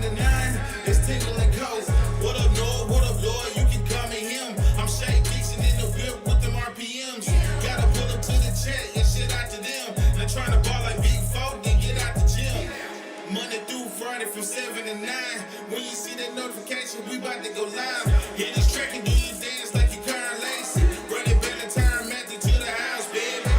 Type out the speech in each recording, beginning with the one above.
7 to 9, it's Tingle and Co. What up, Lord? What up, Lord? You can call me him. I'm Shay Dixon in the whip with them RPMs. Gotta pull up to the chat and shit out to them. Not trying to ball like Big 4, then get out the gym. Monday through Friday from 7 to 9. When you see that notification, we about to go live. Hit this track and do your dance like you Karen Lacey. Run it back and turn Matthew to the house, baby.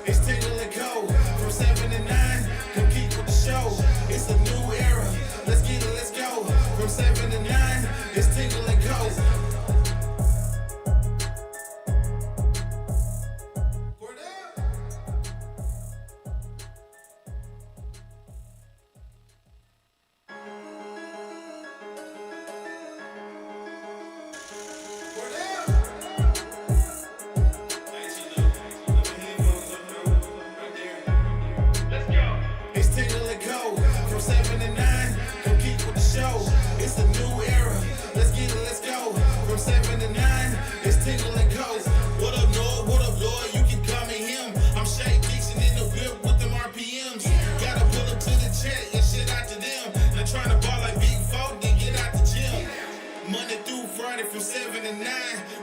It's Tingle and Co. From 7 to 9. Come keep with the show. It's a new era. Let's get it, let's go. From 7 to 9. It's Tingle and Co. It's Tingle and Co. From 7 to 9. Come keep with the show. It's a new era. Let's get it, let's go. From 7 to 9. It's Tingle and Co. What up, Lord? What up, Lord? You can call me him. I'm Shay Dixon in the whip with them RPMs. Gotta pull up to the chat and shit out to them. Not trying to ball like Big 4, then get out the gym. Monday through Friday from 7 to 9.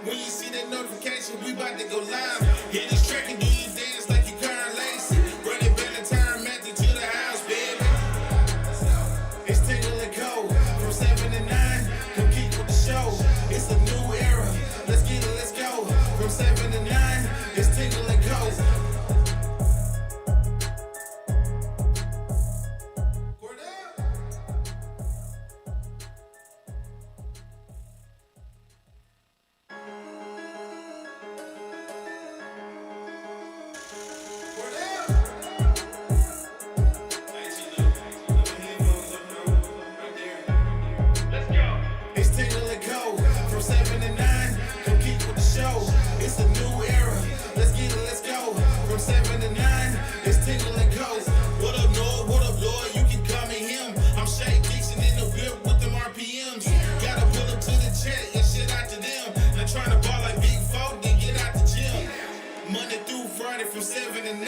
When you see that notification, we about to go live. Hit this track and do your dance like you Karen Lacey. Run it back and turn Matthew to the house, baby. It's Tingle and Co. From 7 to 9. Come keep with the show. It's a new era. Let's get it, let's go. From 7 to 9. It's Tingle and Co. It's Tingle and Co. From 7 to 9. Come keep with the show. It's a new era. Let's get it, let's go. From 7 to 9. It's Tingle and Co. What up, Lord? What up, Lord? You can call me him. I'm Shay Dixon in the whip with them RPMs. Gotta pull up to the chat and shit out to them. Not trying to ball like Big 4, then get out the gym. Monday through Friday from 7 to 9.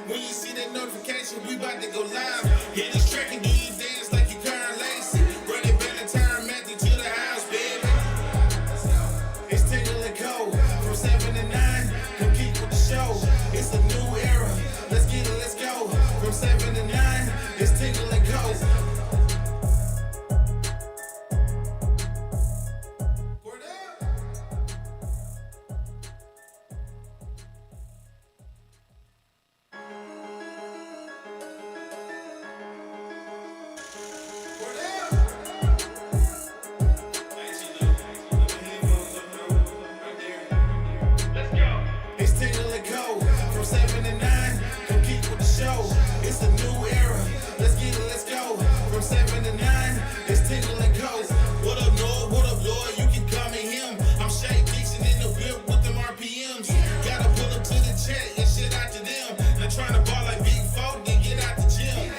When you see that notification, we about to go live. Hit this track and do your dance like you Karen Lacey. Run it back and turn Matthew to the house, baby. It's Tingle and Co. From 7 to 9. Come keep with the show. It's a new era. Let's get it, let's go. From 7 to 9. It's Tingle and Co. It's Tingle and Co. From 7 to 9. Come keep with the show. It's a new era. Let's get it, let's go. From 7 to 9. It's Tingle and Co. What up, Lord? What up, Lord? You can call me him. I'm Shay Dixon in the whip with them RPMs. Gotta pull up to the chat and shit out to them. Not trying to ball like Big 4, then get out the gym.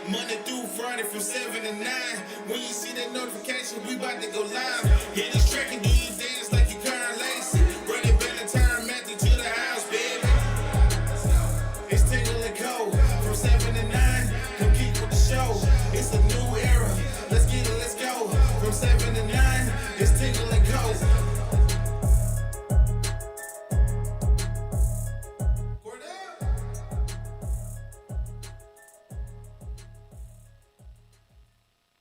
Monday through Friday from 7 to 9. When you see that notification, we about to go live. Hit this track and do your dance like you Karen Lacey. Run it back and turn Matthew to the house, baby. It's Tingle and Co. From 7 to 9. Come keep with the show. It's a new era. Let's get it, let's go. From 7 to 9. It's Tingle and Co. What up? 7 to 9. Come keep with the show. It's a new era. Let's get it, let's go. From 7 to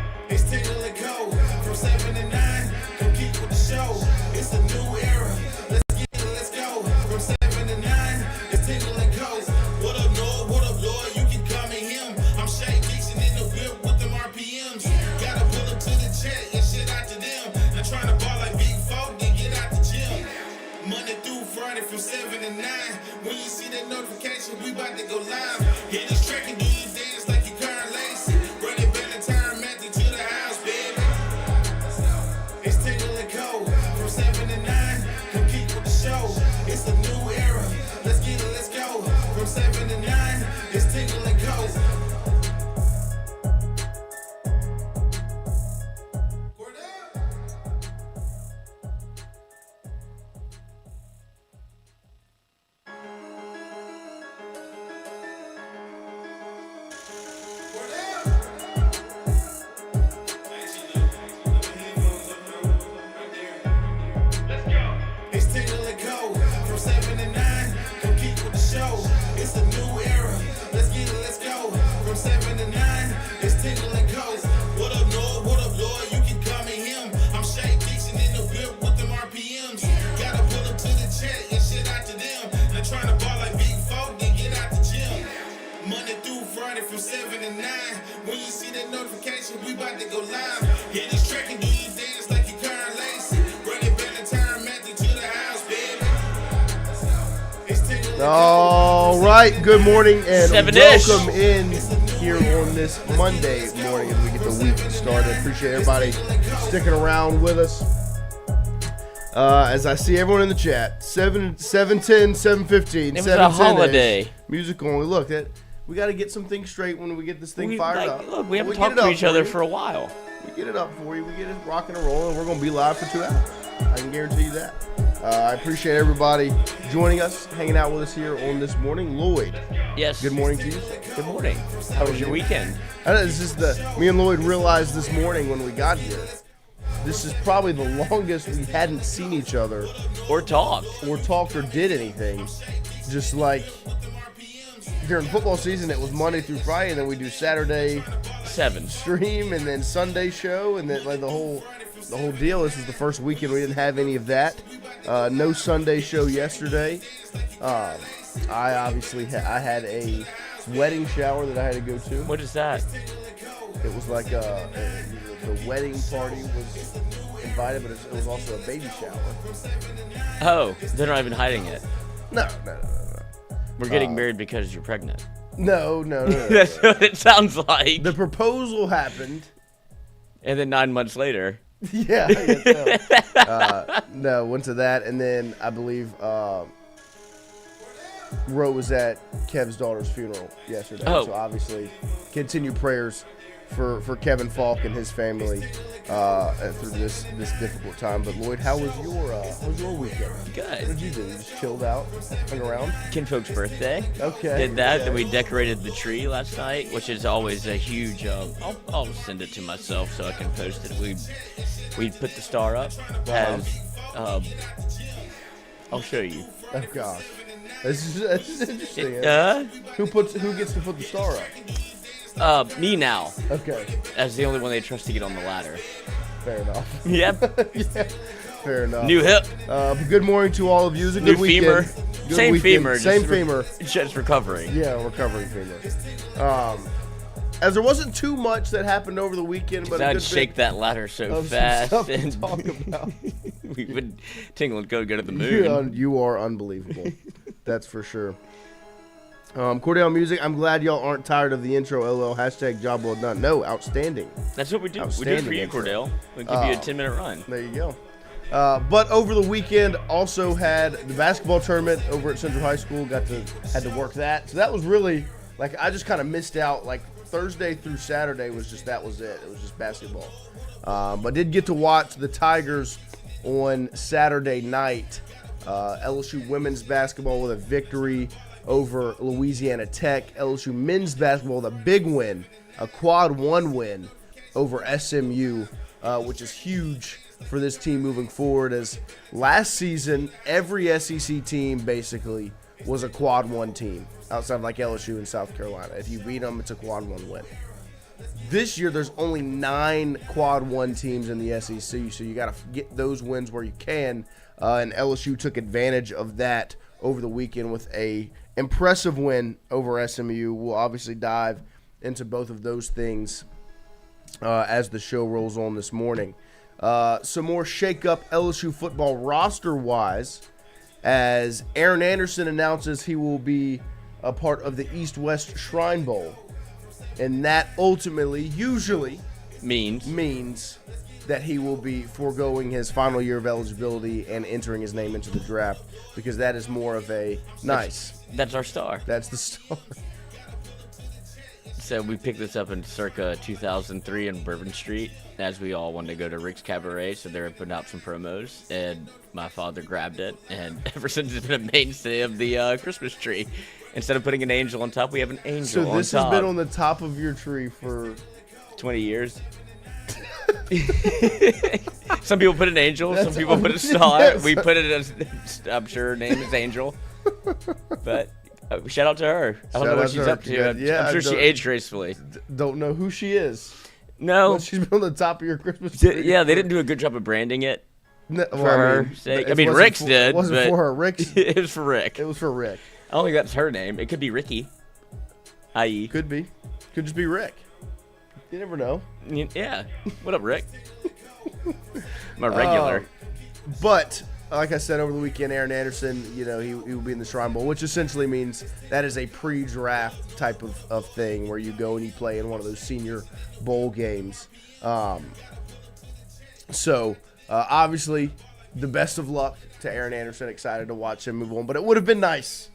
9. It's Tingle and Co. 7 to 9. Come keep with the show. It's a new era. Let's get it, let's go. From 7 to 9. It's Tingle and Co. 7 to 9. Come keep with the show. It's a new era. Let's get it, let's go. From 7 to 9. It's Tingle and Co. What up, Lord? What up, Lord? You can call me him. I'm Shay Dixon in the whip with them RPMs. Gotta pull up to the chat and shit out to them. Not trying to ball like Big 4, then get out the gym. Monday through Friday from 7 to 9. When you see that notification, we about to go live. Hit this track and do your dance like you Karen Lacey. Run it back and turn Matthew to the house, baby. It's Tingle and Co. From 7 to 9. Come keep with the show. It's a new era. Let's get it, let's go. From 7 to 9. It's Tingle and Co. Cordell. about to go live. Hit this track and do you dance like you current lace. Run it back and turn Matthew to the house, baby. It's Tingle. All right, good morning and 7-ish. welcome in here on this Monday morning as we get the week started. Appreciate everybody sticking around with us. As I see everyone in the chat, 7:10, 7:15, It was a holiday. Music only. Look, we got to get some things straight when we get this thing fired up. Look, we haven't get talked it to up each other you. for a while. We get it up for you. We get it rocking and rolling. We're going to be live for 2 hours. I can guarantee you that. I appreciate everybody joining us, hanging out with us here on this morning. Lloyd. Yes. Good morning to you. Good morning. How was your weekend? I know, it's just me and Lloyd realized this morning when we got here, this is probably the longest we hadn't seen each other Or talked. or did anything. Just like during football season, it was Monday through Friday, and then we do Saturday 7. stream and then Sunday show, and then like the whole deal. This was the first weekend we didn't have any of that. No Sunday show yesterday. I obviously I had a wedding shower that I had to go to. What is that? It was like the wedding party was invited, but it was also a baby shower. Oh, they're not even hiding it. No. We're getting married because you're pregnant. No. That's what it sounds like. The proposal happened. And then 9 months later. Yeah, I guess so. No, went to that, and then I believe Ro was at Kev's daughter's funeral yesterday. Oh. So obviously, continue prayers for Kevin Falk and his family through this difficult time. But Lloyd, how was your weekend? What Good. did you do? You just chilled out, hung around? Kinfolk's birthday. Okay. Did that. okay. Then we decorated the tree last night, which is always a huge. I'll send it to myself so I can post it. We put the star up. As, I'll show you. Oh gosh, this is interesting. Who gets to put the star up? Me now. Okay, As the only one they trust to get on the ladder. fair enough. Yep. Yeah, fair enough. New hip. But good morning to all of you. It was a New good weekend. femur. Good Same weekend. femur. Same just femur. Just recovering. Yeah, recovering femur. As there wasn't too much that happened over the weekend, but a I'd good shake bit that ladder so of some fast. stuff to And talk about. we would Tingle and go to the moon. You are unbelievable. That's for sure. Cordell Music, I'm glad y'all aren't tired of the intro. LL hashtag job well done. No, outstanding. That's what we do. We do it Outstanding for you, intro. Cordell. We'll give you a 10-minute run. There you go. But over the weekend, also had the basketball tournament over at Central High School. Had to work that. So that was really I just kind of missed out. Thursday through Saturday was it. It was just basketball. But did get to watch the Tigers on Saturday night. LSU women's basketball with a victory over Louisiana Tech. LSU men's basketball with a big win, a quad 1 win over SMU, which is huge for this team moving forward. As last season, every SEC team basically was a quad 1 team outside of LSU and South Carolina. If you beat them, it's a quad 1 win. This year, there's only 9 quad 1 teams in the SEC, so you got to get those wins where you can. And LSU took advantage of that over the weekend with a impressive win over SMU. We'll obviously dive into both of those things as the show rolls on this morning. Some more shake-up LSU football roster-wise, as Aaron Anderson announces he will be a part of the East-West Shrine Bowl. And that ultimately, usually, means that he will be foregoing his final year of eligibility and entering his name into the draft, because that is more of a nice. That's our star. That's the star. So we picked this up in circa 2003 in Bourbon Street, as we all wanted to go to Rick's Cabaret, so they were putting out some promos, and my father grabbed it, and ever since it's been a mainstay of the Christmas tree. Instead of putting an angel on top, we have an angel on top. So this has been on the top of your tree for 20 years. Some people put an angel, some people put a star. Yes. We put it as, I'm sure her name is Angel. But shout out to her. I don't know what she's up to. Yeah, I'm sure she aged gracefully. Don't know who she is. No. But she's been on the top of your Christmas tree. Yeah, they didn't do a good job of branding it No, for well, her sake. I mean, Rick's did. It wasn't but for her. Rick's. It was for Rick. It was for Rick. I don't think that's her name. It could be Ricky. I.e. Could be. Could just be Rick. You never know. Yeah. What up, Rick? My regular. But like I said over the weekend, Aaron Anderson, he will be in the Shrine Bowl, which essentially means that is a pre-draft type of thing where you go and you play in one of those senior bowl games. So obviously, the best of luck to Aaron Anderson. Excited to watch him move on, but it would have been nice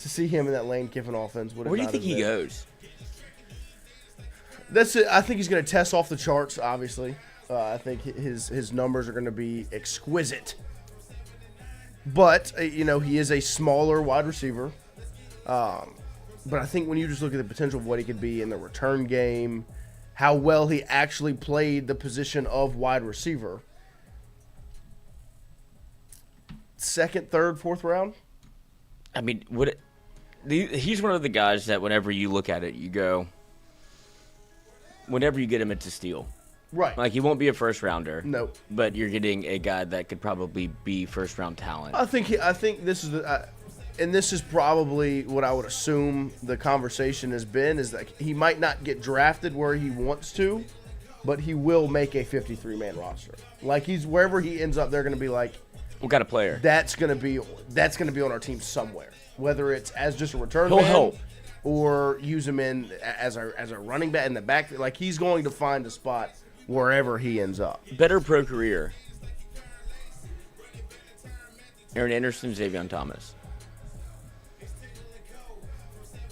to see him in that Lane Kiffin offense. Where do you think he goes? That's it. I think he's going to test off the charts. Obviously, I think his numbers are going to be exquisite. But he is a smaller wide receiver. But I think when you just look at the potential of what he could be in the return game, how well he actually played the position of wide receiver. Second, third, fourth round. I mean, he's one of the guys that whenever you look at it, you go, whenever you get him, it's a steal. Right. Like, he won't be a first rounder. No. But you're getting a guy that could probably be first round talent. I think this is and this is probably what I would assume the conversation has been, is that he might not get drafted where he wants to, but he will make a 53-man roster. Like, he's wherever he ends up, they're going to be like, what kind of player? That's going to be on our team somewhere, whether it's as just a return He'll man help. or use him in as a running back in the back. Like, he's going to find a spot wherever he ends up. Better pro career. Aaron Anderson, Xavier Thomas.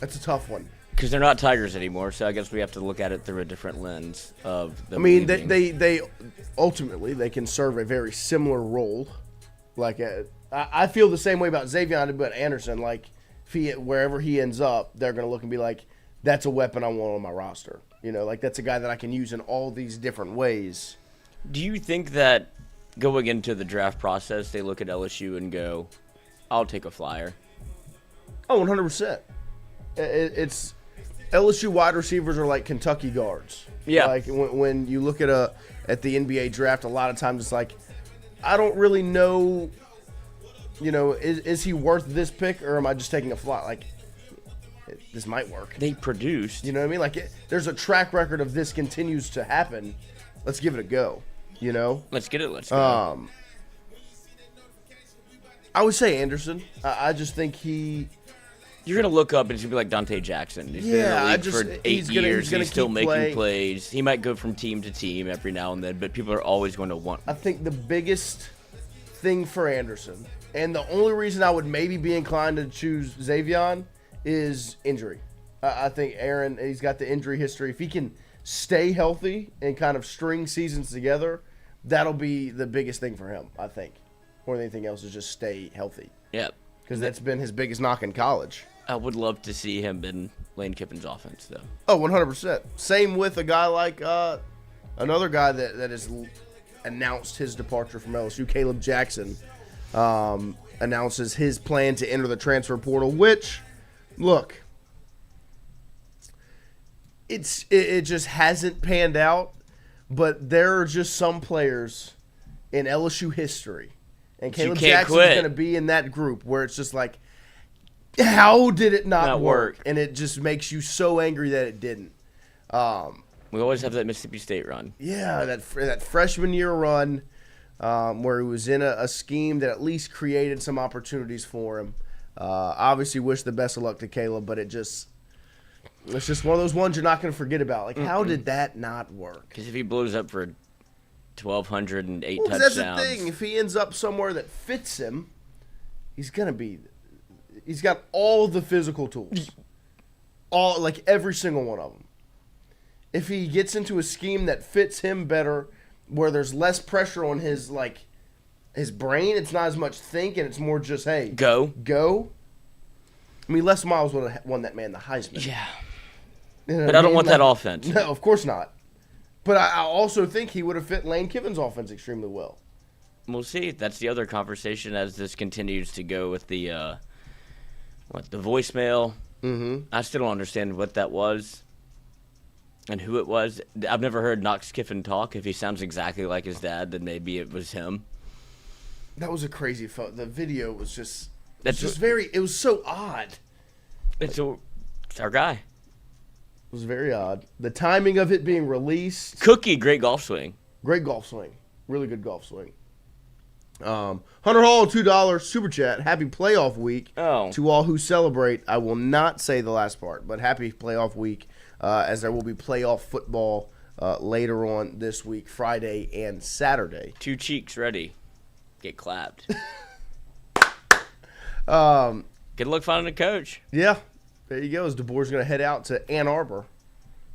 That's a tough one. Because they're not Tigers anymore, so I guess we have to look at it through a different lens of them. I mean, leaving. they ultimately they can serve a very similar role. Like, I feel the same way about Xavier, but Anderson, like, wherever he ends up, they're going to look and be like, that's a weapon I want on my roster. Like, that's a guy that I can use in all these different ways. Do you think that going into the draft process, they look at LSU and go, I'll take a flyer? Oh, 100%. It's LSU wide receivers are like Kentucky guards. Yeah. Like, when you look at the NBA draft, a lot of times it's like, I don't really know, is he worth this pick, or am I just taking a fly? Like, this might work. They produced. You know what I mean? Like, there's a track record of this continues to happen. Let's give it a go, Let's get it. Let's go. I would say Anderson. I just think you're going to look up and it's going to be like Dante Jackson. He's been in the league for 8 years. He's still making plays. He might go from team to team every now and then, but people are always going to want. I think the biggest thing for Anderson, and the only reason I would maybe be inclined to choose Xavier, is injury. I think Aaron, he's got the injury history. If he can stay healthy and kind of string seasons together, that'll be the biggest thing for him, I think. More than anything else is just stay healthy. Yeah. Because that's been his biggest knock in college. I would love to see him in Lane Kiffin's offense, though. Oh, 100%. Same with a guy like another guy that has announced his departure from LSU, Caleb Jackson, announces his plan to enter the transfer portal, which, look, it just hasn't panned out, but there are just some players in LSU history, and Caleb Jackson's going to be in that group where it's just like, how did it not work? And it just makes you so angry that it didn't. We always have that Mississippi State run. Yeah, that freshman year run where he was in a scheme that at least created some opportunities for him. Obviously, wish the best of luck to Caleb, but it's just one of those ones you're not going to forget about. Like, how did that not work? Because if he blows up for 1,208 touchdowns. That's the thing. If he ends up somewhere that fits him, he's got all the physical tools. Like every single one of them. If he gets into a scheme that fits him better, where there's less pressure on his brain, it's not as much think, and it's more just, hey, go. I mean, Les Miles would have won that man the Heisman. Yeah. But I don't want that offense. No, of course not. But I also think he would have fit Lane Kiffin's offense extremely well. We'll see. That's the other conversation as this continues to go with the voicemail. Mm-hmm. I still don't understand what that was and who it was. I've never heard Knox Kiffin talk. If he sounds exactly like his dad, then maybe it was him. That was a crazy the video was just it was so odd. It's our guy. was very odd. The timing of it being released. Cookie, great golf swing. Great golf swing. Really good golf swing. Hunter Hall, $2 super chat. Happy playoff week to all who celebrate. I will not say the last part, but happy playoff week as there will be playoff football later on this week, Friday and Saturday. Two cheeks ready. Get clapped. Good luck finding a coach. Yeah, there you go. As DeBoer's going to head out to Ann Arbor.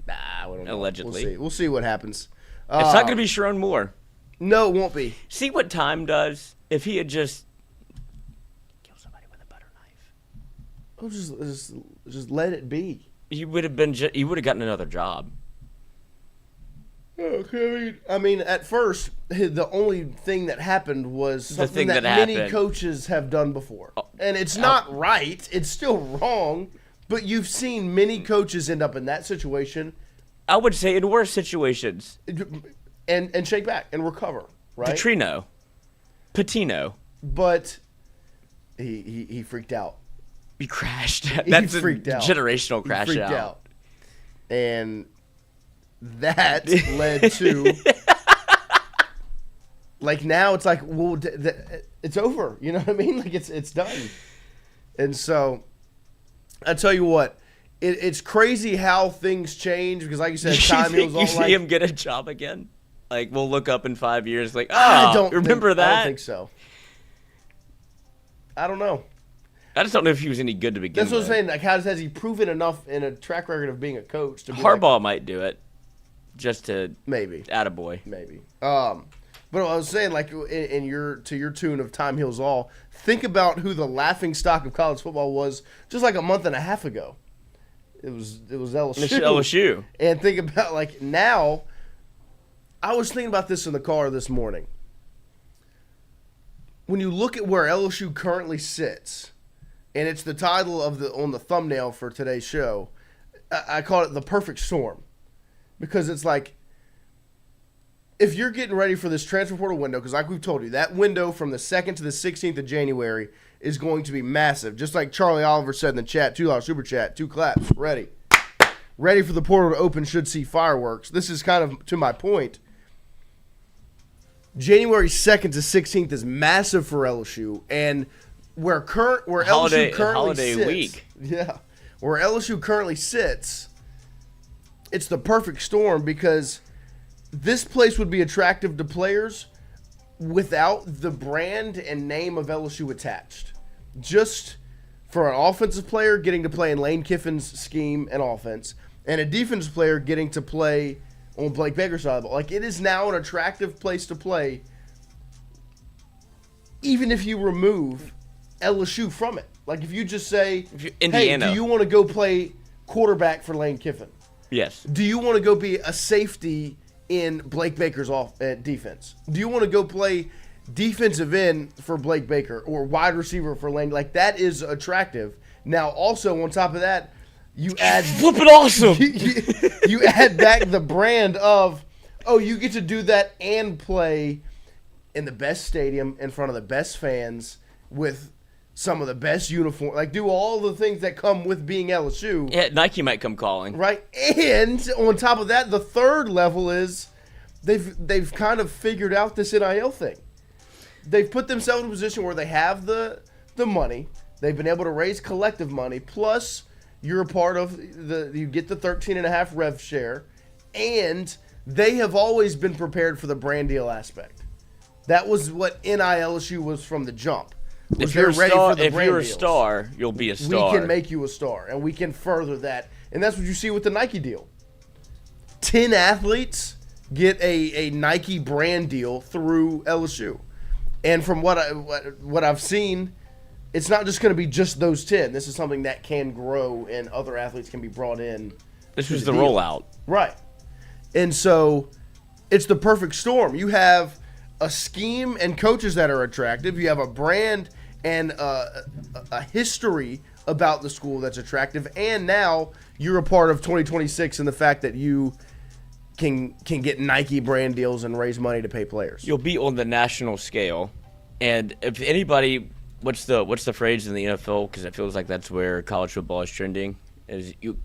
Nah, we don't know. Allegedly. We'll see what happens. It's not going to be Sharon Moore. No, it won't be. See what Time does if he had just killed somebody with a butter knife. Oh, just let it be. He would have been. He would have gotten another job. Okay, I mean, at first, the only thing that happened was something that many coaches have done before. And it's not right. It's still wrong. But you've seen many coaches end up in that situation. I would say in worse situations. And shake back and recover, right? Patino. But he freaked out. He crashed. That's freaked out. Generational crash he freaked out. And that led to like now it's like, well, it's over. You know what I mean? Like it's done. And so I tell you what, it's crazy how things change because, like you said, time heals all. You see him get a job again? Like we'll look up in 5 years, like, I don't remember that. I don't think so. I don't know. I just don't know if he was any good to begin with. That's what I'm saying. Like, has he proven enough in a track record of being a coach to be Harbaugh might do it, just to maybe attaboy. Maybe. But I was saying, like, in your tune of Time Heals All, think about who the laughing stock of college football was just like a month and a half ago. It was LSU. It's LSU. And think about, like, now, I was thinking about this in the car this morning. When you look at where LSU currently sits, and it's the title of on the thumbnail for today's show, I call it the perfect storm. Because it's like, if you're getting ready for this transfer portal window, because like we've told you, that window from the 2nd to the 16th of January is going to be massive. Just like Charlie Oliver said in the chat, $2 super chat, 2 claps, ready. Ready for the portal to open, should see fireworks. This is kind of to my point. January 2nd to 16th is massive for LSU, and where LSU currently sits, week. Yeah, where LSU currently sits, it's the perfect storm because this place would be attractive to players without the brand and name of LSU attached. Just for an offensive player getting to play in Lane Kiffin's scheme and offense, and a defensive player getting to play on Blake Baker's side of the ball. Like, it is now an attractive place to play, even if you remove LSU from it. Like, if you just say, Indiana, hey, do you want to go play quarterback for Lane Kiffin? Yes. Do you want to go be a safety in Blake Baker's defense? Do you want to go play defensive end for Blake Baker or wide receiver for Lane? Like, that is attractive. Now, also, on top of that, you add flippin' awesome. You add back the brand of, you get to do that and play in the best stadium in front of the best fans with some of the best uniform. Like, do all the things that come with being LSU. Yeah, Nike might come calling. Right, and on top of that, the third level is they've kind of figured out this NIL thing. They've put themselves in a position where they have the money. They've been able to raise collective money, plus you're a part of you get the 13.5 rev share, and they have always been prepared for the brand deal aspect. That was what NILSU was from the jump. If you're a star, you'll be a star. We can make you a star, and we can further that. And that's what you see with the Nike deal. 10 athletes get a Nike brand deal through LSU. And from what I've seen, it's not just going to be just those 10. This is something that can grow, and other athletes can be brought in. This was the rollout. Right. And so it's the perfect storm. You have a scheme and coaches that are attractive. You have a brand and a history about the school that's attractive. And now you're a part of 2026 and the fact that you can get Nike brand deals and raise money to pay players. You'll be on the national scale. And if anybody, what's the phrase in the NFL? Because it feels like that's where college football is trending. Is you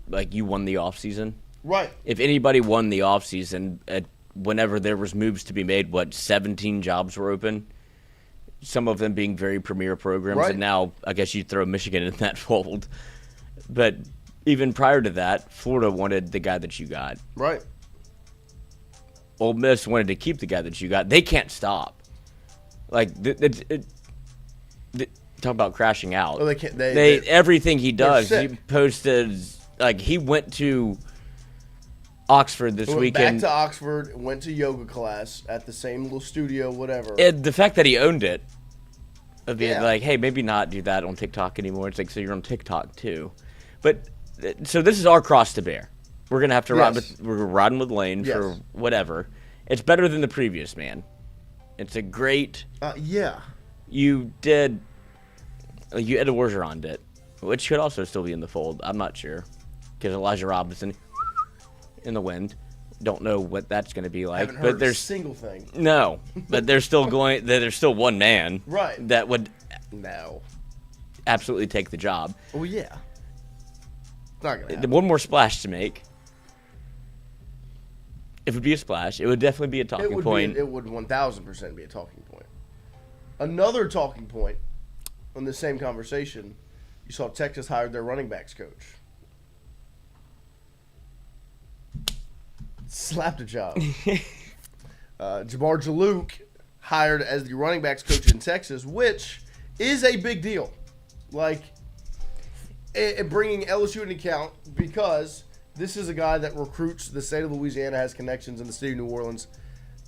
won the offseason. Right. If anybody won the offseason, whenever there was moves to be made, 17 jobs were open, some of them being very premier programs, Right. and now I guess you throw Michigan in that fold. But even prior to that, Florida wanted the guy that you got. Right. Ole Miss wanted to keep the guy that you got. They can't stop. Like, talk about crashing out. Oh, they can't. Everything he does, sick. he posted, like, he went to Oxford this Went weekend. back to Oxford, went to yoga class at the same little studio, whatever. And the fact that he owned it, of being Yeah. like, hey, maybe not do that on TikTok anymore. It's like, so you're on TikTok too. But, so this is our cross to bear. We're going to have to ride Yes. with, we're riding with Lane Yes. for whatever. It's better than the previous, man. It's a great, Yeah. you Ed Orgeron did, which could also still be in the fold. I'm not sure. Because Elijah Robinson in the wind. Don't know what that's going to be like. Haven't but heard a there's single thing. no, but they're still going. There's still one man, Right. that would No. absolutely take the job. Oh, yeah. It's not going to happen. One more splash to make. It would be a splash. It would definitely be a talking point. It would 1,000% be a talking point. Another talking point on the same conversation, you saw Texas hired their running backs coach. Slapped a job. Jabbar Jalouk hired as the running backs coach in Texas, which is a big deal. Like, bringing LSU into account, because this is a guy that recruits the state of Louisiana, has connections in the city of New Orleans.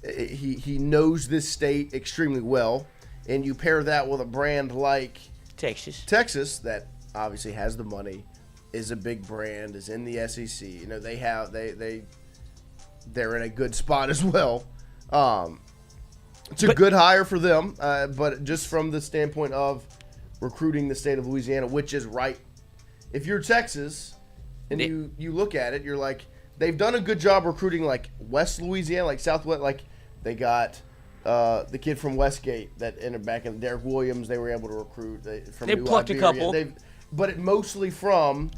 He knows this state extremely well, and you pair that with a brand like Texas that obviously has the money, is a big brand, is in the SEC. You know, they're in a good spot as well. It's a good hire for them, but just from the standpoint of recruiting the state of Louisiana, which is right. If you're Texas and you look at it, you're like, they've done a good job recruiting like West Louisiana, like Southwest. Like they got the kid from Westgate that entered back in Derek Williams. They were able to recruit. They plucked a couple. But mostly from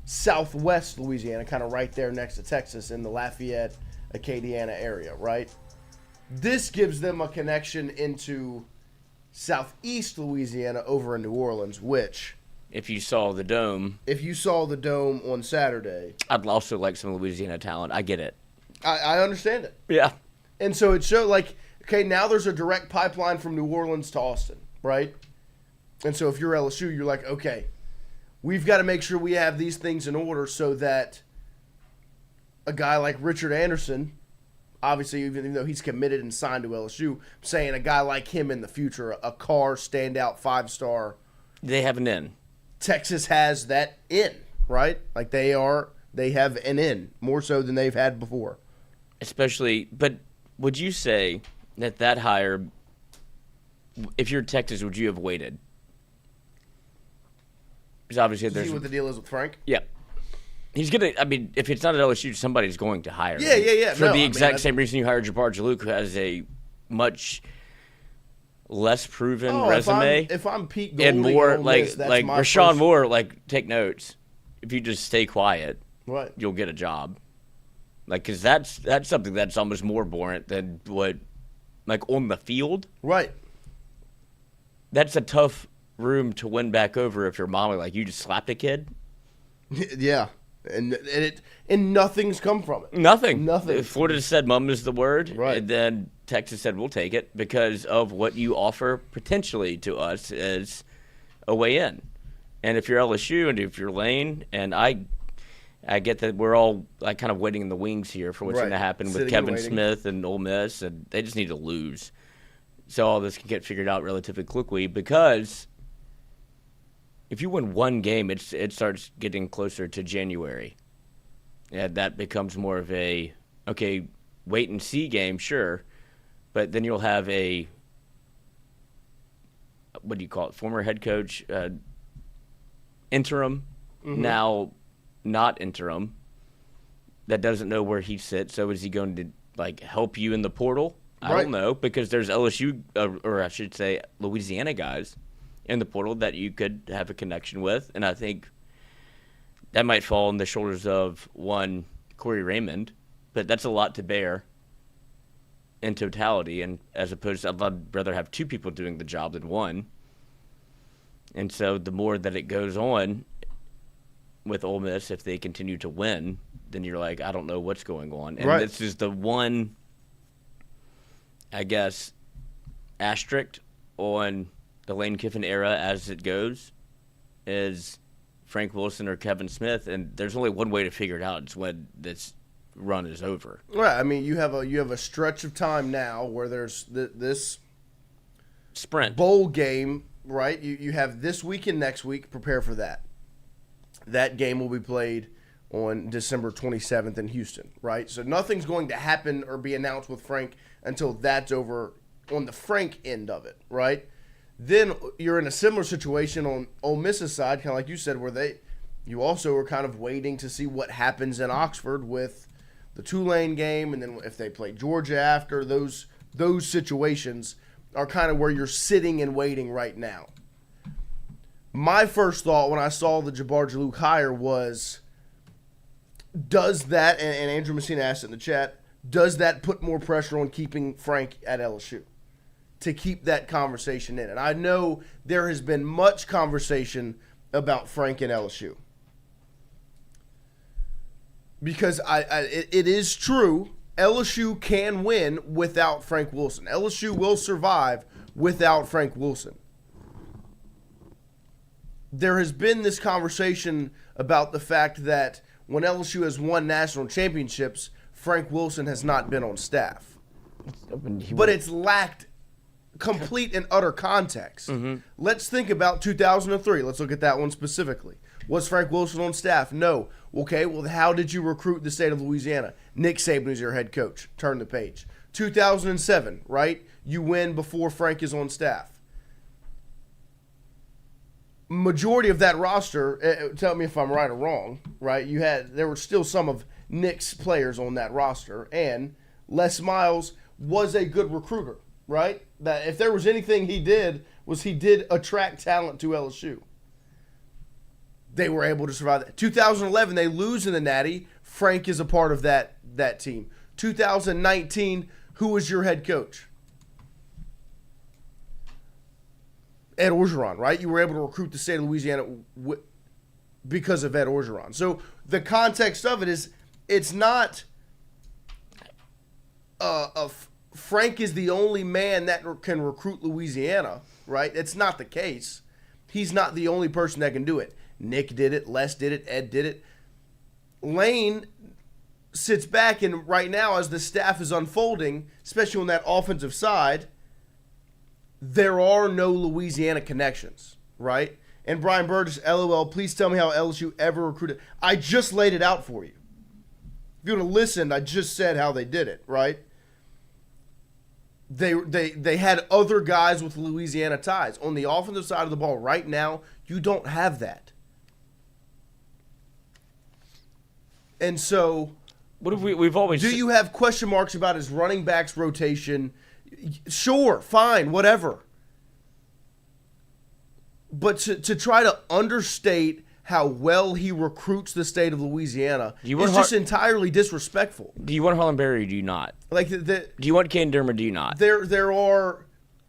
Southwest Louisiana, kind of right there next to Texas in the Lafayette, Acadiana area, right? This gives them a connection into Southeast Louisiana over in New Orleans, which, If you saw the dome, if you saw the dome on Saturday, I'd also like some Louisiana talent. I get it. I understand it. Yeah. And so it showed, like, okay, now there's a direct pipeline from New Orleans to Austin, right? And so if you're LSU, you're like, okay, we've got to make sure we have these things in order so that a guy like Richard Anderson, obviously, even though he's committed and signed to LSU, I'm saying a guy like him in the future, a Carr standout 5-star. They have an in. Texas has that in, right? Like they have an in more so than they've had before. Especially, but would you say that hire, if you're Texas, would you have waited? Because obviously See there's what the deal is with Frank? Yeah. He's going to, I mean, if it's not at LSU, somebody's going to hire him. Yeah. For the exact same reason you hired Jabbar Jalouk, who has a much less proven resume. If I'm Pete Golding and more, Ole Miss, like Rashawn Moore, like, take notes. If you just stay quiet, right, you'll get a job. Like, because that's something that's almost more boring than what, like, on the field. Right. That's a tough room to win back over if your mom, like, you just slapped a kid. Yeah. And nothing's come from it. Nothing. Nothing. Florida said mum is the word. Right. And then Texas said we'll take it because of what you offer potentially to us as a way in. And if you're LSU and if you're Lane, and I get that we're all like kind of waiting in the wings here for what's going to happen with Kevin Smith and Ole Miss, and they just need to lose. So all this can get figured out relatively quickly because if you win one game, it starts getting closer to January. Yeah, that becomes more of a, okay, wait and see game, sure. But then you'll have a, what do you call it, former head coach, interim, now not interim, that doesn't know where he sits. So is he going to, like, help you in the portal? I don't know, because there's LSU, or I should say Louisiana guys in the portal that you could have a connection with. And I think that might fall on the shoulders of one Corey Raymond, but that's a lot to bear in totality, and as opposed to, I'd rather have two people doing the job than one. And so the more that it goes on with Ole Miss, if they continue to win, then you're like, I don't know what's going on. And this is the one, I guess, asterisk on the Lane Kiffin era as it goes is Frank Wilson or Kevin Smith, and there's only one way to figure it out. It's when this run is over. Right. I mean, you have a stretch of time now where there's this sprint bowl game, right? You have this week and next week. Prepare for that. That game will be played on December 27th in Houston, right? So nothing's going to happen or be announced with Frank until that's over on the Frank end of it, right? Then you're in a similar situation on Ole Miss's side, kind of like you said, where you also are kind of waiting to see what happens in Oxford with the Tulane game, and then if they play Georgia after, those situations are kind of where you're sitting and waiting right now. My first thought when I saw the Jabbar Jalouk hire was, does that, and Andrew Messina asked it in the chat, does that put more pressure on keeping Frank at LSU to keep that conversation in? And I know there has been much conversation about Frank and LSU. Because it is true, LSU can win without Frank Wilson. LSU will survive without Frank Wilson. There has been this conversation about the fact that when LSU has won national championships, Frank Wilson has not been on staff. But it's lacked complete and utter context. Mm-hmm. Let's think about 2003. Let's look at that one specifically. Was Frank Wilson on staff? No. Okay, well, how did you recruit the state of Louisiana? Nick Saban was your head coach. Turn the page. 2007, right? You win before Frank is on staff. Majority of that roster, tell me if I'm right or wrong, right? There were still some of Nick's players on that roster, and Les Miles was a good recruiter, right? That if there was anything he did attract talent to LSU. They were able to survive that. 2011, they lose in the Natty. Frank is a part of that team. 2019, who was your head coach? Ed Orgeron, right? You were able to recruit the state of Louisiana because of Ed Orgeron. So the context of it is, it's not Frank is the only man that can recruit Louisiana, right? It's not the case. He's not the only person that can do it. Nick did it. Les did it. Ed did it. Lane sits back, and right now as the staff is unfolding, especially on that offensive side, there are no Louisiana connections, right? And Brian Burgess, LOL, please tell me how LSU ever recruited. I just laid it out for you. If you would have listened, I just said how they did it, right? They had other guys with Louisiana ties. On the offensive side of the ball right now, you don't have that. And so, what have we've always? Do you have question marks about his running backs rotation? Sure, fine, whatever. But to try to understate how well he recruits the state of Louisiana is just entirely disrespectful. Do you want Harlan Berry or do you not? Like do you want Caden Durham or do you not? There are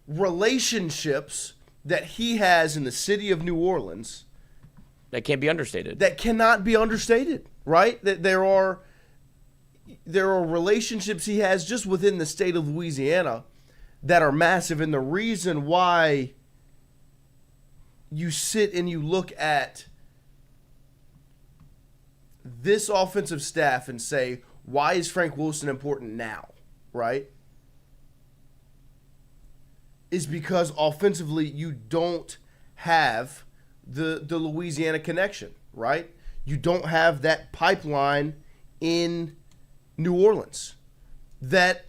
relationships that he has in the city of New Orleans that can't be understated. That cannot be understated, right? That there are relationships he has just within the state of Louisiana that are massive, and the reason why you sit and you look at this offensive staff and say, why is Frank Wilson important now, right? Is because offensively you don't have the Louisiana connection, right? You don't have that pipeline in New Orleans that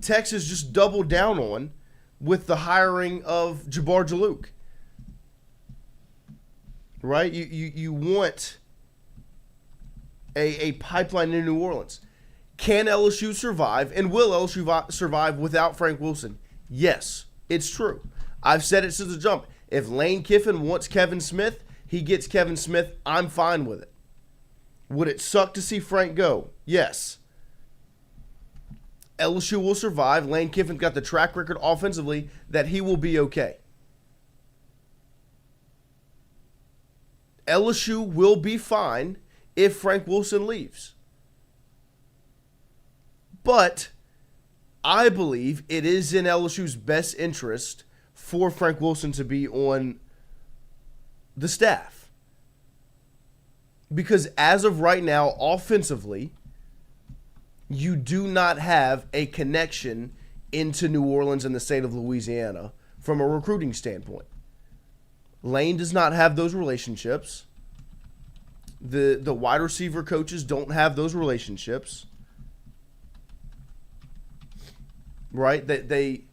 Texas just doubled down on with the hiring of Jabbar Jalouk. Right? You want a pipeline in New Orleans. Can LSU survive, and will LSU survive without Frank Wilson? Yes, it's true. I've said it since the jump. If Lane Kiffin wants Kevin Smith, he gets Kevin Smith. I'm fine with it. Would it suck to see Frank go? Yes. LSU will survive. Lane Kiffin's got the track record offensively that he will be okay. LSU will be fine if Frank Wilson leaves. But I believe it is in LSU's best interest for Frank Wilson to be on the staff. Because as of right now, offensively, you do not have a connection into New Orleans and the state of Louisiana from a recruiting standpoint. Lane does not have those relationships. The wide receiver coaches don't have those relationships. Right? They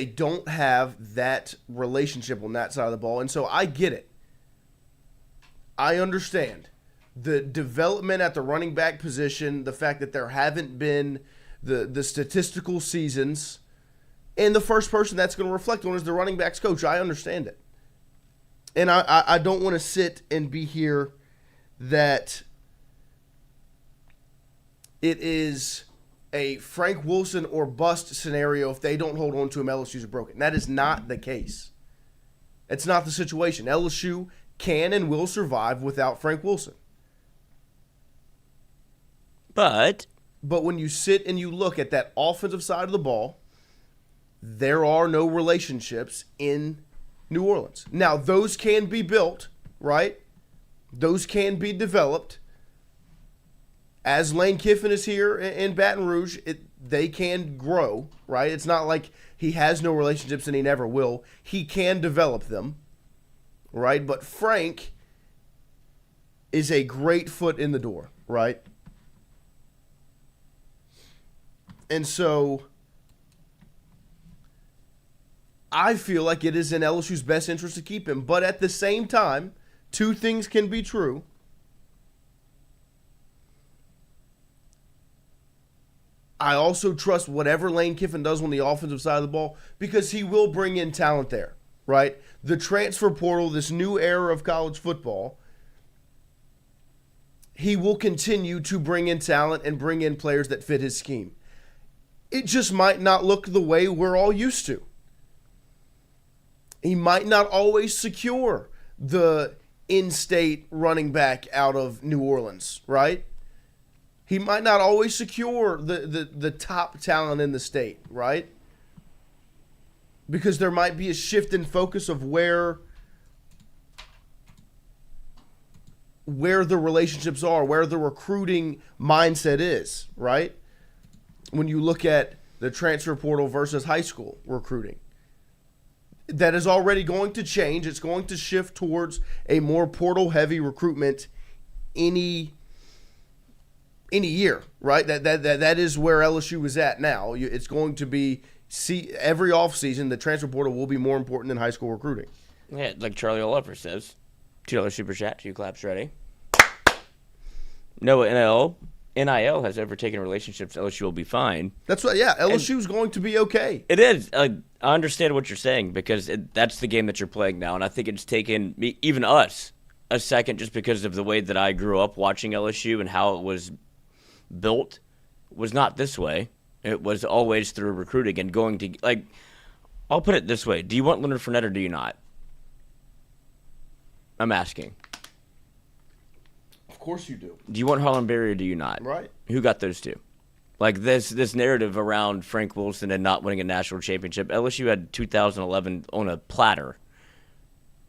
don't have that relationship on that side of the ball. And so I get it. I understand the development at the running back position, the fact that there haven't been the statistical seasons, and the first person that's going to reflect on is the running backs coach. I understand it. And I don't want to sit and be here that it is a Frank Wilson or bust scenario. If they don't hold on to him, LSU's broken. That is not the case. It's not the situation. LSU can and will survive without Frank Wilson. But when you sit and you look at that offensive side of the ball, there are no relationships in New Orleans. Now, those can be built, right? Those can be developed. As Lane Kiffin is here in Baton Rouge, they can grow, right? It's not like he has no relationships and he never will. He can develop them, right? But Frank is a great foot in the door, right? And so I feel like it is in LSU's best interest to keep him. But at the same time, two things can be true. I also trust whatever Lane Kiffin does on the offensive side of the ball because he will bring in talent there, right? The transfer portal, this new era of college football, he will continue to bring in talent and bring in players that fit his scheme. It just might not look the way we're all used to. He might not always secure the in-state running back out of New Orleans, right? He might not always secure the top talent in the state, right? Because there might be a shift in focus of where the relationships are, where the recruiting mindset is, right? When you look at the transfer portal versus high school recruiting. That is already going to change. It's going to shift towards a more portal-heavy recruitment any year, right? That is where LSU is at now. It's going to be every offseason, the transfer portal will be more important than high school recruiting. yeah, like Charlie Oliver says, $2 super chat, 2 claps ready. No NIL has overtaken relationships. LSU will be fine. That's what. Yeah, LSU is going to be okay. It is. I understand what you're saying because that's the game that you're playing now, and I think it's taken me, even us, a second just because of the way that I grew up watching LSU and how it was built was not this way. It was always through recruiting and going to, like, I'll put it this way. Do you want Leonard Fournette or do you not? I'm asking. Of course you do. Do you want Harlan Berry or do you not? Right. Who got those two? Like this narrative around Frank Wilson and not winning a national championship. LSU had 2011 on a platter.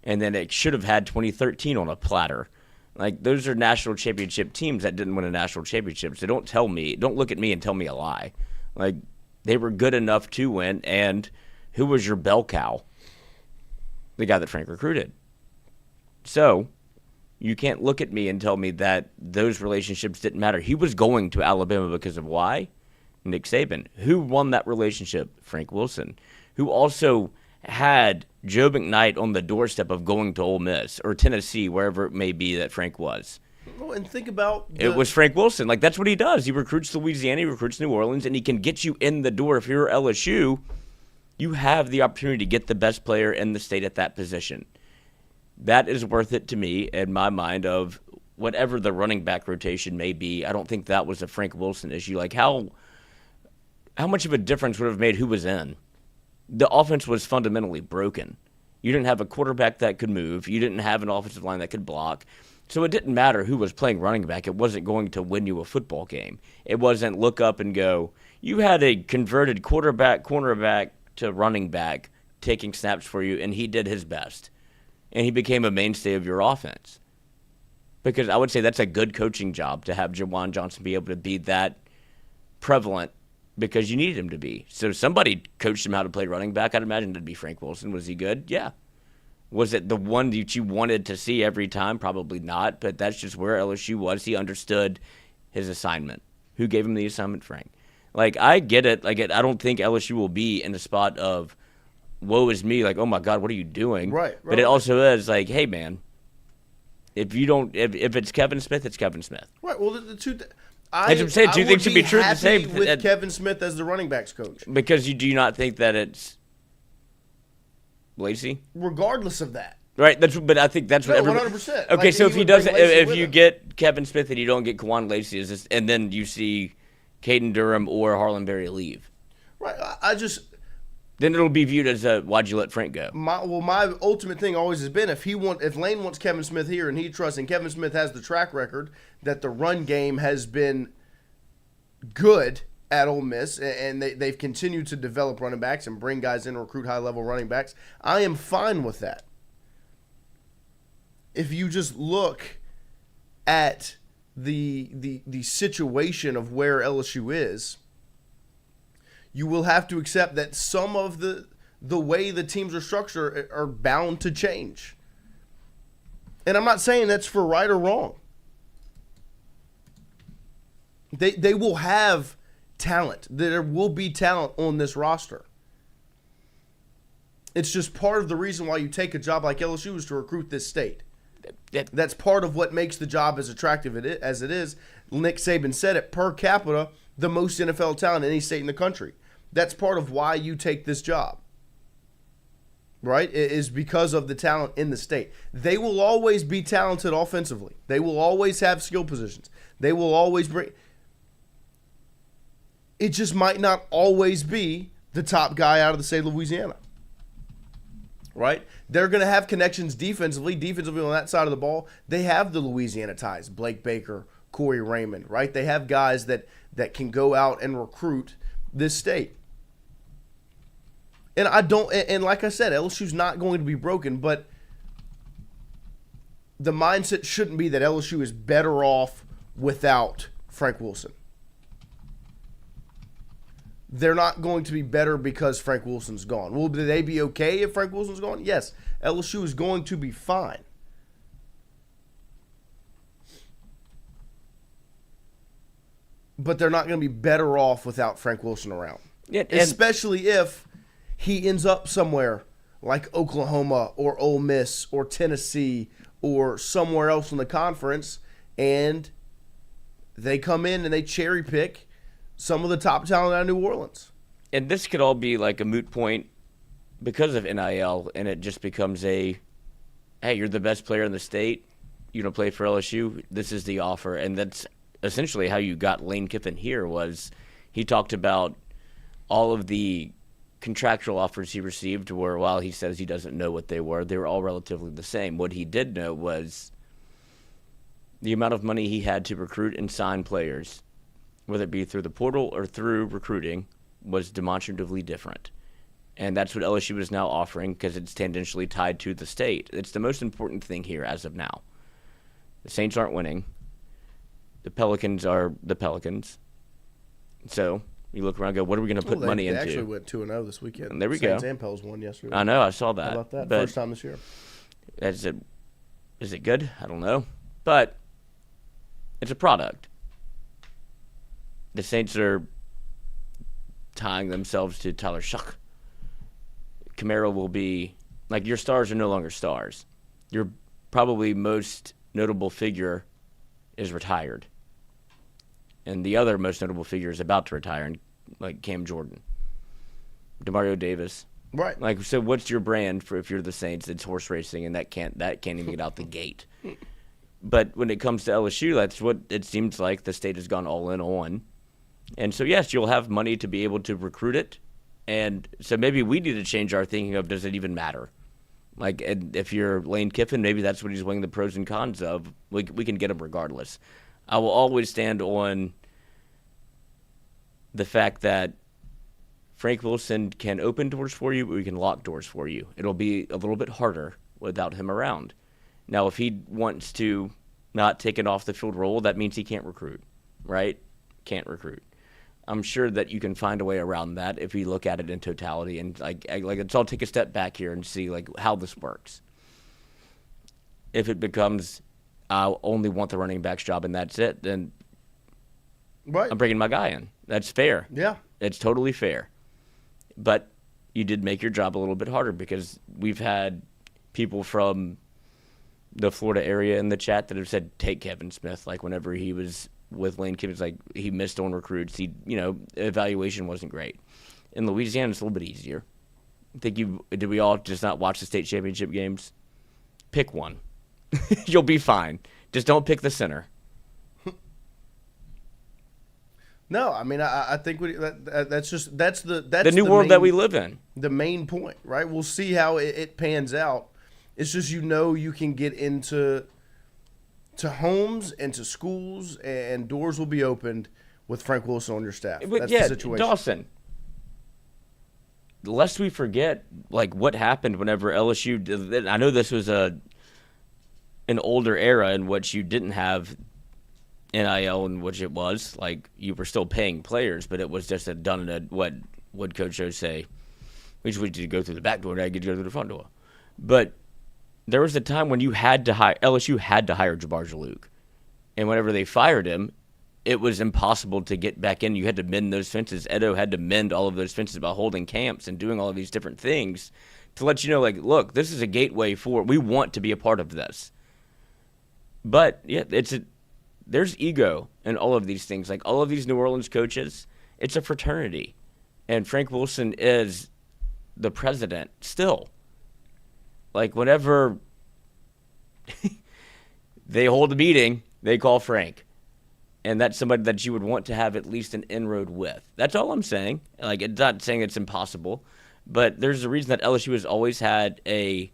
And then it should have had 2013 on a platter. Like, those are national championship teams that didn't win a national championship. So don't look at me and tell me a lie. Like, they were good enough to win. And who was your bell cow? The guy that Frank recruited. So you can't look at me and tell me that those relationships didn't matter. He was going to Alabama because of why? Nick Saban. Who won that relationship? Frank Wilson. Who also had Joe McKnight on the doorstep of going to Ole Miss or Tennessee, wherever it may be that Frank was. Well, and think about it was Frank Wilson. Like, that's what he does. He recruits Louisiana, he recruits New Orleans, and he can get you in the door. If you're LSU, you have the opportunity to get the best player in the state at that position. That is worth it to me in my mind of whatever the running back rotation may be, I don't think that was a Frank Wilson issue. Like, how much of a difference would it have made who was in? The offense was fundamentally broken. You didn't have a quarterback that could move. You didn't have an offensive line that could block. So it didn't matter who was playing running back. It wasn't going to win you a football game. It wasn't look up and go, you had a converted quarterback, cornerback to running back taking snaps for you, and he did his best. And he became a mainstay of your offense. Because I would say that's a good coaching job to have Jawan Johnson be able to be that prevalent because you needed him to be. So somebody coached him how to play running back. I'd imagine it'd be Frank Wilson. Was he good? Yeah. Was it the one that you wanted to see every time? Probably not, but that's just where LSU was. He understood his assignment. Who gave him the assignment? Frank. Like, I get it. Like, I don't think LSU will be in the spot of, woe is me, like, oh my God, what are you doing? Right. But it also is like, hey, man, if it's Kevin Smith, it's Kevin Smith. Right. Well, the two. As I'm saying, two things should be true at the same. With Kevin Smith as the running backs coach, because you do not think that it's Lacey, regardless of that. Right. But I think that's what everybody. 100%. Okay, like, so if he doesn't, if you him. get Kevin Smith and you don't get Kwan Lacey, and then you see Caden Durham or Harlan Berry leave, right? I just. Then it'll be viewed as why'd you let Frank go? My ultimate thing always has been if Lane wants Kevin Smith here and he trusts, and Kevin Smith has the track record that the run game has been good at Ole Miss, and they've continued to develop running backs and bring guys in and recruit high-level running backs, I am fine with that. If you just look at the situation of where LSU is, you will have to accept that some of the way the teams are structured are bound to change. And I'm not saying that's for right or wrong. They will have talent. There will be talent on this roster. It's just part of the reason why you take a job like LSU is to recruit this state. That's part of what makes the job as attractive as it is. Nick Saban said it, per capita, the most NFL talent in any state in the country. That's part of why you take this job, right? It is because of the talent in the state. They will always be talented offensively. They will always have skill positions. They will always bring. It just might not always be the top guy out of the state of Louisiana, right? They're going to have connections defensively on that side of the ball. They have the Louisiana ties, Blake Baker, Corey Raymond, right? They have guys that can go out and recruit this state. And like I said, LSU's not going to be broken, but the mindset shouldn't be that LSU is better off without Frank Wilson. They're not going to be better because Frank Wilson's gone. Will they be okay if Frank Wilson's gone? Yes. LSU is going to be fine. But they're not going to be better off without Frank Wilson around. Yeah, especially if he ends up somewhere like Oklahoma or Ole Miss or Tennessee or somewhere else in the conference, and they come in and they cherry pick some of the top talent out of New Orleans. And this could all be like a moot point because of NIL, and it just becomes hey, you're the best player in the state. You don't play for LSU. This is the offer. And that's essentially how you got Lane Kiffin here. Was he talked about all of the contractual offers he received were, while he says he doesn't know what they were all relatively the same. What he did know was the amount of money he had to recruit and sign players, whether it be through the portal or through recruiting, was demonstratively different. And that's what LSU is now offering because it's tangentially tied to the state. It's the most important thing here as of now. The Saints aren't winning. The Pelicans are the Pelicans. So you look around and go, what are we going to put money into? They actually went 2-0 this weekend. And there we Saints go. and Pels won yesterday. I know, I saw that. How about that? But First time this year. Is it good? I don't know. But it's a product. The Saints are tying themselves to Tyler Shuck. Camaro will be, like, your stars are no longer stars. Your probably most notable figure is retired. And the other most notable figure is about to retire, like Cam Jordan. DeMario Davis. Right. Like, so what's your brand for if you're the Saints? It's horse racing, and that can't even get out the gate. But when it comes to LSU, that's what it seems like the state has gone all in on. And so, yes, you'll have money to be able to recruit it. And so maybe we need to change our thinking of, does it even matter? Like, and if you're Lane Kiffin, maybe that's what he's weighing the pros and cons of. We can get him regardless. I will always stand on the fact that Frank Wilson can open doors for you, but we can lock doors for you. It'll be a little bit harder without him around. Now, if he wants to not take an off-the-field role, that means he can't recruit, right? Can't recruit. I'm sure that you can find a way around that if we look at it in totality. And like let's all take a step back here and see like how this works. If it becomes, I only want the running back's job and that's it, then Right. I'm bringing my guy in. That's fair. Yeah. It's totally fair. But you did make your job a little bit harder because we've had people from the Florida area in the chat that have said, take Kevin Smith. Like whenever he was with Lane Kiffin, it's like he missed on recruits. Evaluation wasn't great. In Louisiana, it's a little bit easier. Did we all just not watch the state championship games? Pick one. You'll be fine. Just don't pick the center. No, I mean, I think that's the new world that we live in. The main point, right? We'll see how it pans out. It's just you can get into homes and to schools, and doors will be opened with Frank Wilson on your staff. That's the situation. Dawson. Lest we forget, like what happened whenever LSU did. I know this was an older era in which you didn't have NIL, in which it was like you were still paying players, but it was just done in what would Coach O say? We just need to go through the back door, now you get to go through the front door. But there was a time when LSU had to hire Jabbar Jalouk, and whenever they fired him, it was impossible to get back in. You had to mend those fences. Edo had to mend all of those fences by holding camps and doing all of these different things to let you know, like, look, this is a gateway we want to be a part of this. But yeah, there's ego in all of these things. Like all of these New Orleans coaches, it's a fraternity. And Frank Wilson is the president still. Like whenever they hold a meeting, they call Frank. And that's somebody that you would want to have at least an inroad with. That's all I'm saying. Like, it's not saying it's impossible. But there's a reason that LSU has always had a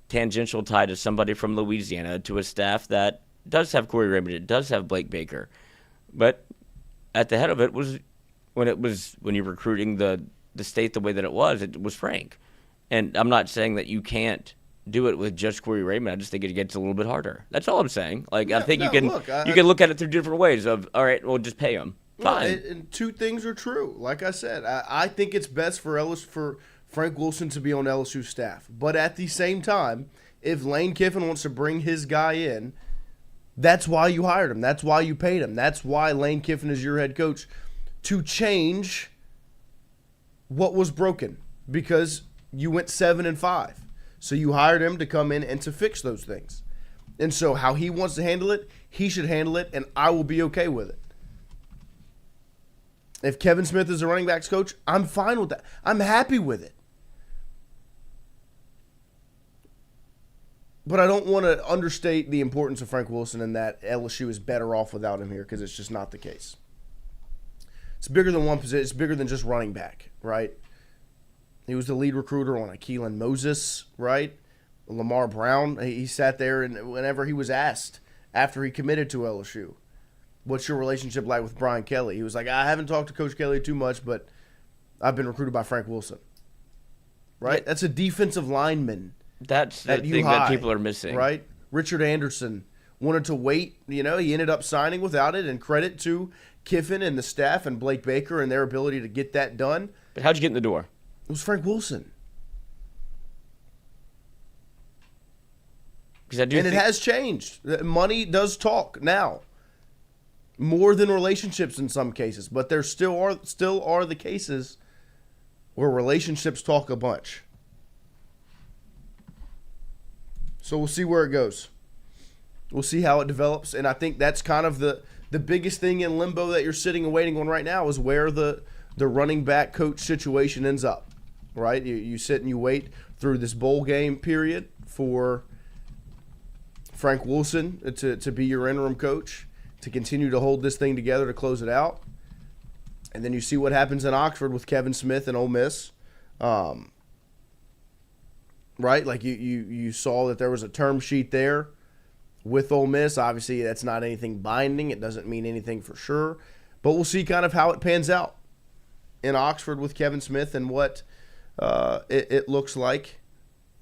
tangential tie to somebody from Louisiana, to a staff that does have Corey Raymond, it does have Blake Baker. But at the head of it was when you're recruiting the state the way that it was Frank. And I'm not saying that you can't do it with just Corey Raymond. I just think it gets a little bit harder. That's all I'm saying. Like, I think you can look at it through different ways of, all right, well, just pay him. Fine. And two things are true. Like I said, I think it's best for Frank Wilson to be on LSU staff. But at the same time, if Lane Kiffin wants to bring his guy in, that's why you hired him. That's why you paid him. That's why Lane Kiffin is your head coach, to change what was broken, because you went 7-5. So you hired him to come in and to fix those things. And so how he wants to handle it, he should handle it, and I will be okay with it. If Kevin Smith is a running backs coach, I'm fine with that. I'm happy with it. But I don't want to understate the importance of Frank Wilson and that LSU is better off without him here, because it's just not the case. It's bigger than one position. It's bigger than just running back, right? He was the lead recruiter on Keelan Moses, right? Lamar Brown, he sat there, and whenever he was asked after he committed to LSU, what's your relationship like with Brian Kelly? He was like, I haven't talked to Coach Kelly too much, but I've been recruited by Frank Wilson. Right? That's a defensive lineman. That's the thing that people are missing. Right? Richard Anderson wanted to wait. He ended up signing without it, and credit to Kiffin and the staff and Blake Baker and their ability to get that done. But how'd you get in the door? It was Frank Wilson. It has changed. Money does talk now. More than relationships in some cases. But there still are the cases where relationships talk a bunch. So we'll see where it goes. We'll see how it develops. And I think that's kind of the biggest thing in limbo that you're sitting and waiting on right now, is where the running back coach situation ends up. Right? You sit and you wait through this bowl game period for Frank Wilson to be your interim coach, to continue to hold this thing together to close it out. And then you see what happens in Oxford with Kevin Smith and Ole Miss. Right? Like you saw that there was a term sheet there with Ole Miss. Obviously, that's not anything binding. It doesn't mean anything for sure. But we'll see kind of how it pans out in Oxford with Kevin Smith and what it looks like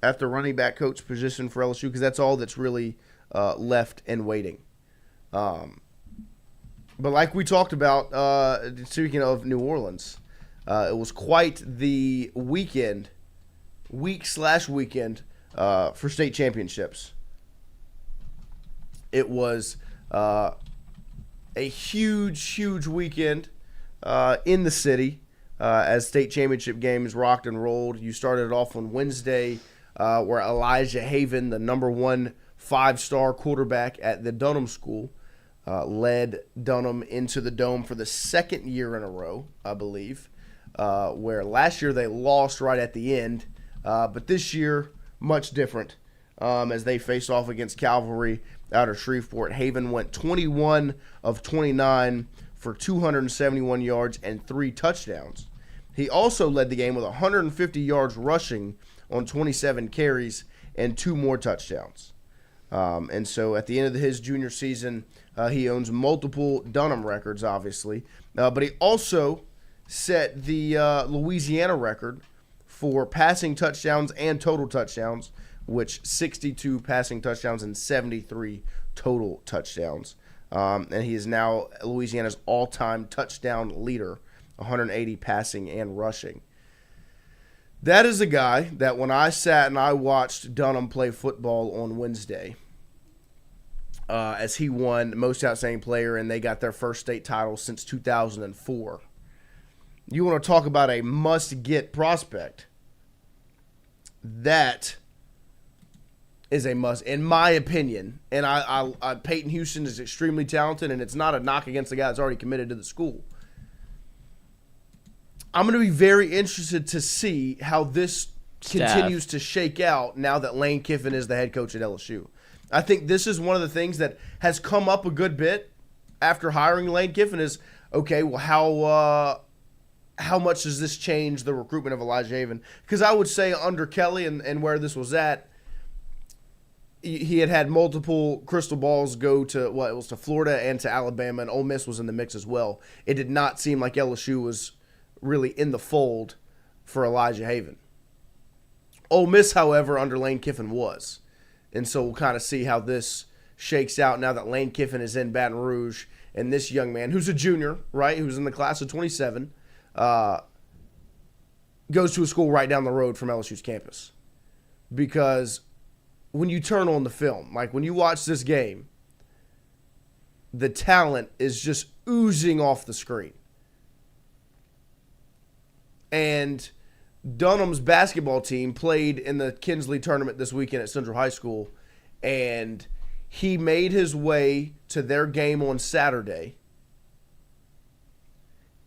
at the running back coach position for LSU, because that's all that's really left and waiting. But like we talked about, speaking of New Orleans, it was quite the week/weekend for state championships. It was a huge weekend in the city as state championship games rocked and rolled. You started it off on Wednesday where Elijah Haven, the number 1 5-star quarterback at the Dunham School, led Dunham into the Dome for the second year in a row, I believe, where last year they lost right at the end. But this year, much different as they face off against Cavalry out of Shreveport. Haven went 21 of 29 for 271 yards and 3 touchdowns. He also led the game with 150 yards rushing on 27 carries and 2 more touchdowns. And so at the end of his junior season, he owns multiple Dunham records, obviously. But he also set the Louisiana record for passing touchdowns and total touchdowns, which 62 passing touchdowns and 73 total touchdowns. And he is now Louisiana's all-time touchdown leader, 180 passing and rushing. That is a guy that when I sat and I watched Dunham play football on Wednesday, as he won Most Outstanding Player and they got their first state title since 2004. You want to talk about a must-get prospect. That is a must, in my opinion. And Peyton Houston is extremely talented, and it's not a knock against the guy that's already committed to the school. I'm going to be very interested to see how this continues to shake out now that Lane Kiffin is the head coach at LSU. I think this is one of the things that has come up a good bit after hiring Lane Kiffin is, okay, well, how much does this change the recruitment of Elijah Haven? Because I would say under Kelly and where this was at, he had multiple crystal balls go to, it was to Florida and to Alabama, and Ole Miss was in the mix as well. It did not seem like LSU was really in the fold for Elijah Haven. Ole Miss, however, under Lane Kiffin was. And so we'll kind of see how this shakes out now that Lane Kiffin is in Baton Rouge, and this young man, who's a junior, right, who's in the class of 27, goes to a school right down the road from LSU's campus. Because when you turn on the film, like when you watch this game, the talent is just oozing off the screen. And Dunham's basketball team played in the Kinsley tournament this weekend at Central High School, and he made his way to their game on Saturday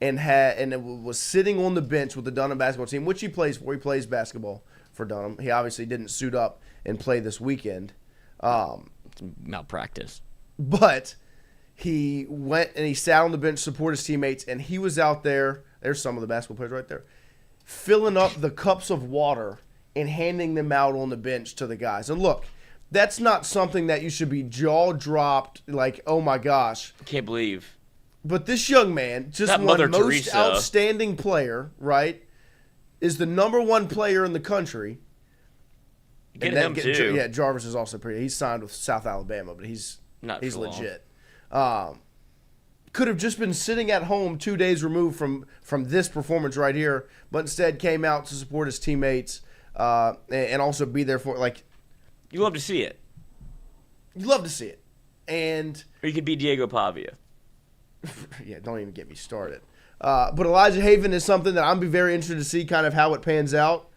and was sitting on the bench with the Dunham basketball team, which he plays for. He plays basketball for Dunham. He obviously didn't suit up and play this weekend. Malpractice. But he went and he sat on the bench to support his teammates, and he was out there. There's some of the basketball players right there, filling up the cups of water and handing them out on the bench to the guys. And look, that's not something that you should be jaw-dropped, like, oh my gosh. Can't believe. But this young man, just won Mother most Teresa. outstanding player, right, is the number 1 player in the country. Get him too. Yeah, Jarvis is also pretty. He's signed with South Alabama, but he's legit. Could have just been sitting at home 2 days removed from this performance right here, but instead came out to support his teammates and also be there for, like. You love to see it. You love to see it. And. Or you could be Diego Pavia. Yeah, don't even get me started. But Elijah Haven is something that I'm be very interested to see kind of how it pans out.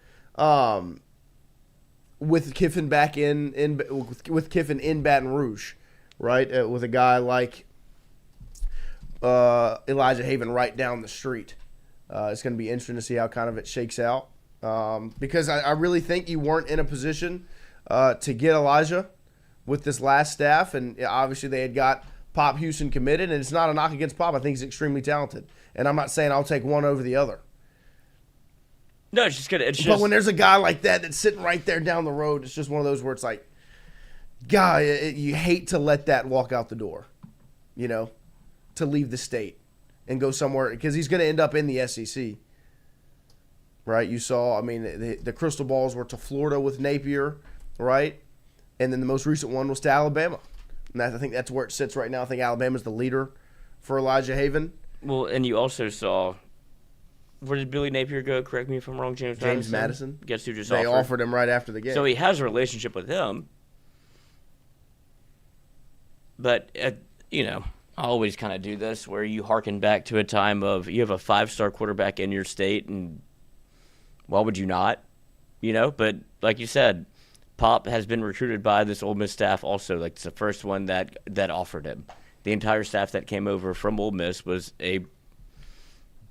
With Kiffin back with Kiffin in Baton Rouge, right? With a guy like Elijah Haven right down the street. It's going to be interesting to see how kind of it shakes out. Because I really think you weren't in a position to get Elijah with this last staff, and obviously they had got Pop Houston committed, and it's not a knock against Pop. I think he's extremely talented, and I'm not saying I'll take one over the other. No, it's just good. But when there's a guy like that that's sitting right there down the road, it's just one of those where it's like, God, you hate to let that walk out the door, to leave the state and go somewhere, because he's going to end up in the SEC. Right? You saw, the crystal balls were to Florida with Napier, right? And then the most recent one was to Alabama. And I think that's where it sits right now. I think Alabama's the leader for Elijah Haven. Well, and you also saw, where did Billy Napier go? Correct me if I'm wrong, James Madison. Guess who just They offered him right after the game. So he has a relationship with him. But, I always kind of do this where you harken back to a time of you have a 5-star quarterback in your state, and why would you not? But like you said, Pop has been recruited by this Ole Miss staff also. Like, it's the first one that offered him. The entire staff that came over from Ole Miss was a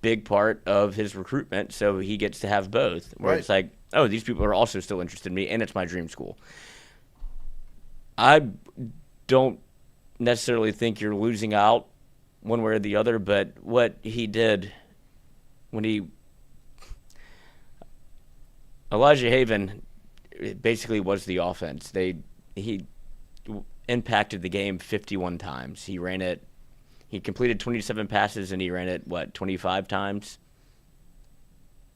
big part of his recruitment, so he gets to have both. Where It's like, oh, these people are also still interested in me, and it's my dream school. I don't necessarily think you're losing out one way or the other, but what he did when Elijah Haven basically was the offense. He impacted the game 51 times. He completed 27 passes, and he ran it 25 times.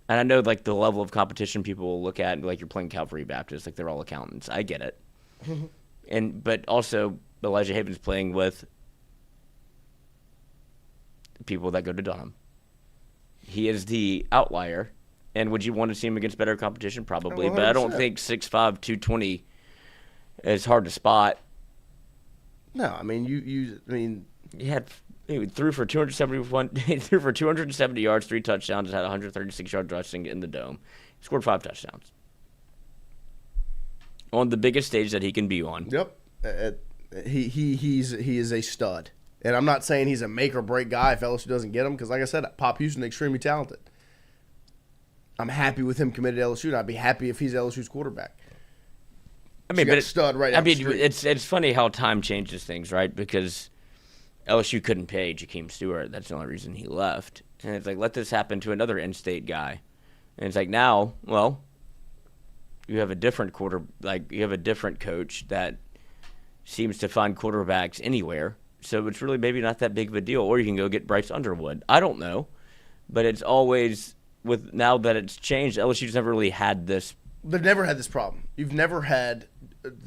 And I know the level of competition people will look at, like you're playing Calvary Baptist, like they're all accountants. I get it. But also Elijah Haven's playing with people that go to Dunham. He is the outlier. And would you want to see him against better competition? Probably. 100%. But I don't think 6'5", 220 is hard to spot. No, He threw for 271. He threw for 270 yards, 3 touchdowns, had 136 yards rushing in the dome. He scored 5 touchdowns on the biggest stage that he can be on. Yep, he is a stud, and I'm not saying he's a make or break guy if LSU doesn't get him, because like I said, Pop Houston extremely talented. I'm happy with him committed to LSU, and I'd be happy if he's LSU's quarterback. But it's stud right. It's funny how time changes things, right? Because LSU couldn't pay Jakeem Stewart. That's the only reason he left. And it's like, let this happen to another in-state guy. And it's like, now, well, you have a different you have a different coach that seems to find quarterbacks anywhere. So it's really maybe not that big of a deal. Or you can go get Bryce Underwood. I don't know. But it's always, now that it's changed, LSU's never really had this. They've never had this problem. You've never had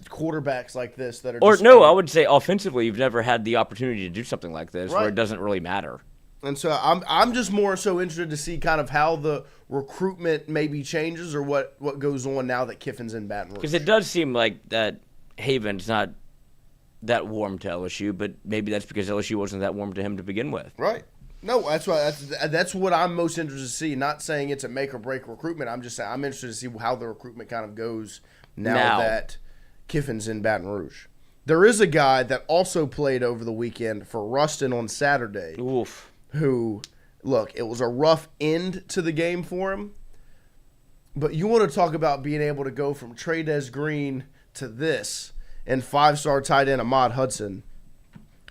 quarterbacks like this that are I would say offensively, you've never had the opportunity to do something like this where it doesn't really matter. And so I'm just more so interested to see kind of how the recruitment maybe changes, or what goes on now that Kiffin's in Baton Rouge. Because it does seem like that Haven's not that warm to LSU, but maybe that's because LSU wasn't that warm to him to begin with. Right. No, that's why. That's what I'm most interested to see. Not saying it's a make or break recruitment. I'm just saying I'm interested to see how the recruitment kind of goes now that Kiffin's in Baton Rouge. There is a guy that also played over the weekend for Ruston on Saturday. Oof. Who, look, it was a rough end to the game for him. But you want to talk about being able to go from Trey Green to this, and 5-star tight end Ahmad Hudson,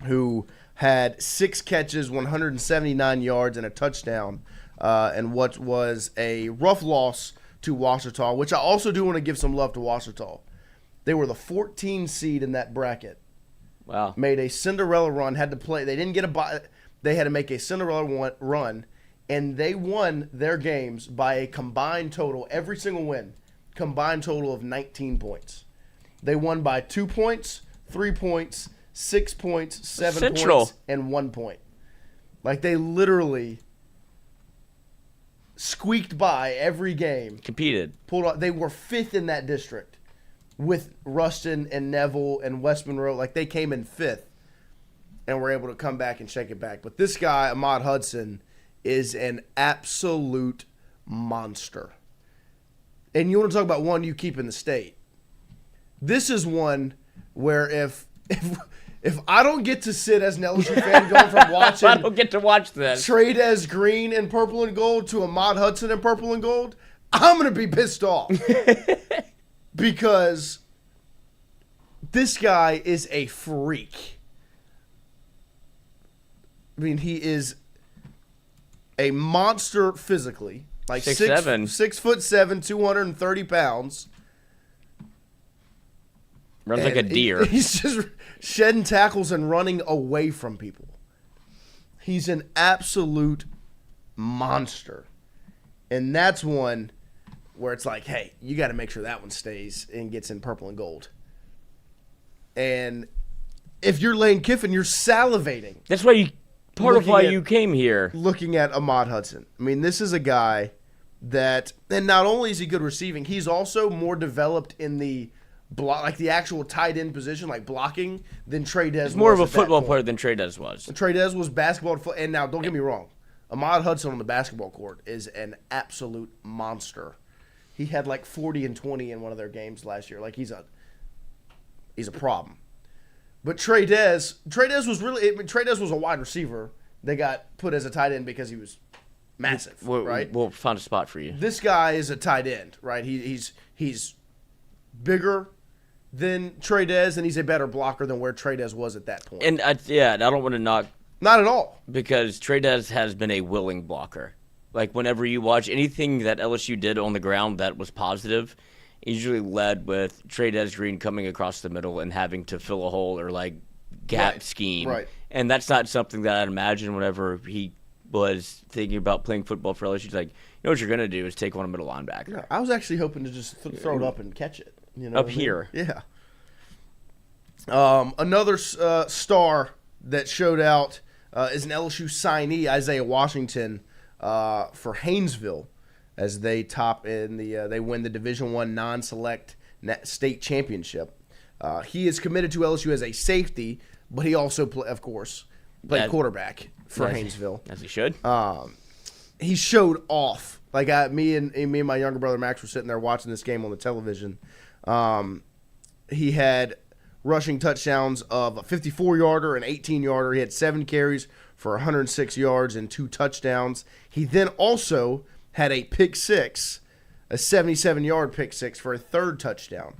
who had 6 catches, 179 yards, and a touchdown, and what was a rough loss to Ouachita, which I also do want to give some love to Ouachita. They were the 14 seed in that bracket. Wow. Made a Cinderella run, had to play. They didn't get a bye. They had to make a Cinderella run, and they won their games by a combined total, every single win, combined total of 19 points. They won by 2 points, 3 points, 6 points, 7 points, and 1 point. Like, they literally squeaked by every game. Competed. Pulled out. They were 5th in that district with Ruston and Neville and West Monroe. Like, they came in 5th and were able to come back and shake it back. But this guy, Ahmad Hudson, is an absolute monster. And you want to talk about one you keep in the state. This is one where if I don't get to sit as an LSU fan going from watching I don't get to watch this. Trey Green in purple and gold to Ahmad Hudson in purple and gold, I'm going to be pissed off. Because This guy is a freak. I mean, he is a monster physically. Like 6'7". 6'7", 230 pounds. Runs like a deer. He's just shedding tackles and running away from people. He's an absolute monster. And that's one where it's like, hey, you got to make sure that one stays and gets in purple and gold. And if you're Lane Kiffin, you're salivating. That's why part of why you came here. Looking at Ahmad Hudson. I mean, this is a guy that, and not only is he good receiving, he's also more developed in the block, like the actual tight end position, like blocking, than Trey Dez was. He's more of a at that football point. player than Trey Dez was. And Trey Dez was basketball, and now don't get me wrong, Ahmad Hudson on the basketball court is an absolute monster. He had like 40 and 20 in one of their games last year. Like he's a problem. But Trey Dez was a wide receiver. They got put as a tight end because he was massive, right? We'll find a spot for you. This guy is a tight end, right? He's bigger than Trey Dez, and he's a better blocker than where Trey Dez was at that point. And I don't want to knock. Not at all. Because Trey Dez has been a willing blocker. Like, whenever you watch anything that LSU did on the ground that was positive, it usually led with Trey Dez Green coming across the middle and having to fill a hole or, like, gap scheme. Right. And that's not something that I'd imagine whenever he was thinking about playing football for LSU. He's like, you know what you're going to do is take on a middle linebacker. Yeah, I was actually hoping to just throw it up and catch it. You know Up what I mean? here. Yeah. Another star that showed out is an LSU signee, Isaiah Washington, for Haynesville, as they they win the Division I non-select state championship. He is committed to LSU as a safety, but he also, of course, played quarterback for Haynesville. As he should. He showed off. Like me and my younger brother Max were sitting there watching this game on the television. He had rushing touchdowns of a 54-yarder, an 18-yarder. He had 7 carries for 106 yards and 2 touchdowns. He then also had a pick six, a 77-yard pick six for a 3rd touchdown.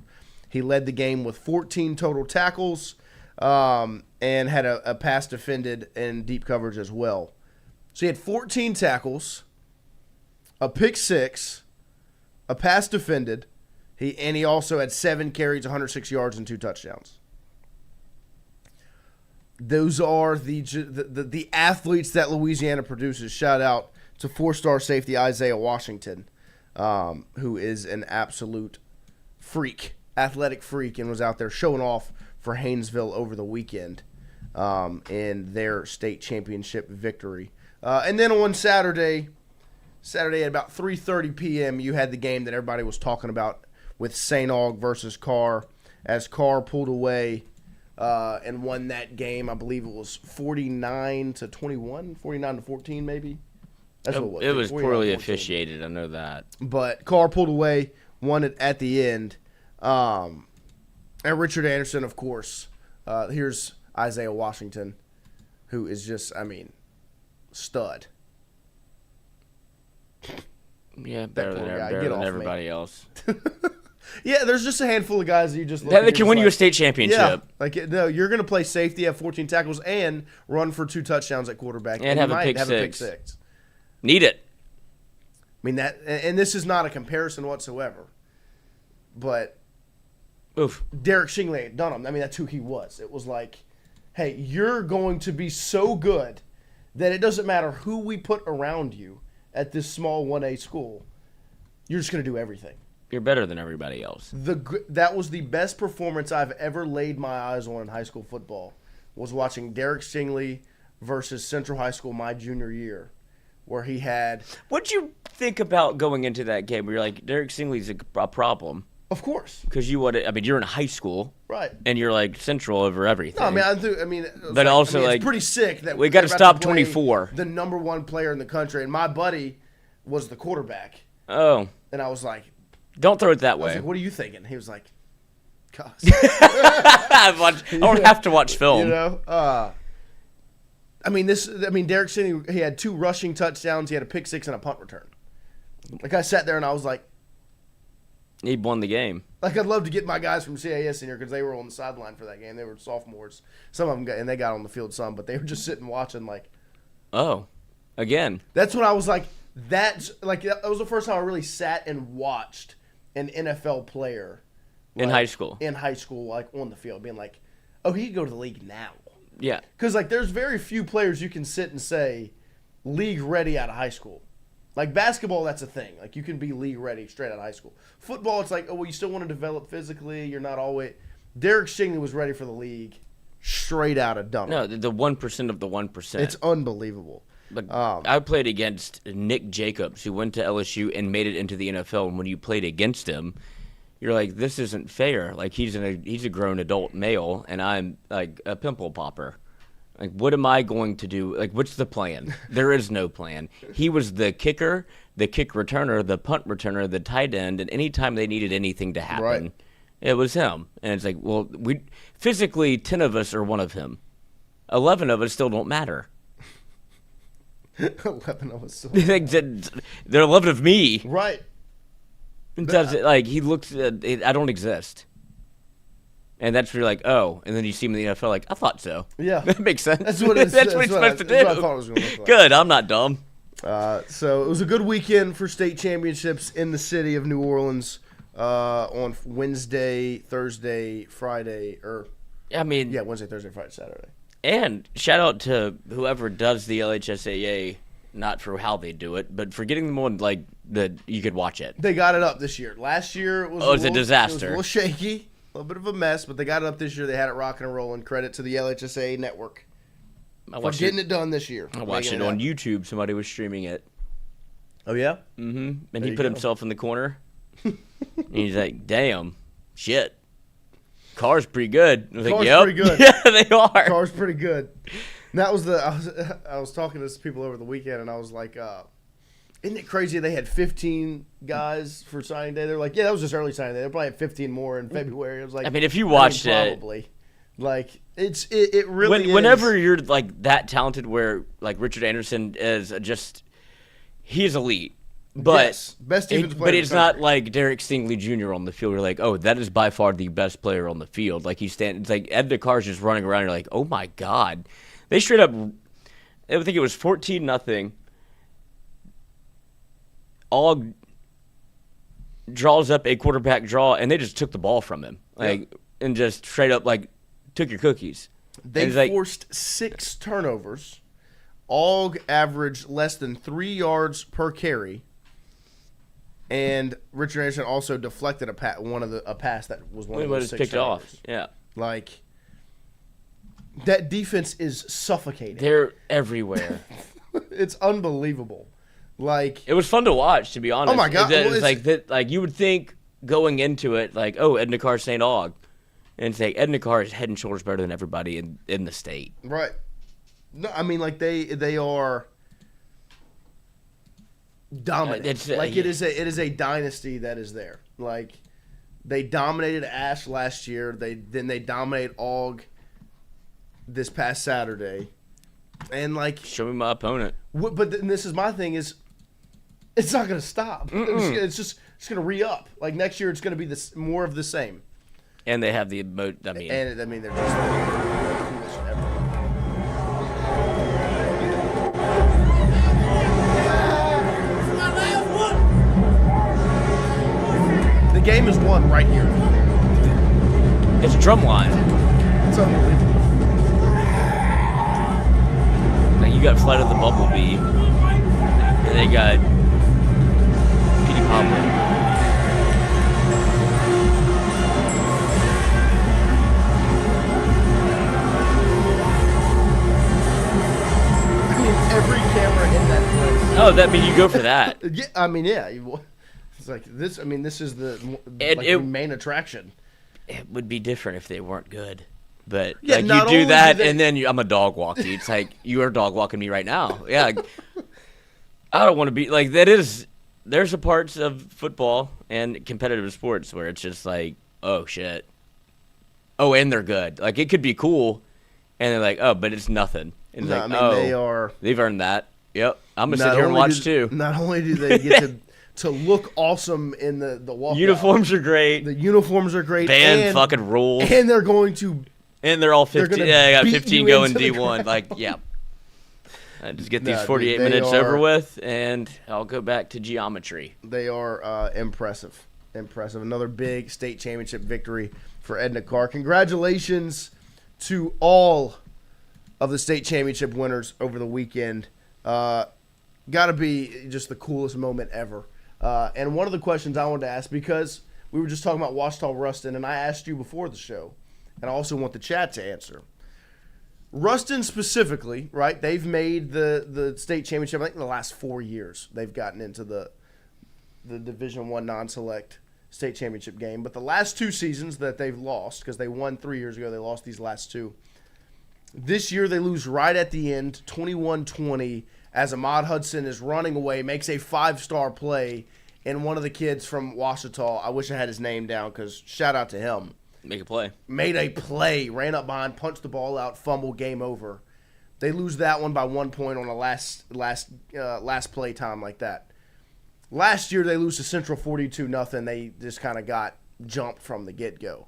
He led the game with 14 total tackles and had a pass defended in deep coverage as well. So he had 14 tackles, a pick six, a pass defended, he also had 7 carries, 106 yards, and 2 touchdowns. Those are the athletes that Louisiana produces. Shout out to 4-star safety Isaiah Washington, who is an absolute freak, athletic freak, and was out there showing off for Haynesville over the weekend in their state championship victory. And then on Saturday at about 3:30 p.m., you had the game that everybody was talking about with St. Aug versus Carr, as Carr pulled away and won that game. I believe it was 49-21, 49-14 maybe. That's what it was. It was poorly officiated, I know that. But Carr pulled away, won it at the end. And Richard Anderson, of course. Here's Isaiah Washington, who is just, stud. Yeah, better than everybody else. Yeah, there's just a handful of guys that you just look That at can win you a state championship. Yeah, no, you're going to play safety, have 14 tackles, and run for 2 touchdowns at quarterback. And have a pick six. Need it. And this is not a comparison whatsoever. But Oof. Derek Shingley at Dunham, that's who he was. It was like, hey, you're going to be so good that it doesn't matter who we put around you at this small 1A school. You're just going to do everything. You're better than everybody else. That was the best performance I've ever laid my eyes on in high school football, was watching Derek Shingley versus Central High School my junior year, where he had... What'd you think about going into that game where you're like, Derek Shingley's a problem? Of course. Because you're in high school. Right. And you're like central over everything. No, but also it's pretty sick that we got to stop 24. The number 1 player in the country, and my buddy was the quarterback. Oh. And I was like, don't throw it that way. I was like, what are you thinking? He was like, gosh. I don't have to watch film. Derek Shingley, he had 2 rushing touchdowns, he had a pick six and a punt return. Like, I sat there and I was like, He won the game. Like, I'd love to get my guys from CAS in here because they were on the sideline for that game. They were sophomores. Some of them they got on the field some, but they were just sitting watching like. Oh, again. That's when I was like, that was the first time I really sat and watched an NFL player. In high school. In high school, like on the field, being like, oh, he could go to the league now. Yeah. Because, like, there's very few players you can sit and say, league ready out of high school. Like, basketball, that's a thing. Like, you can be league ready straight out of high school. Football, it's like, oh, well, you still want to develop physically. You're not always. Derek Stingley was ready for the league straight out of Dunham. No, the 1% of the 1%. It's unbelievable. But I played against Nick Jacobs, who went to LSU and made it into the NFL. And when you played against him, you're like, this isn't fair. Like, he's a grown adult male, and I'm like a pimple popper. Like, what am I going to do? Like, what's the plan? There is no plan. He was the kicker, the kick returner, the punt returner, the tight end, and anytime they needed anything to happen, Right. It was him. And it's like, well, we physically 10 of us are one of him. 11 of us still don't matter. 11 of us. They're 11 of me. Right. Does it like he looks? I don't exist, and that's where you're like, oh, and then you see him in the NFL, like I thought so. Yeah, that makes sense. That's what it's, that's what he's supposed to do. That's what I thought it was going to look like. Good, I'm not dumb. So it was a good weekend for state championships in the city of New Orleans on Wednesday, Thursday, Friday, Wednesday, Thursday, Friday, Saturday. And shout out to whoever does the LHSAA, not for how they do it, but for getting them on like that you could watch it. They got it up this year. Last year it was a disaster. It was a little shaky, a little bit of a mess, but they got it up this year. They had it rocking and rolling. Credit to the LHSAA network for getting it done this year. I watched it on YouTube. Somebody was streaming it. Oh yeah. Mm-hmm. And he put himself in the corner. And he's like, "Damn, shit." Car's pretty good. I was Car's like, yep. pretty good. Yeah, they are. Car's pretty good. And that was I was talking to some people over the weekend, and I was like, isn't it crazy they had 15 guys for signing day? They're like, yeah, that was just early signing day. They probably had 15 more in February. I was like, I mean, if you watched probably. Like, it really is. Whenever you're like that talented where like Richard Anderson is he's elite. But yes, best defensive player but in it's the not country. like Derek Stingley Jr. on the field. You're like, oh, that is by far the best player on the field. Like it's like Edna Karr just running around. You're like, oh my god, they straight up. I think it was 14-0. All draws up a quarterback draw, and they just took the ball from him, and just straight up like took your cookies. They forced 6 turnovers. All averaged less than 3 yards per carry. And Richard Anderson also deflected a pass that was one of those 6 picked turnovers. off. Yeah, like that defense is suffocating. they're everywhere. It's unbelievable. Like It was fun to watch, to be honest. Oh my god! It was like that. Like you would think going into it, like, oh, Edna Karr St. Aug, and it's like Edna Karr is head and shoulders better than everybody in the state. Right. No, I mean like they are dominant. It is a dynasty that is there. Like they dominated Ash last year. They dominate Aug this past Saturday, and like Show me my opponent. But this is my thing is, it's not going to stop. It's just going to re-up. Like next year, it's going to be more of the same. And they have the they're just the coolest ever. The game is won right here. It's a drum line. It's unbelievable. Like you got Flight of the Bumblebee, and they got Petey Pablo. Every camera in that place. Oh, that mean you go for that. Yeah, I mean, yeah. It's like this. I mean, this is the main attraction. It would be different if they weren't good. But Yeah, like not you do only that, do they- and then I'm a dog walking. It's like you are dog walking me right now. Yeah, like, I don't want to be like that. There's a parts of football and competitive sports where it's just like, oh shit. Oh, and they're good. Like it could be cool, and they're like, oh, but it's nothing. It's No, like, I mean, oh, they've earned that. Yep, I'm gonna sit here and watch too. Not only do they get to to look awesome in the walkout. Uniforms are great. The uniforms are great. Band fucking rules. And they're going to. And they're all 15. Yeah, I got 15 going D1. Like, yeah. Just get these 48 minutes over with, and I'll go back to geometry. They are impressive. Impressive. Another big state championship victory for Edna Karr. Congratulations to all of the state championship winners over the weekend. Got to be just the coolest moment ever. And one of the questions I wanted to ask, because we were just talking about Washita Ruston, and I asked you before the show, and I also want the chat to answer. Ruston specifically, right? They've made the state championship. I think in the last 4 years they've gotten into the Division I non-select state championship game. But the last 2 seasons that they've lost, because they won 3 years ago, they lost these last 2. This year they lose right at the end, 21-20, as Ahmad Hudson is running away, makes a 5-star play, and one of the kids from Washita, I wish I had his name down because shout out to him. Make a play. Made a play, ran up behind, punched the ball out, fumble, game over. They lose that one by 1 point on a last play time like that. Last year they lose to Central 42-0. They just kind of got jumped from the get-go.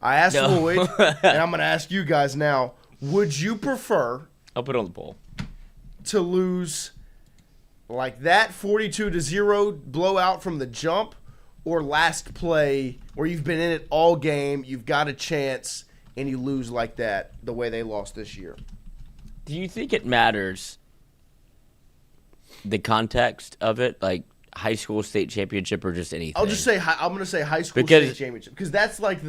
I asked Lloyd, and I'm going to ask you guys now, would you prefer I'll put it on the poll to lose like that 42-0 blowout from the jump, or last play where you've been in it all game, you've got a chance, and you lose like that the way they lost this year? Do you think it matters the context of it, like high school state championship or just anything? I'll just say I'm going to say high school state championship because that's like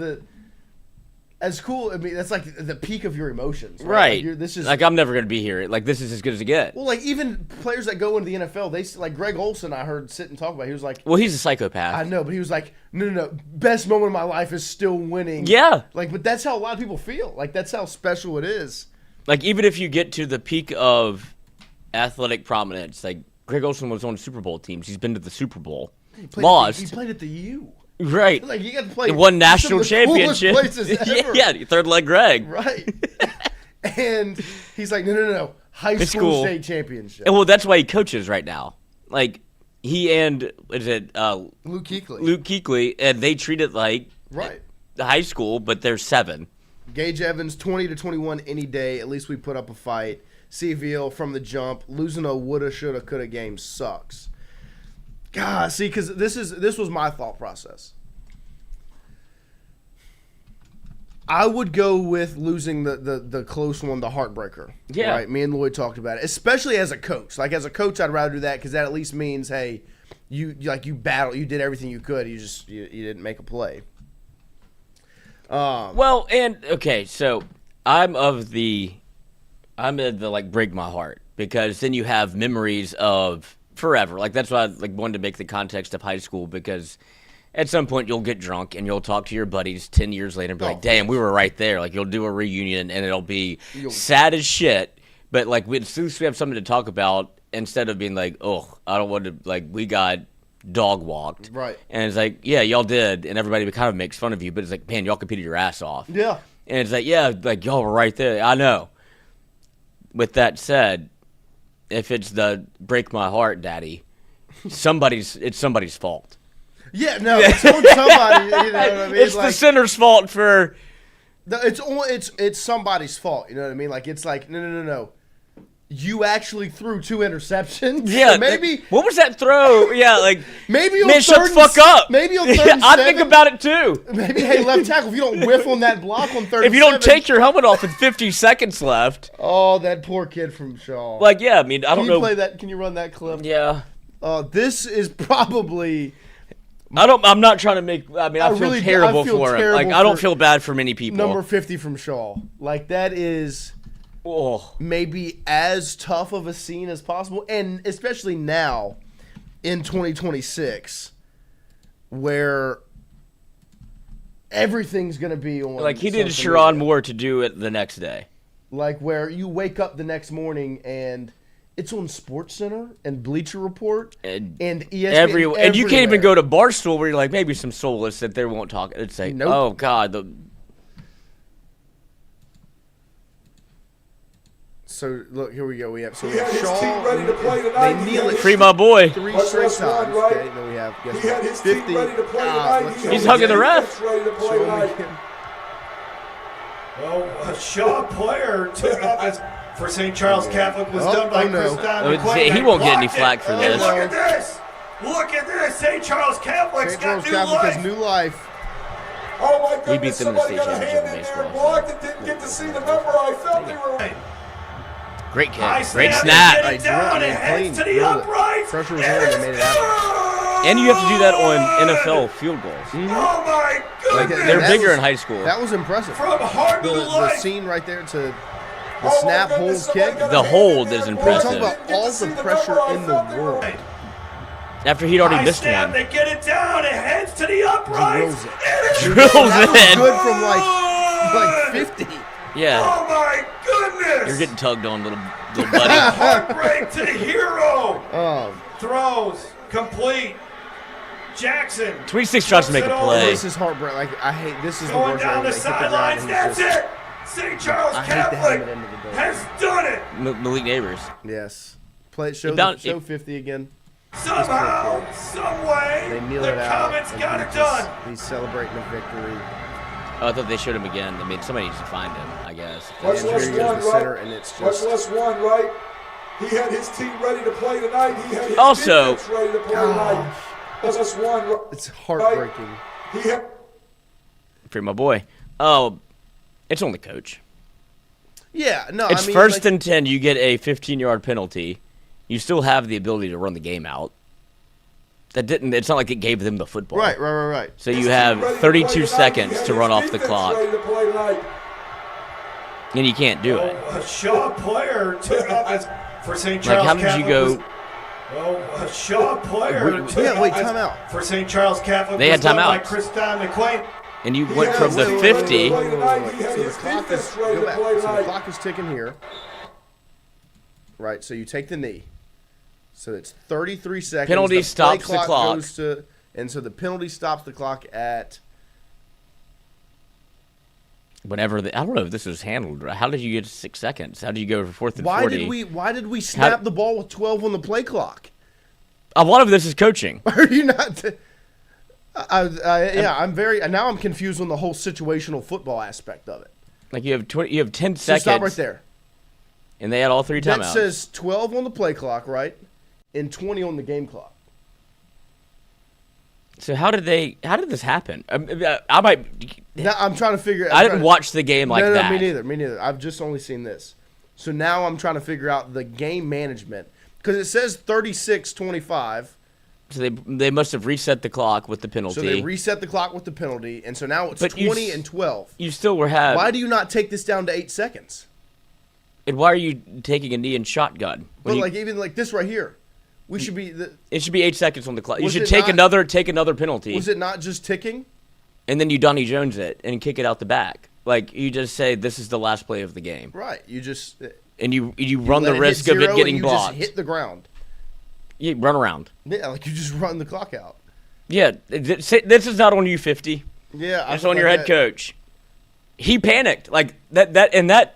as cool. I mean, that's like the peak of your emotions, right? Like this is like I'm never going to be here. Like this is as good as it gets. Well, like even players that go into the NFL, they like Greg Olson. I heard sit and talk about. He was like, well, he's a psychopath. I know, but he was like, no. Best moment of my life is still winning. Yeah. Like, but that's how a lot of people feel. Like that's how special it is. Like even if you get to the peak of athletic prominence, like Greg Olson was on Super Bowl teams. He's been to the Super Bowl. Lost. He played at the U. Right. Like you got to play. He won national championship. Yeah, third leg Greg. Right. And he's like, no. High school state championship. And well, that's why he coaches right now. Like he and Luke Kuechly, and they treat it like the high school, but they're 7. Gage Evans, 20-21 any day. At least we put up a fight. CVL from the jump. Losing a woulda, shoulda, coulda game sucks. God, see, because this was my thought process. I would go with losing the close one, the heartbreaker. Yeah. Right? Me and Lloyd talked about it. Especially as a coach. Like, as a coach, I'd rather do that because that at least means, hey, you battled. You did everything you could. You didn't make a play. Well, and, okay, so I'm at the, like, break my heart. Because then you have memories of forever. Like, that's why I wanted to make the context of high school, because at some point you'll get drunk and you'll talk to your buddies 10 years later and be like, damn, we were right there. Like, you'll do a reunion and it'll be sad as shit, but like at least we have something to talk about instead of being like, oh, I don't want to, like, we got dog walked. Right. And it's like, yeah, y'all did, and everybody kind of makes fun of you, but it's like, man, y'all competed your ass off. Yeah. And it's like, yeah, like y'all were right there. I know. With that said, if it's the break my heart, daddy, it's somebody's fault. Yeah, no, it's on somebody. You know what I mean? It's like, the center's fault for. It's somebody's fault. You know what I mean? Like, it's like no. You actually threw 2 interceptions. Yeah, so maybe. What was that throw? Yeah, like maybe man, shut the fuck up. Maybe on 37. I think about it too. Maybe, hey, left tackle, if you don't whiff on that block on 37. If you don't take your helmet off with 50 seconds left. Oh, that poor kid from Shaw. Like, yeah, I mean, I don't know. Can you play that? Can you run that clip? Yeah. This is probably. I'm not trying to make. I mean, I feel really, terrible for him. Like, I don't feel bad for many people. Number 50 from Shaw. Like, that is. Maybe as tough of a scene as possible, and especially now in 2026 where everything's going to be on. Like, he did Sharon Moore to do it the next day. Like, where you wake up the next morning and it's on SportsCenter and Bleacher Report and ESPN. And you can't even go to Barstool where you're like, maybe some solace that they won't talk. It's like, nope. Oh, God, So look, here we go. We have He had his Shaw. team ready to play tonight. They He kneel had it his- Free my boy. 3 Let's straight run, times. right? Okay, then we have guess He had what? his team 50. ready to play Ah, tonight. let's He show had He's his hugging the ref. defense ready to play Show him tonight. again. Well, a Shaw player took off as for St. Charles Catholic was Oh, done by oh, no. Chris Don He won't get any flack for And this. look at this! Look at this! St. Charles Catholic's St. got Charles new Catholic life. has new life. Oh my goodness, We beat them in the somebody state got a championship hand in in there baseball. and blocked it, didn't get to see the number. I felt they were. Great High kick. Great snap, snap. Get it down and heads to the uprights. Pressure was And there, they it's made it happen. And you have to do that on good. NFL field goals. Oh my Like, goodness! They're that bigger was- in high school. That was impressive. From hard to The light. scene right there to the Oh my snap hold goodness, somebody kick. got a The hand hold in there is and impressive. blocked it, Talk didn't about get all to see the number. pressure I in the felt they were- world. After he'd already High missed snap, one. They get it down and heads to the uprights. Drills it. And it's Drills That was it. good from like 50. Yeah. Oh my goodness! You're getting tugged on, little buddy. Heartbreak to the hero. Oh, Throws complete. Jackson 26 tries to make a play. this is heartbreak. Like I hate this is the going worst. down the They hit ground sidelines. and That's he's just- it. St. Charles I hate the Catholic helmet end of the day. has done it. Malik Neighbors. Yes. Play show found- show 50 again. Somehow, some way, They kneel the it out. Comets and got he it just- done. He's celebrating a victory. Oh, I thought they showed him again. I mean, somebody needs to find him, I guess. Much And less here he goes one, to center, right? and it's Much just less one, right? He had his team ready to play tonight. He had his Also- defense ready to play tonight. Much less one, right? it's heartbreaking. He had. For my boy. Oh, it's on the coach. Yeah, no, It's I mean, first like, and 10. You get a 15-yard penalty. You still have the ability to run the game out. It's not like it gave them the football. right. So you have 32 seconds to run off the clock, and you can't do it. A Shaw player took off as for St. Like, Charles how did you Catholic go? was- Well, a Shaw player took Yeah, wait, off as- timeout. for St. Charles Catholic. They was had done by timeouts. Chris Don McQuain. And you went from the Wait, 50. wait, wait. So the his clock is defense ready go to back. play So the tonight. clock is ticking here. Right, so you take the knee. So it's 33 seconds. Penalty play stops the clock. Goes to, and so the penalty stops the clock at. Whenever I don't know if this was handled right. How did you get to 6 seconds? How did you go for 4th and Why 40? did we snap the ball with 12 on the play clock? A lot of this is coaching. Are you not? Yeah, I'm very. Now I'm confused on the whole situational football aspect of it. Like you have 10 So seconds. stop right there. And they had all 3 That timeouts. says 12 on the play clock, right? And 20 on the game clock. So how did this happen? I might. Now I'm trying to figure. I didn't watch the game like no, that. me neither. I've just only seen this. So now I'm trying to figure out the game management because it says 36-25. So they must have reset the clock with the penalty. So they reset the clock with the penalty, and so now it's But you 20 and 12. You still were having. Why do you not take this down to 8 seconds? And why are you taking a knee and shotgun? But like even like this right here, we should be. It should be 8 seconds on the clock. You Was should it take not- another penalty, Was it not just ticking? and then you Donnie Jones it and kick it out the back. Like you just say this is the last play of the game, Right. You just and you run the let it hit risk of zero it getting and you blocked. Just hit the ground. You run around. Yeah, like you just run the clock out. Yeah, this is not on you, 50. Yeah, It's on your head coach. He panicked like that.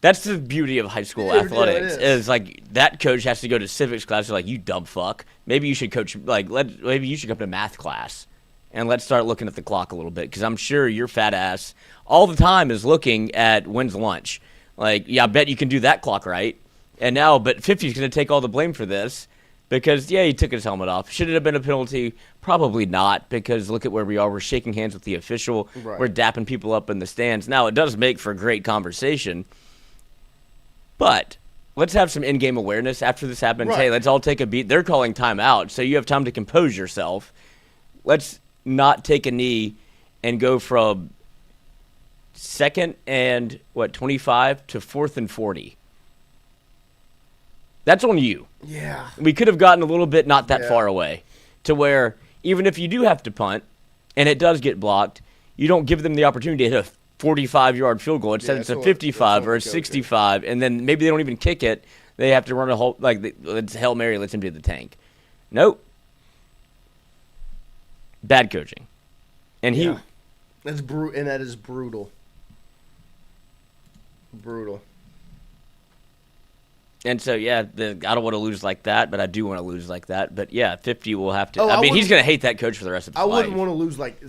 That's the beauty of high school Yeah, athletics. it Is like that coach has to go to civics class. They're like, you dumb fuck. Maybe you should coach. Maybe you should come to math class, and let's start looking at the clock a little bit because I'm sure your fat ass all the time is looking at when's lunch. Like, yeah, I bet you can do that clock right. And now, but 50's going to take all the blame for this because yeah, he took his helmet off. Should it have been a penalty? Probably not because look at where we are. We're shaking hands with the official. Right. We're dapping people up in the stands. Now it does make for great conversation. But let's have some in-game awareness after this happens. Right. Hey, let's all take a beat. They're calling timeout, so you have time to compose yourself. Let's not take a knee and go from 2nd and 25 to 4th and 40. That's on you. Yeah. We could have gotten a little bit not that Yeah. far away to where even if you do have to punt and it does get blocked, you don't give them the opportunity to hit a 45-yard field goal. Instead, Yeah, it's a that's 55 what or a the coach 65, and then maybe they don't even kick it. They have to run a whole, let's Hail Mary, let's empty the tank. Nope. Bad coaching. And he, Yeah. That is brutal. Brutal. And so, yeah, I don't want to lose like that, but I do want to lose like that. But, yeah, 50 will have to. Oh, I mean, he's going to hate that coach for the rest of his life. I wouldn't want to lose like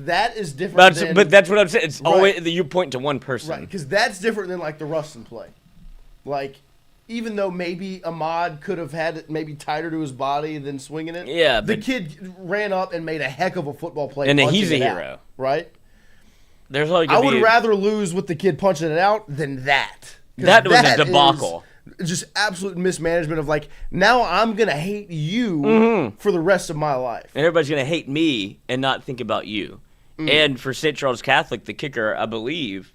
that is different. But that's what I'm saying. It's Right. always you point to one person. Right, because that's different than like the Ruston play. Like, even though maybe Ahmad could have had it maybe tighter to his body than swinging it. Yeah, the but- kid ran up and made a heck of a football play. And then he's punching a it out, hero. right? There's only I gonna would be rather lose with the kid punching it out than that. 'Cause That was a is debacle. Just absolute mismanagement of like, now I'm going to hate you for the rest of my life. And everybody's going to hate me and not think about you. And for St. Charles Catholic, the kicker, I believe.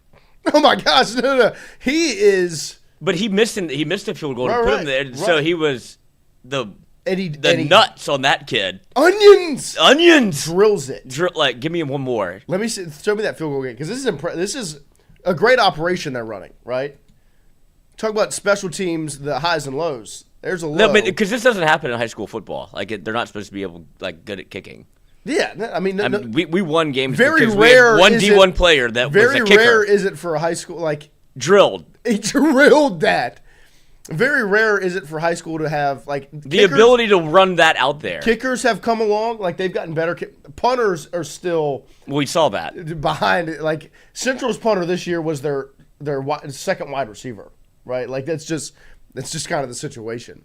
Oh my gosh, no. He is. But he missed a field goal to Right, put him right, there. right. So he was the nuts on that kid. Onions Onions. drills it. Give me one more. Let me show me that field goal again, because this is a great operation they're running, right? Talk about special teams, the highs and lows. There's a low. No, because this doesn't happen in high school football. They're not supposed to be good at kicking. Yeah, I mean, we won games very because rare. We had one is D1 it- player that was very a kicker. rare is it for a high school Drilled. he drilled that. Very rare is it for high school to have The ability to run that out there. Kickers have come along, they've gotten better. Punters are still We saw that. behind. Central's punter this year was their second wide receiver, right? That's just kind of the situation.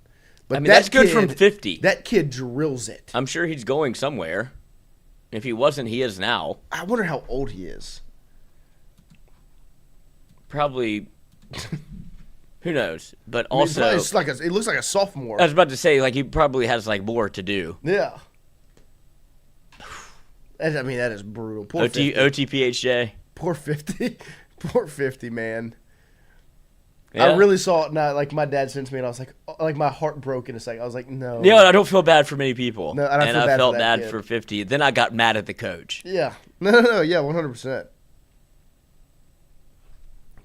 But that's good from 50. That kid drills it. I'm sure he's going somewhere. If he wasn't, he is now. I wonder how old he is. Probably. Who knows? But I mean, also, it looks like a sophomore. I was about to say, he probably has more to do. Yeah. I mean, that is brutal. Poor 50. OTPHJ. Poor 50. Poor 50, man. Yeah. I really saw it. Now, my dad sent to me, and I was like, my heart broke in a second. I was like, no. Yeah, I don't feel bad for many people. No, and I feel bad felt for that bad kid. for 50. Then I got mad at the coach. Yeah. No. Yeah, 100%.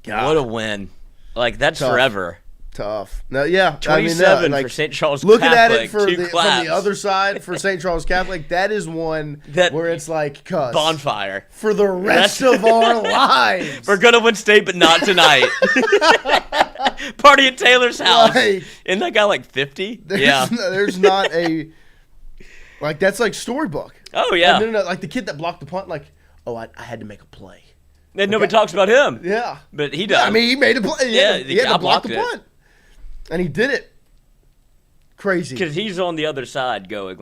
God. What a win. That's Tough. forever. Tough. No, yeah. 27 for St. Charles looking Catholic. at it from the other side for St. Charles Catholic, that is one where it's cuz bonfire. for the rest of our lives. We're going to win state, but not tonight. Party at Taylor's house. Isn't that guy 50? Yeah. There's not a that's storybook. Oh, yeah. No, the kid that blocked the punt, I had to make a play. And nobody talks about him. Yeah. But he does. I mean, he made a play. He had to block the blocked it. punt. And he did it. Crazy. Because he's on the other side going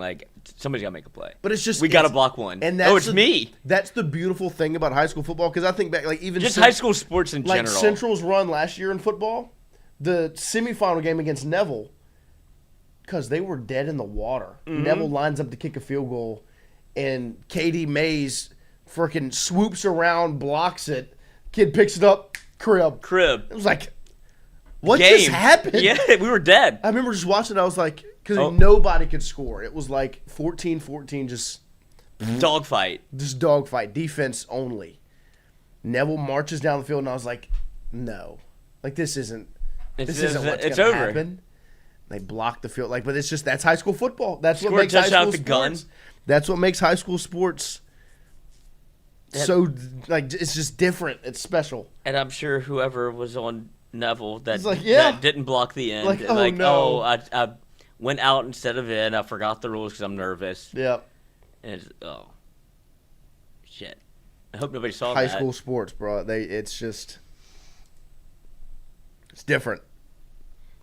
somebody's got to make a play. But it's just we got to block one. And it's me. That's the beautiful thing about high school football, because I think back even just high school sports in general. Central's run last year in football, the semifinal game against Neville, because they were dead in the water. Mm-hmm. Neville lines up to kick a field goal, and KD Mays freaking swoops around, blocks it. Kid picks it up, crib. It was what Game. just happened? Yeah, we were dead. I remember just watching it. I was because nobody could score. It was 14-14, just Dogfight. Just dogfight, defense only. Neville marches down the field, and I was like, no. This isn't what's going to happen. They block the field. But it's just, that's high school football. That's what makes high school sports. That's what makes high school sports so, it's just different. It's special. And I'm sure whoever was on Neville that didn't block the end. I went out instead of in. I forgot the rules because I'm nervous. Yep. And shit. I hope nobody saw high that. school sports, bro. It's different.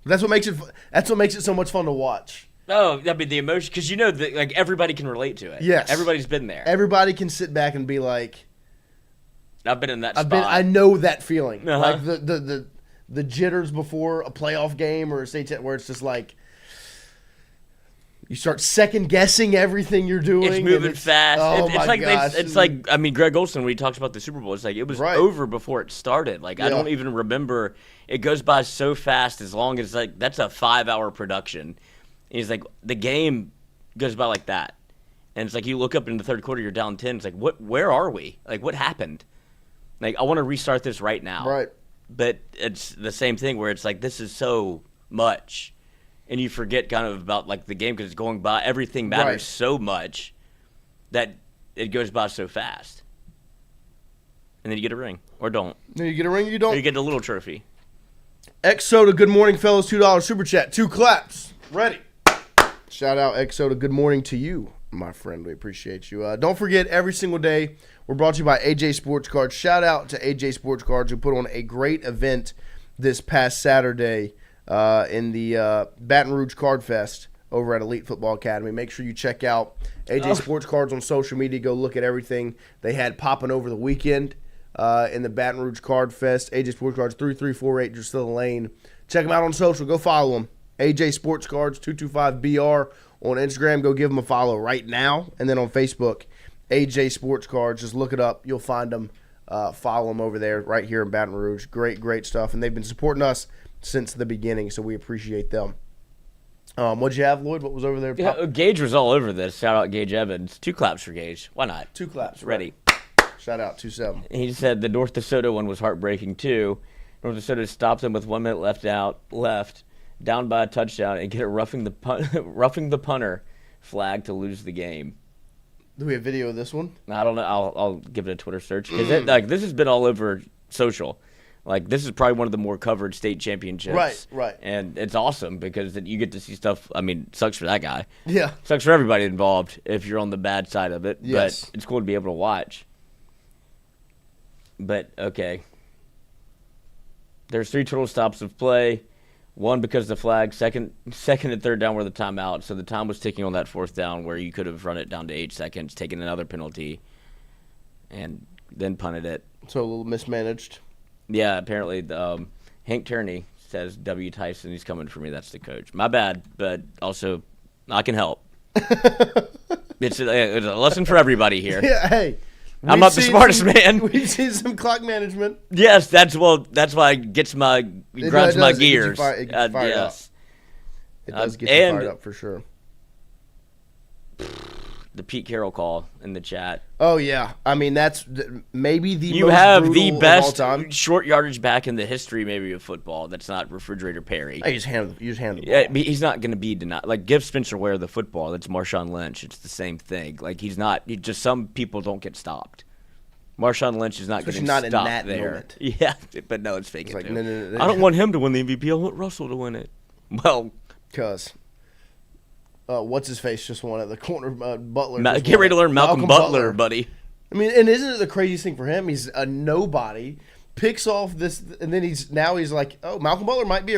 That's what makes it so much fun to watch. Oh, I mean the emotion, because that everybody can relate to it. Yes, everybody's been there. Everybody can sit back and be like, "I've been in that spot. I know that feeling." Uh-huh. The jitters before a playoff game or a state where it's just you start second guessing everything you're doing. It's moving fast. Oh my gosh! It's I mean, Greg Olson, when he talks about the Super Bowl, it's it was over before it started. I don't even remember. It goes by so fast. As long as that's a 5-hour production. And he's the game goes by like that, and it's you look up in the third quarter, you're down 10. It's where are we? What happened? I want to restart this right now. Right. But it's the same thing where it's this is so much. And you forget kind of about the game because it's going by. Everything matters so much that it goes by so fast. And then you get a ring or don't. No, you get a ring, you don't. Or you get a little trophy. X Soda, good morning, fellas. $2 super chat. 2 claps. Ready. Shout out X Soda. Good morning to you, my friend. We appreciate you. Don't forget, every single day, we're brought to you by AJ Sports Cards. Shout out to AJ Sports Cards, who put on a great event this past Saturday in the Baton Rouge Card Fest over at Elite Football Academy. Make sure you check out AJ Sports Cards on social media. Go look at everything they had popping over the weekend in the Baton Rouge Card Fest. AJ Sports Cards, 3348 Drusilla Lane. Check them out on social. Go follow them. AJ Sports Cards, 225BR on Instagram. Go give them a follow right now. And then on Facebook, AJ Sports Cards. Just look it up. You'll find them. Follow them over there right here in Baton Rouge. Great stuff. And they've been supporting us since the beginning, so we appreciate them. What'd you have, Lloyd? What was over there? Yeah, Gage was all over this. Shout out Gage Evans. 2 claps for Gage. Why not? 2 claps. Ready. Shout out 2-7. He said the North Dakota one was heartbreaking too. North Dakota stopped them with 1 minute left, down by a touchdown, and get a roughing the punter flag to lose the game. Do we have video of this one? I don't know. I'll give it a Twitter search because this has been all over social. Like, this is probably one of the more covered state championships. Right. And it's awesome because you get to see stuff. I mean, sucks for that guy. Yeah. Sucks for everybody involved if you're on the bad side of it. Yes. But it's cool to be able to watch. But, okay. There's 3 total stops of play. 1 because of the flag. Second and third down were the timeout. So the time was ticking on that 4th down where you could have run it down to 8 seconds, taken another penalty, and then punted it. So a little mismanaged. Yeah, apparently Hank Turney says W. Tyson, he's coming for me. That's the coach. My bad, but also I can help. It's a lesson for everybody here. Yeah, hey. I'm not the smartest man. We've seen some clock management. Yes, that's why it grinds my gears. It gets you fired up. It does get you fired up for sure. The Pete Carroll call in the chat. Oh yeah, I mean that's maybe the you most have brutal the of all best time. short yardage back in the history maybe of football. That's not Refrigerator Perry. You just hand the ball. Yeah, he's not going to be denied. Like, give Spencer Ware the football. That's Marshawn Lynch. It's the same thing. Like, he's not. Just some people don't get stopped. Marshawn Lynch is not getting stopped in that there. Moment. Yeah, but no, it's fake. Like, no. No. I don't want him to win the MVP. I want Russell to win it. Well, because what's his face just won at the corner. Butler. Get ready to learn Malcolm Butler, buddy. I mean, and isn't it the craziest thing for him? He's a nobody, picks off this, and then he's like, oh, Malcolm Butler might be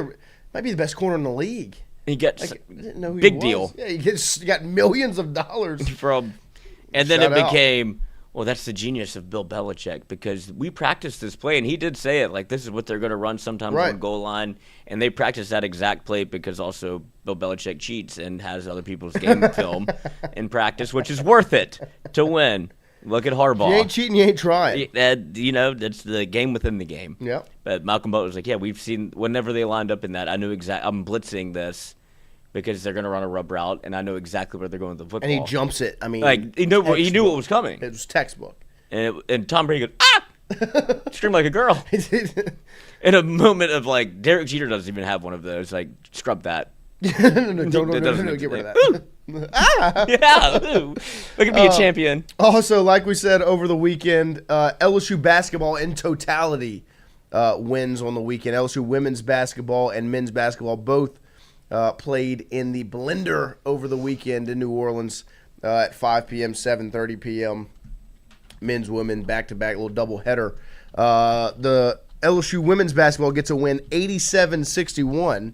the best corner in the league. He gets didn't know who big he was. deal. Yeah, he got millions of dollars from, and then Shout it out. became. Well, that's the genius of Bill Belichick because we practiced this play, and he did say it, like this is what they're going to run sometimes on goal line, and they practice that exact play because also Bill Belichick cheats and has other people's game film in practice, which is worth it to win. Look at Harbaugh. You ain't cheating, you ain't trying. That's the game within the game. Yeah. But Malcolm Butler was like, yeah, we've seen whenever they lined up in that, I knew I'm blitzing this. Because they're going to run a rub route, and I know exactly where they're going with the football. And he jumps it. I mean, like he knew what was coming. It was textbook. And Tom Brady goes, ah! Scream like a girl. In a moment of like, Derek Jeter doesn't even have one of those. Like, scrub that. No, get rid of that. Ah! Yeah, ooh. Look at me, a champion. Also, like we said over the weekend, LSU basketball in totality wins on the weekend. LSU women's basketball and men's basketball both played in the Blender over the weekend in New Orleans at 5 p.m., 7:30 p.m. Men's, women, back-to-back, little doubleheader. The LSU women's basketball gets a win 87-61.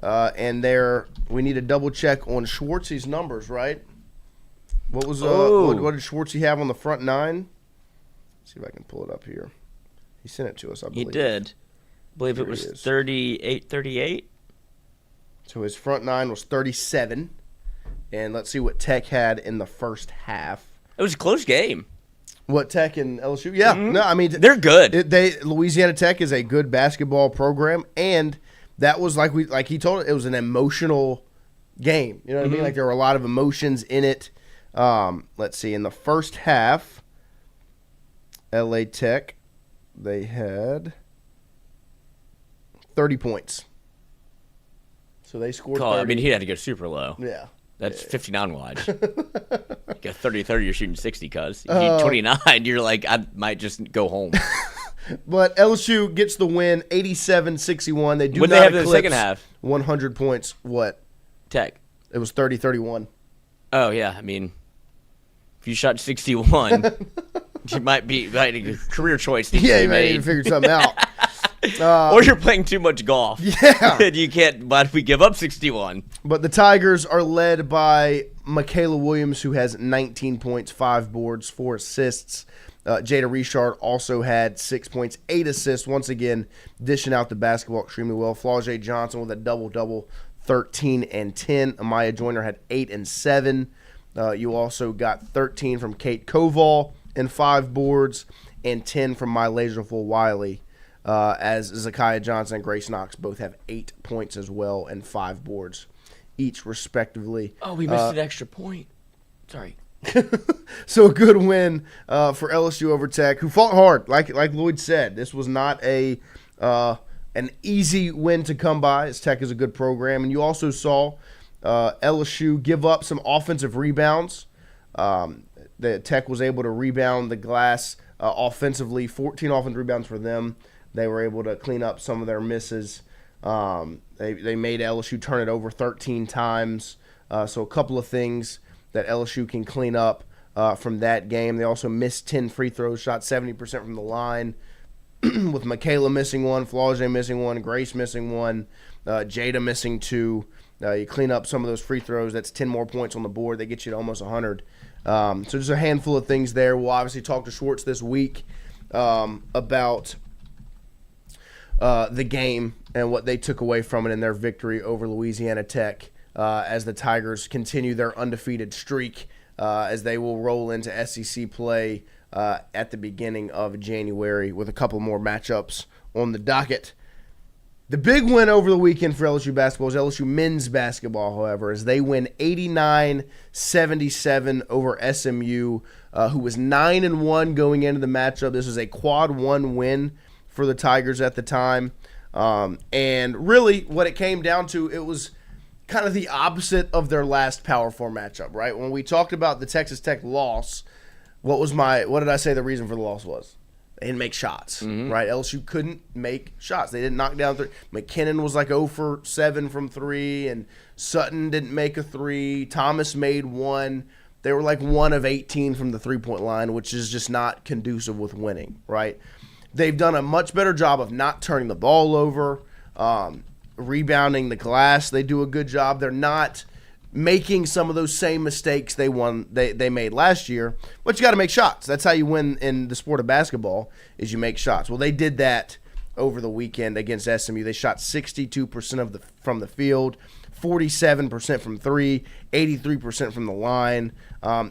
And there, we need a double-check on Schwartzy's numbers, right? What was what did Schwartzy have on the front 9? Let's see if I can pull it up here. He sent it to us, I believe. He did. I believe it was 38-38. So his front 9 was 37. And let's see what Tech had in the first half. It was a close game. What, Tech and LSU? Yeah. Mm-hmm. No, I mean, they're good. Louisiana Tech is a good basketball program, and that was like he told it was an emotional game. You know what I mean? Like there were a lot of emotions in it. Let's see. In the first half, LA Tech, they had 30 points. So they scored 30. I mean, he had to go super low. Yeah. That's 59 wide. You got 30-30, you're shooting 60, cuz. You need 29, you're like, I might just go home. But LSU gets the win, 87-61. They do What not they have in the eclipse second half? 100 points. What? Tech. It was 30-31. Oh, yeah. I mean, if you shot 61, you might be a career choice. Needs Yeah, to you be might need to made. figure something out. Or you're playing too much golf. Yeah. And you can't, but we give up 61. But the Tigers are led by Michaela Williams, who has 19 points, 5 boards, 4 assists. Jada Richard also had 6 points, 8 assists. Once again, dishing out the basketball extremely well. Flau'jae Johnson with a double-double, 13 and 10. Amaya Joyner had 8 and 7. You also got 13 from Kate Koval and 5 boards, and 10 from My Laserful Wiley. As Zakiya Johnson and Grace Knox both have 8 points as well and 5 boards each, respectively. Oh, we missed an extra point. Sorry. So a good win for LSU over Tech, who fought hard. Like Lloyd said, this was not an easy win to come by, as Tech is a good program. And you also saw LSU give up some offensive rebounds. The Tech was able to rebound the glass offensively, 14 offensive rebounds for them. They were able to clean up some of their misses. They made LSU turn it over 13 times. So a couple of things that LSU can clean up from that game. They also missed 10 free throws, shot 70% from the line, with Michaela missing 1, Flau'jae missing 1, Grace missing 1, Jada missing 2. You clean up some of those free throws, that's 10 more points on the board. They get you to almost 100. So just a handful of things there. We'll obviously talk to Schwartz this week about the game and what they took away from it in their victory over Louisiana Tech as the Tigers continue their undefeated streak as they will roll into SEC play at the beginning of January with a couple more matchups on the docket. The big win over the weekend for LSU basketball is LSU men's basketball, however, as they win 89-77 over SMU, who was 9-1 going into the matchup. This was a quad 1 win for the Tigers at the time. And really what it came down to, it was kind of the opposite of their last Power 4 matchup, right? When we talked about the Texas Tech loss, what did I say the reason for the loss was? They didn't make shots, right? LSU couldn't make shots. They didn't knock down 3. McKinnon was like 0 for 7 from 3, and Sutton didn't make a 3. Thomas made 1. They were like 1 of 18 from the three-point line, which is just not conducive with winning, right? They've done a much better job of not turning the ball over, rebounding the glass. They do a good job. They're not making some of those same mistakes they made last year, but you got to make shots. That's how you win in the sport of basketball, is you make shots. Well, they did that over the weekend against SMU. They shot 62% from the field, 47% from 3, 83% from the line.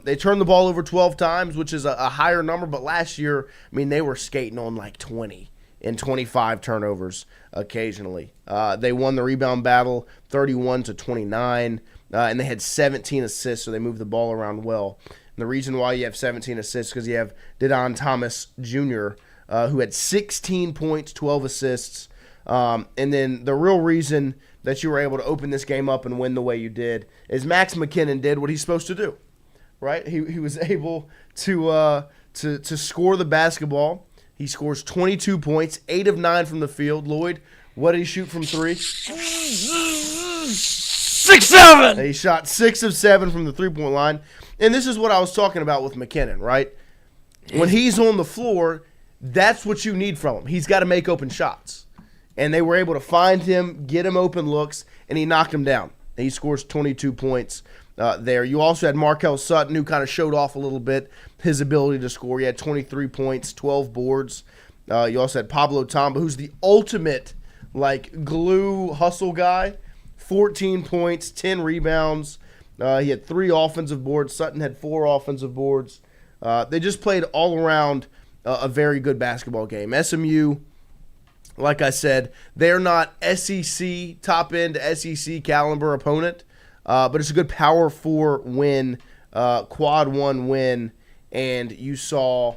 They turned the ball over 12 times, which is a higher number, but last year, I mean, they were skating on like 20 and 25 turnovers occasionally. They won the rebound battle 31-29. And they had 17 assists, so they moved the ball around well. And the reason why you have 17 assists is because you have Didon Thomas Jr., who had 16 points, 12 assists. And then the real reason that you were able to open this game up and win the way you did is Max McKinnon did what he's supposed to do, right? He was able to score the basketball. He scores 22 points, 8 of 9 from the field. Lloyd, what did he shoot from 3? 6-7. He shot 6 of 7 from the three-point line. And this is what I was talking about with McKinnon, right? When he's on the floor, that's what you need from him. He's got to make open shots. And they were able to find him, get him open looks, and he knocked him down. He scores 22 points there. You also had Markel Sutton, who kind of showed off a little bit his ability to score. He had 23 points, 12 boards. You also had Pablo Tamba, who's the ultimate glue hustle guy. 14 points, 10 rebounds. He had 3 offensive boards. Sutton had 4 offensive boards. They just played all around a very good basketball game. SMU, like I said, they're not SEC, top-end SEC caliber opponent, but it's a good Power 4 win, quad 1 win, and you saw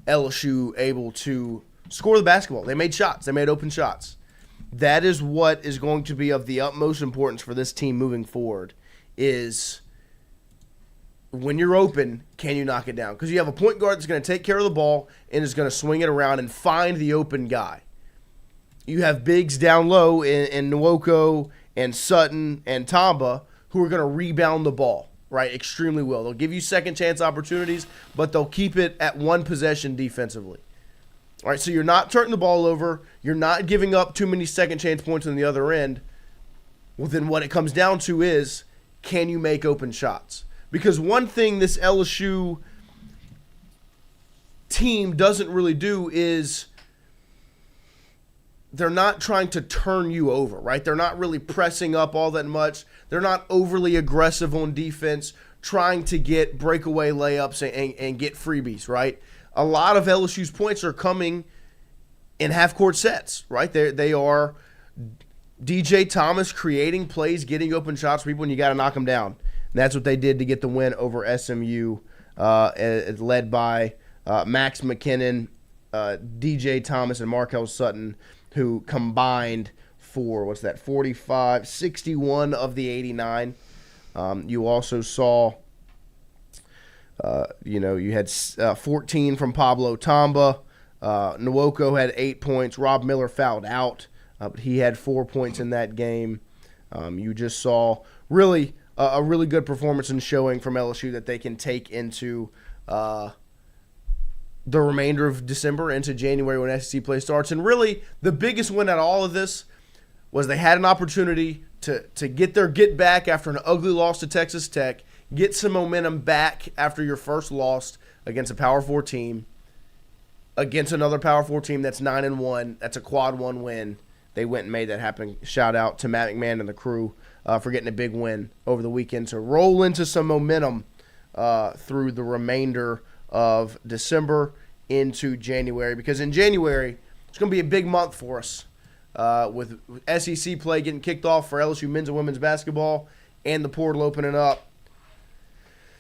LSU able to score the basketball. They made shots. They made open shots. That is what is going to be of the utmost importance for this team moving forward, is when you're open, can you knock it down? Because you have a point guard that's going to take care of the ball and is going to swing it around and find the open guy. You have bigs down low in Nwoko and Sutton and Tamba who are going to rebound the ball, right, extremely well. They'll give you second chance opportunities, but they'll keep it at one possession defensively. All right, so you're not turning the ball over. You're not giving up too many second chance points on the other end. Well, then what it comes down to is, can you make open shots? Because one thing this LSU team doesn't really do is they're not trying to turn you over, right? They're not really pressing up all that much. They're not overly aggressive on defense, trying to get breakaway layups and get freebies, right? A lot of LSU's points are coming in half-court sets, right? They are DJ Thomas creating plays, getting open shots for people, and you got to knock them down. And that's what they did to get the win over SMU, led by Max McKinnon, DJ Thomas, and Markel Sutton, who combined for, 61 of the 89. You also saw, you had 14 from Pablo Tamba. Nwoko had 8 points. Rob Miller fouled out, but he had 4 points in that game. You just saw really a really good performance and showing from LSU that they can take into the remainder of December into January when SEC play starts. And really, the biggest win out of all of this was they had an opportunity to get their get back after an ugly loss to Texas Tech, get some momentum back after your first loss against a Power 4 team, against another Power 4 team that's 9-1. That's a quad one win. They went and made that happen. Shout out to Matt McMahon and the crew for getting a big win over the weekend to roll into some momentum through the remainder of December into January. Because in January, it's going to be a big month for us with SEC play getting kicked off for LSU men's and women's basketball and the portal opening up.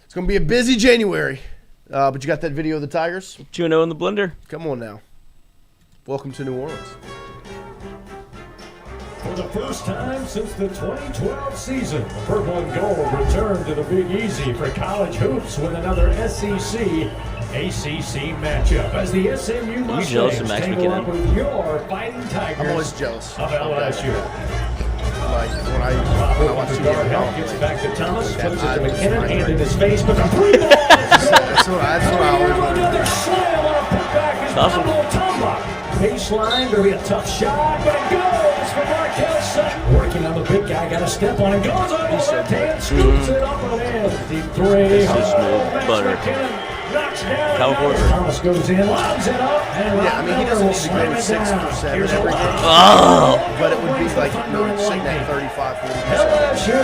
It's going to be a busy January. But you got that video of the Tigers? 2-0 in the blender. Come on now. Welcome to New Orleans. For the first time since the 2012 season, the Purple and Gold returned to the Big Easy for college hoops with another SEC ACC matchup as the SMU you jealous of Mustangs Max tangle up McKinnon? with your Fighting Tigers. I'm always jealous of LSU. When I watch The TV, guard I gets don't back to Thomas, That flips it eye to looks McKinnon, right hand in there. his face, but the three ball is good. that's what I always remember. Another slam on a putback is Awesome. Pablo Tamba. Baseline, gonna be a tough shot, but it goes for Markel Sutton. Working on the big guy, got a step on it, goes on the left hand, scoops it up and in. Deep three. This is smooth Max butter. McKinnon knocks down. California. Thomas goes in, lobs it up, and Yeah, I mean, he doesn't need to go to 6 or 7 Here's a every lob. game. Oh! But it would be like, it's sitting at 35, 40%. LSU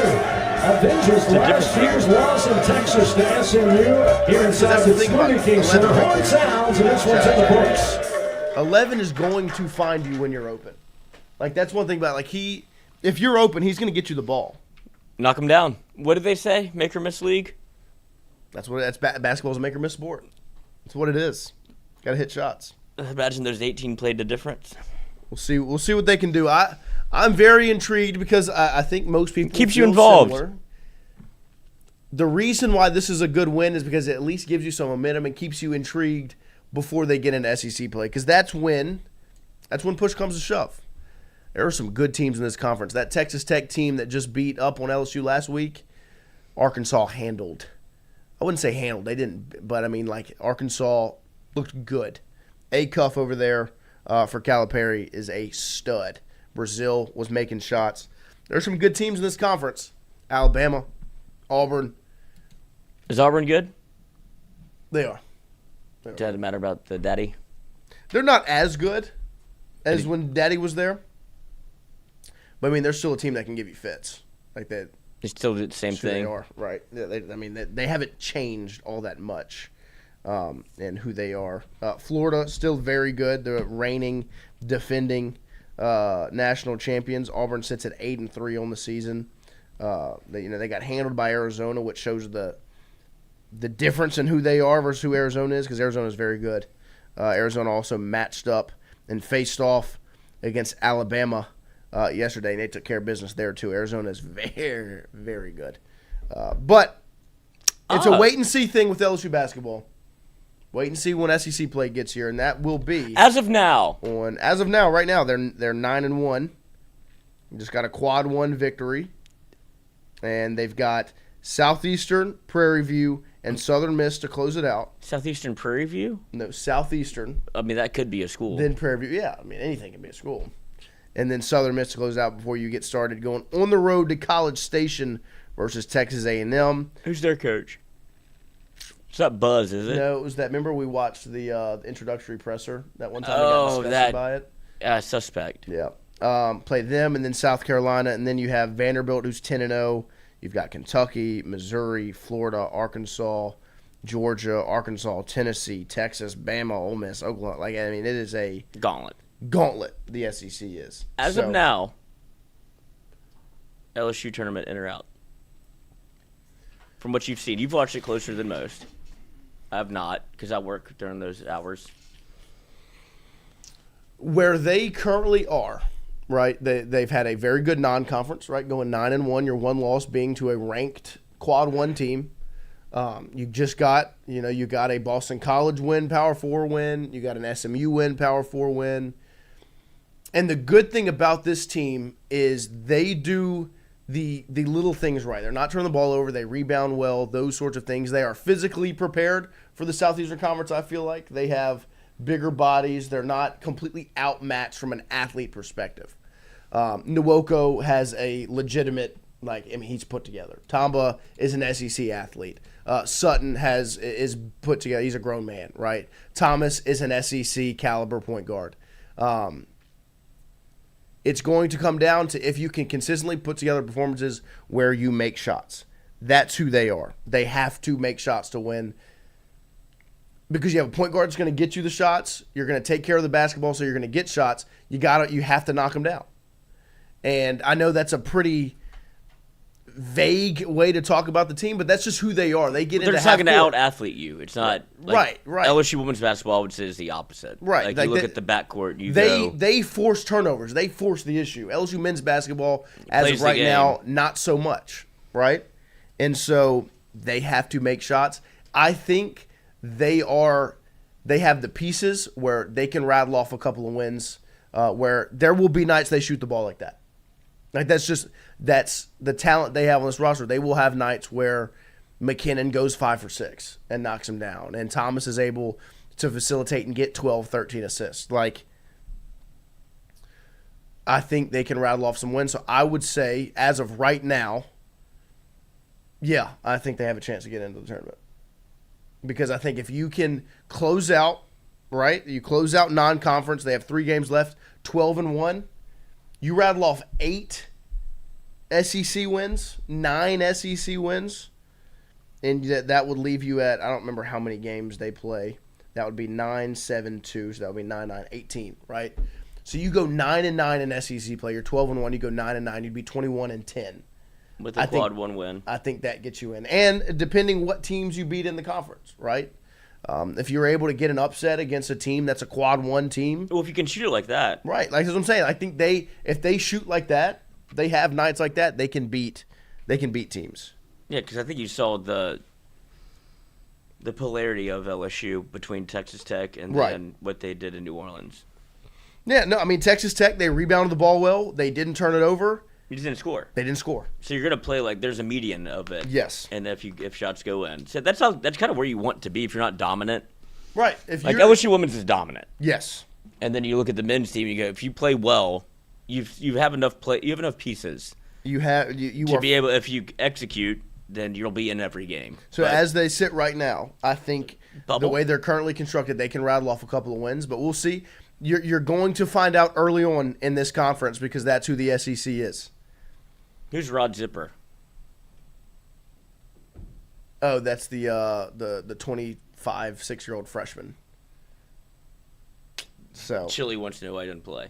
avenges last year's loss in Texas to SMU here inside that's the the thing about Smoothie King Center. 11 right Horn there. sounds, and this one's in the books. 11 is going to find you when you're open. Like, that's one thing about, like, if you're open, he's going to get you the ball. Knock him down. What did they say? Make or miss league? Basketball's a make or miss sport. That's what it is. Got to hit shots. Imagine there's 18 played the difference. We'll see what they can do. I'm very intrigued because I think most people Keeps you feel involved. similar. The reason why this is a good win is because it at least gives you some momentum and keeps you intrigued before they get into SEC play. Because that's when push comes to shove. There are some good teams in this conference. That Texas Tech team that just beat up on LSU last week, Arkansas handled. I wouldn't say handled. They didn't. But, I mean, like, Arkansas looked good. A-Cuff over there for Calipari is a stud. Brazil was making shots. There's some good teams in this conference. Alabama, Auburn. Is Auburn good? They are. Doesn't matter about the daddy. They're not as good as when Daddy was there. But, I mean, they're still a team that can give you fits. Like that. They still do the same Who thing. They are, right. They haven't changed all that much in who they are. Florida, still very good. They're reigning, defending national champions. Auburn sits at 8-3 on the season. They got handled by Arizona, which shows the difference in who they are versus who Arizona is, because Arizona is very good. Arizona also matched up and faced off against Alabama yesterday, and they took care of business there too. Arizona is very, very good. But It's a wait and see thing with LSU basketball. Wait and see when SEC play gets here, and that will be As of now, right now they're 9-1. Just got a quad 1 victory, and they've got Southeastern, Prairie View, and Southern Miss to close it out. Southeastern Prairie View? No, Southeastern. I mean, that could be a school. Then Prairie View. Yeah, I mean, anything can be a school. And then Southern Miss to close out before you get started going on the road to College Station versus Texas A&M. Who's their coach? It's not Buzz, is it? No, it was that. Remember we watched the introductory presser that one time? We got disgusted by it. Suspect. Yeah. Play them, and then South Carolina, and then you have Vanderbilt, who's 10-0. You've got Kentucky, Missouri, Florida, Arkansas, Georgia, Arkansas, Tennessee, Texas, Bama, Ole Miss, Oklahoma. Like, I mean, it is a gauntlet. The SEC is. As of now, LSU tournament in or out? From what you've seen, you've watched it closer than most. I have not, because I work during those hours. Where they currently are, right? They've had a very good non-conference, right? Going 9-1, your one loss being to a ranked quad 1 team. You just got, you got a Boston College win, Power 4 win. You got an SMU win, Power 4 win. And the good thing about this team is they do the little things right. They're not turning the ball over. They rebound well, those sorts of things. They are physically prepared for the Southeastern Conference, I feel like. They have bigger bodies. They're not completely outmatched from an athlete perspective. Nwoko has a legitimate, he's put together. Tamba is an SEC athlete. Sutton is put together. He's a grown man, right? Thomas is an SEC caliber point guard. It's going to come down to if you can consistently put together performances where you make shots. That's who they are. They have to make shots to win. Because you have a point guard that's going to get you the shots, you're going to take care of the basketball, so you're going to get shots. You have to knock them down. And I know that's a pretty vague way to talk about the team, but that's just who they are. They get into They're just not going to out-athlete you. It's not right. LSU women's basketball, I would say, is the opposite. Right. You look at the backcourt, they force turnovers. They force the issue. LSU men's basketball, as of right now, not so much, right? And so they have to make shots. I think they have the pieces where they can rattle off a couple of wins, where there will be nights they shoot the ball like that. That's the talent they have on this roster. They will have nights where McKinnon goes 5 for 6 and knocks him down, and Thomas is able to facilitate and get 12, 13 assists. I think they can rattle off some wins. So I would say, as of right now, yeah, I think they have a chance to get into the tournament. Because I think if you can close out, right? You close out non-conference. They have 3 games left, 12-1. You rattle off 8 SEC wins, 9 SEC wins, and that would leave you at, I don't remember how many games they play. That would be 9-7-2, so that would be 9-9, 18, right? So you go 9-9 in SEC play. You're 12-1. You go 9-9. You'd be 21-10. With a quad 1 win. I think that gets you in. And depending what teams you beat in the conference, right? If you're able to get an upset against a team that's a quad 1 team. Well, if you can shoot it like that. Right. Like that's what I'm saying. I think if they shoot like that, they have nights like that, they can beat teams. Yeah, because I think you saw the polarity of LSU between Texas Tech and then what they did in New Orleans. Yeah, no, I mean, Texas Tech, they rebounded the ball well. They didn't turn it over. You just didn't score. They didn't score. So you're gonna play like there's a median of it. Yes. And if shots go in, so that's kind of where you want to be if you're not dominant. Right. LSU women's is dominant. Yes. And then you look at the men's team. You go, if you play well, you have enough pieces. You to be able. If you execute, then you'll be in every game. So as they sit right now, I think the way they're currently constructed, they can rattle off a couple of wins. But we'll see. You're going to find out early on in this conference because that's who the SEC is. Who's Rod Zipper? Oh, that's the 6-year-old freshman. So Chili wants to know why he didn't play.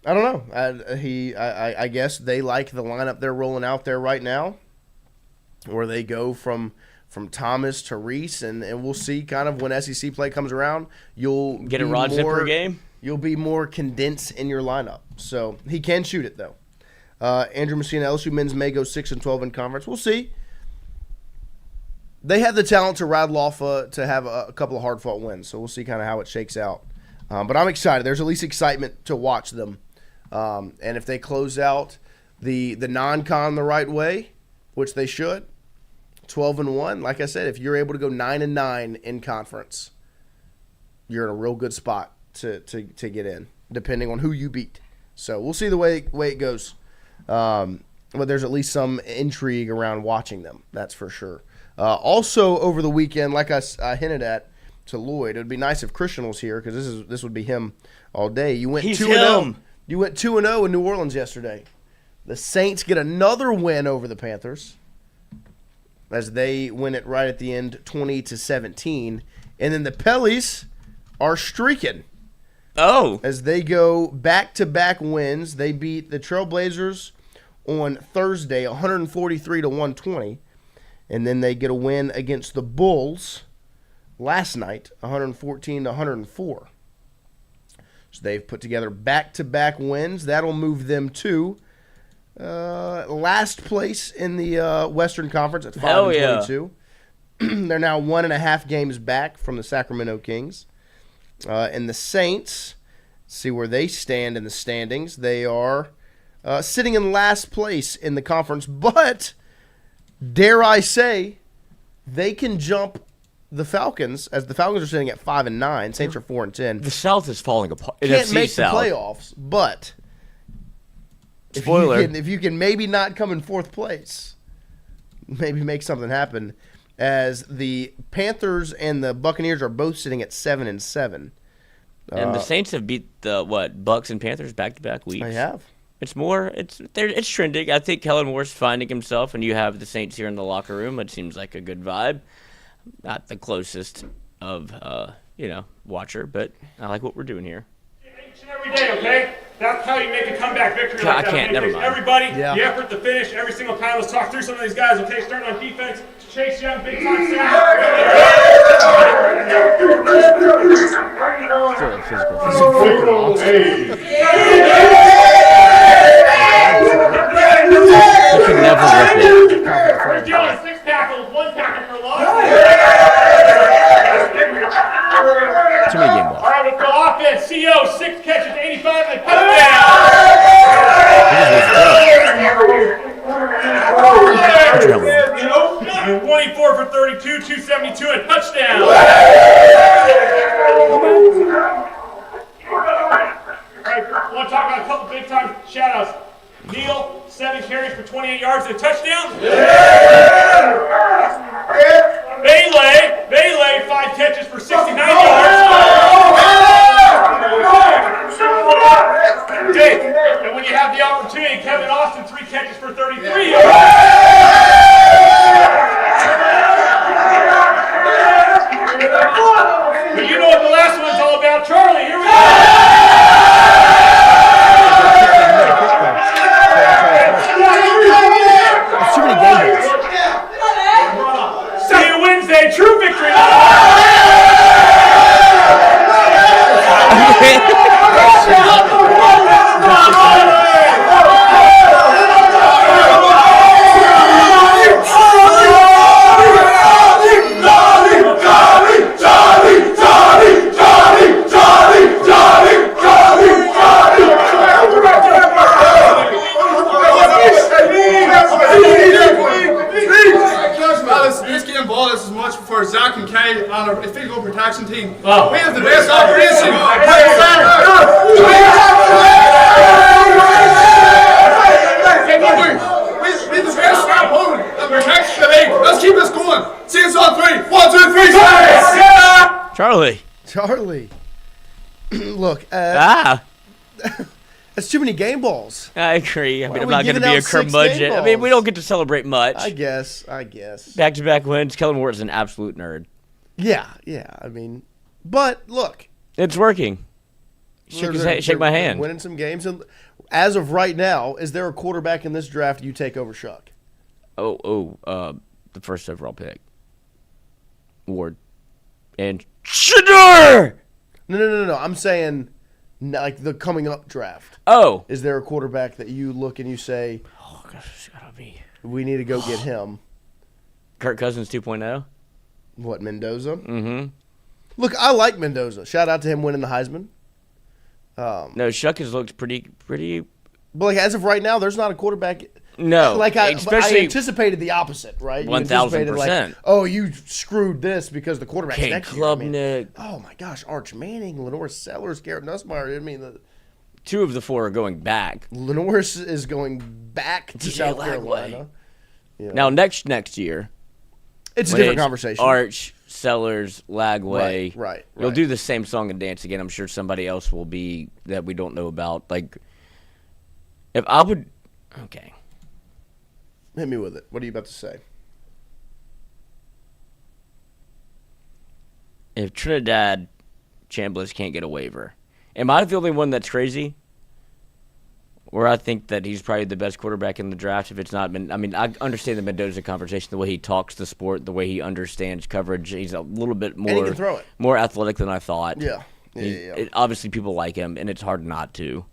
I don't know. I guess they like the lineup they're rolling out there right now, where they go from Thomas to Reese, and we'll see kind of when SEC play comes around. You'll get a Rod Zipper game. You'll be more condensed in your lineup. So he can shoot it though. Andrew Messina, LSU men's may go 6-12 in conference. We'll see. they have the talent to rattle off to have a couple of hard-fought wins. So we'll see kind of how it shakes out. But I'm excited. There's at least excitement to watch them. And if they close out the non-con the right way, which they should, 12-1. Like I said, if you're able to go 9-9 in conference, you're in a real good spot to get in, depending on who you beat. So we'll see the way it goes. But there's at least some intrigue around watching them. That's for sure. Also over the weekend, like I hinted at to Lloyd, it would be nice if Christian was here because this would be him all day. You went 2-0. You went 2-0 in New Orleans yesterday. The Saints get another win over the Panthers as they win it right at the end, 20-17, and then the Pellies are streaking. Oh, As they go back-to-back wins, they beat the Trailblazers on Thursday, 143-120, and then they get a win against the Bulls last night, 114-104. So they've put together back-to-back wins. That'll move them to last place in the Western Conference at 5-22. They're now 1.5 games back from the Sacramento Kings. And the Saints, see where they stand in the standings. They are sitting in last place in the conference, but dare I say, they can jump the Falcons, as the Falcons are sitting at 5-9. Saints are 4-10. the South is falling apart. Can't NFC make South. the playoffs, but Spoiler. if you can maybe not come in fourth place, maybe make something happen. As the Panthers and the Buccaneers are both sitting at 7-7. And the Saints have beat the Bucks and Panthers back-to-back weeks. They have. It's trending. I think Kellen Moore's finding himself, and you have the Saints here in the locker room. It seems like a good vibe. Not the closest of watcher, but I like what we're doing here. Each and every day, okay? That's how you make a comeback victory. God, like that. I can't, It never takes mind. Everybody, Yeah. the effort to finish every single time. Let's talk through some of these guys, okay? Starting on defense, Chase Young, big time It's really physical. You can never rip it. We're dealing 6 tackles, 1 tackle for loss. Too many game balls. All right, let's go offense. CO, 6 catches, 85, and a touchdown. 24 for 32, 272, and a touchdown. All right, want to talk about a couple big time shout outs. Neal, 7 carries for 28 yards and a touchdown. Bailey, 5 catches for 69 yards. Hey, and when you have the opportunity, Kevin Austin, 3 catches for 33 yards. But you know what the last one's all about. Charlie, here we go. It's too many game balls. See you Wednesday. True victory. This game ball is as much for Zach and Kay on our physical protection team. Oh. We have the best operation. We have the best opponent that protects the league. Let's keep this going. See us on 3. 1, 2, 3. Charlie. Look, that's too many game balls. I agree. I Why mean, are I'm we not going to giving be a out 6 game curmudgeon. I mean, we balls? don't get to celebrate much. I guess. Back-to-back wins. Kellen Moore is an absolute nerd. Yeah. I mean, but look. It's working. Shake my hand. Winning some games. And as of right now, is there a quarterback in this draft you take over Shuck? The first overall pick. Ward. And Shedeur! No. I'm saying like the coming up draft. Oh. Is there a quarterback that you look and you say, Oh, gosh, it's got to be. we need to go get him? Kirk Cousins 2.0. What, Mendoza? Mm-hmm. Look, I like Mendoza. Shout out to him winning the Heisman. No, Shuck has looked pretty. But like as of right now, there's not a quarterback. No, like I especially anticipated the opposite, right? 1000%. Like, oh, you screwed this because the quarterback's Kate next year. I mean, Klubnik. oh my gosh, Arch Manning, Lenore Sellers, Garrett Nussmeier. I mean, 2 of the 4 are going back. Lenore is going back to DJ South Lagway. Carolina. Yeah. Now next year, It's a when different conversation. Arch, Sellers, Lagway. Right. You'll do the same song and dance again. I'm sure somebody else will be that we don't know about. Like, if I would, okay. Hit me with it. What are you about to say? If Trinidad Chambliss can't get a waiver, am I the only one that's crazy? Where I think that he's probably the best quarterback in the draft. If it's not, I mean, I understand the Mendoza conversation, the way he talks the sport, the way he understands coverage. He's a little bit more, And he can throw it. more athletic than I thought. Yeah. Obviously, people like him, and it's hard not to.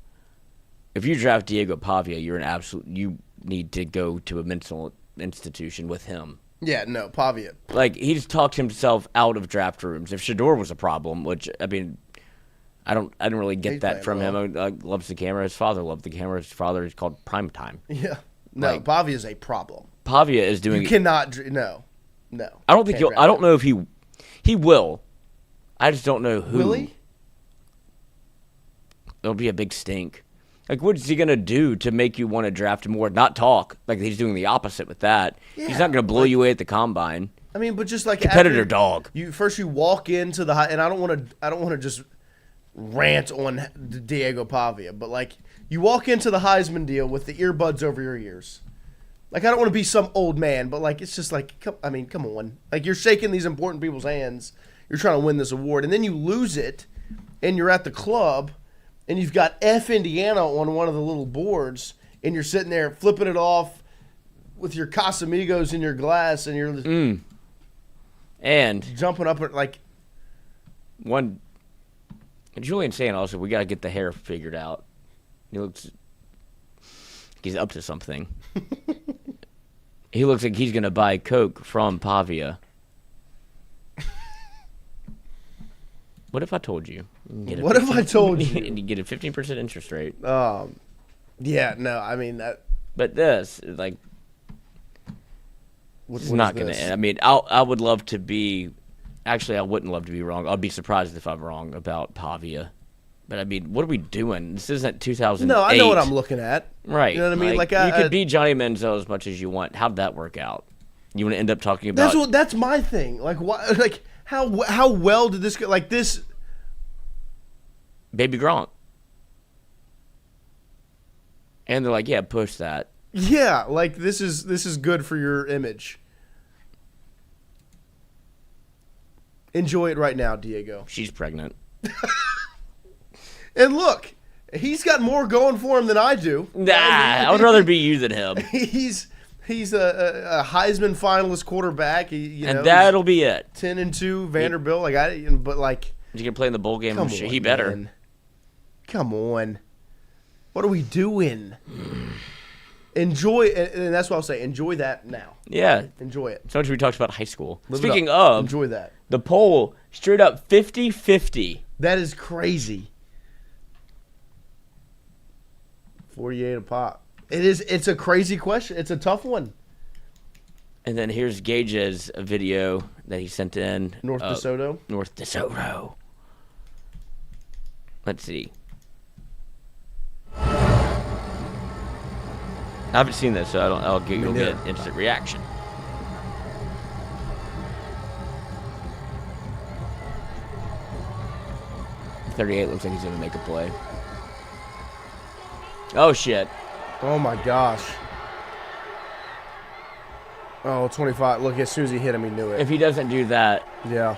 If you draft Diego Pavia, you need to go to a mental institution with him. Yeah, no, Pavia. Like, he's talked himself out of draft rooms. If Shador was a problem, which, I mean, I didn't really get He's that from playing him. He loves the camera. His father loved the camera. His father is called Prime Time. Yeah. No, Like, Pavia is a problem. Pavia is doing. You cannot. No. I don't think Can't I don't draft know if he will. I just don't know who. Will he? It'll be a big stink. Like, what is he gonna do to make you want to draft him more? Not talk. Like, he's doing the opposite with that. Yeah, He's not gonna blow you away at the combine. I mean, but just like Competitor after dog. You walk into the and I don't want to just rant on Diego Pavia, but like you walk into the Heisman deal with the earbuds over your ears. Like, I don't want to be some old man, but like it's just like, come on. Like, you're shaking these important people's hands. You're trying to win this award, and then you lose it, and you're at the club, and you've got F Indiana on one of the little boards, and you're sitting there flipping it off with your Casamigos in your glass, and you're just And jumping up at like. one, Julian's saying also we got to get the hair figured out. He looks like he's up to something. He looks like he's gonna buy Coke from Pavia. What if I told you? What if I told you? And you get a 15% interest rate. Yeah, no, I mean that. But this, like, it's What not is going this? to. I mean, I would love to be. Actually, I wouldn't love to be wrong. I'd be surprised if I'm wrong about Pavia. But I mean, what are we doing? This isn't 2008. No, I know what I'm looking at. Right. You know what I mean? Like you I could be Johnny Manziel as much as you want. How'd that work out? You want to end up talking about? That's my thing. Like, why? Like, how well did this go? Like this. Baby Gronk. And they're like, yeah, push that. Yeah, like this is good for your image. Enjoy it right now, Diego. She's pregnant. And look, he's got more going for him than I do. Nah, I would rather be you than him. He's a Heisman finalist quarterback. He That'll be it. 10-2 Vanderbilt. But like, You can play in the bowl game. come He on, better. man. Come on, what are we doing? Enjoy, and that's what I'll say. Enjoy that now. Yeah. Enjoy it. So much we talked about high school. Live it Speaking up. of, Enjoy that. the poll straight up 50-50. That is crazy. 48 a pop. It's a crazy question. It's a tough one. And then here's Gage's video that he sent in. North DeSoto. North DeSoto. Let's see. I haven't seen this, so you'll get instant reaction. .38 looks like he's gonna make a play. Oh shit! Oh my gosh. Oh, 25. Look, as soon as he hit him, he knew it. If he doesn't do that, Yeah.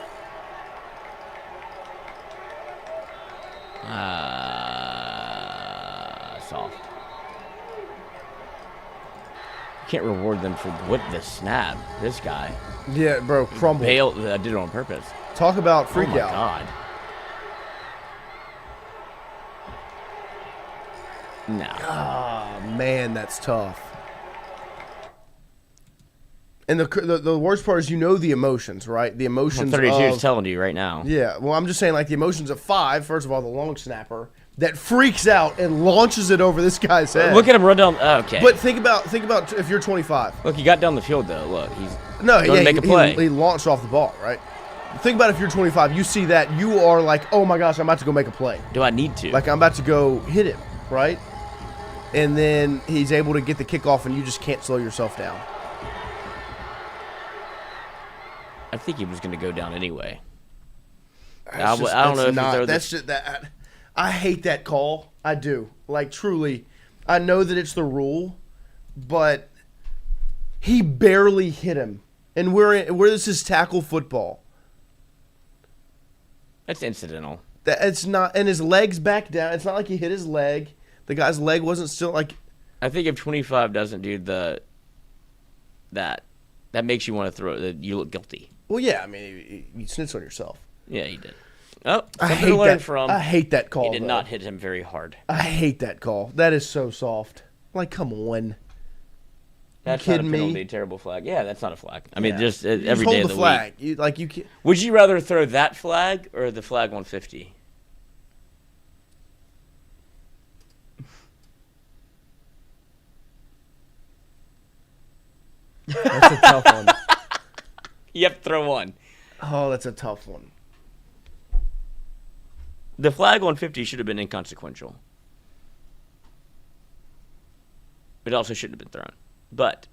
soft. Can't reward them for what the snap. This guy. Yeah, bro, crumbled. Bale did it on purpose. Talk about freak Oh my out. god. No. Oh, man, that's tough. And the worst part is the emotions, right? The emotions 32 of, is telling you right now. Yeah, well, I'm just saying, like, the emotions of 5, first of all, the long snapper, that freaks out and launches it over this guy's head. Look at him run down. Oh, okay. But think about if you're 25. Look, he got down the field, though. Look, he's No, going to make a play. He launched off the ball, right? Think about if you're 25, you see that, you are like, oh my gosh, I'm about to go make a play. Do I need to? Like, I'm about to go hit him, right? And then he's able to get the kickoff, and you just can't slow yourself down. I think he was going to go down anyway. I don't know if that's just that. I hate that call. I do. Like, truly, I know that it's the rule, but he barely hit him, and this is tackle football. That's incidental. It's not, and his leg's back down. It's not like he hit his leg. The guy's leg wasn't still like. I think if 25 doesn't do that makes you want to throw it. You look guilty. Well, yeah. I mean, you snitch on yourself. Yeah, he did. Oh, I something hate to learn that. from. I hate that call. He did though. not hit him very hard. I hate that call. That is so soft. Like, come on. That's kidding not a penalty. me? Terrible flag. Yeah, that's not a flag. I mean, Yeah. just You every hold day of the the flag. week. You can't. Would you rather throw that flag or the flag 150? That's a tough one. You have to throw one. Oh, that's a tough one. The flag 150 should have been inconsequential. It also shouldn't have been thrown. But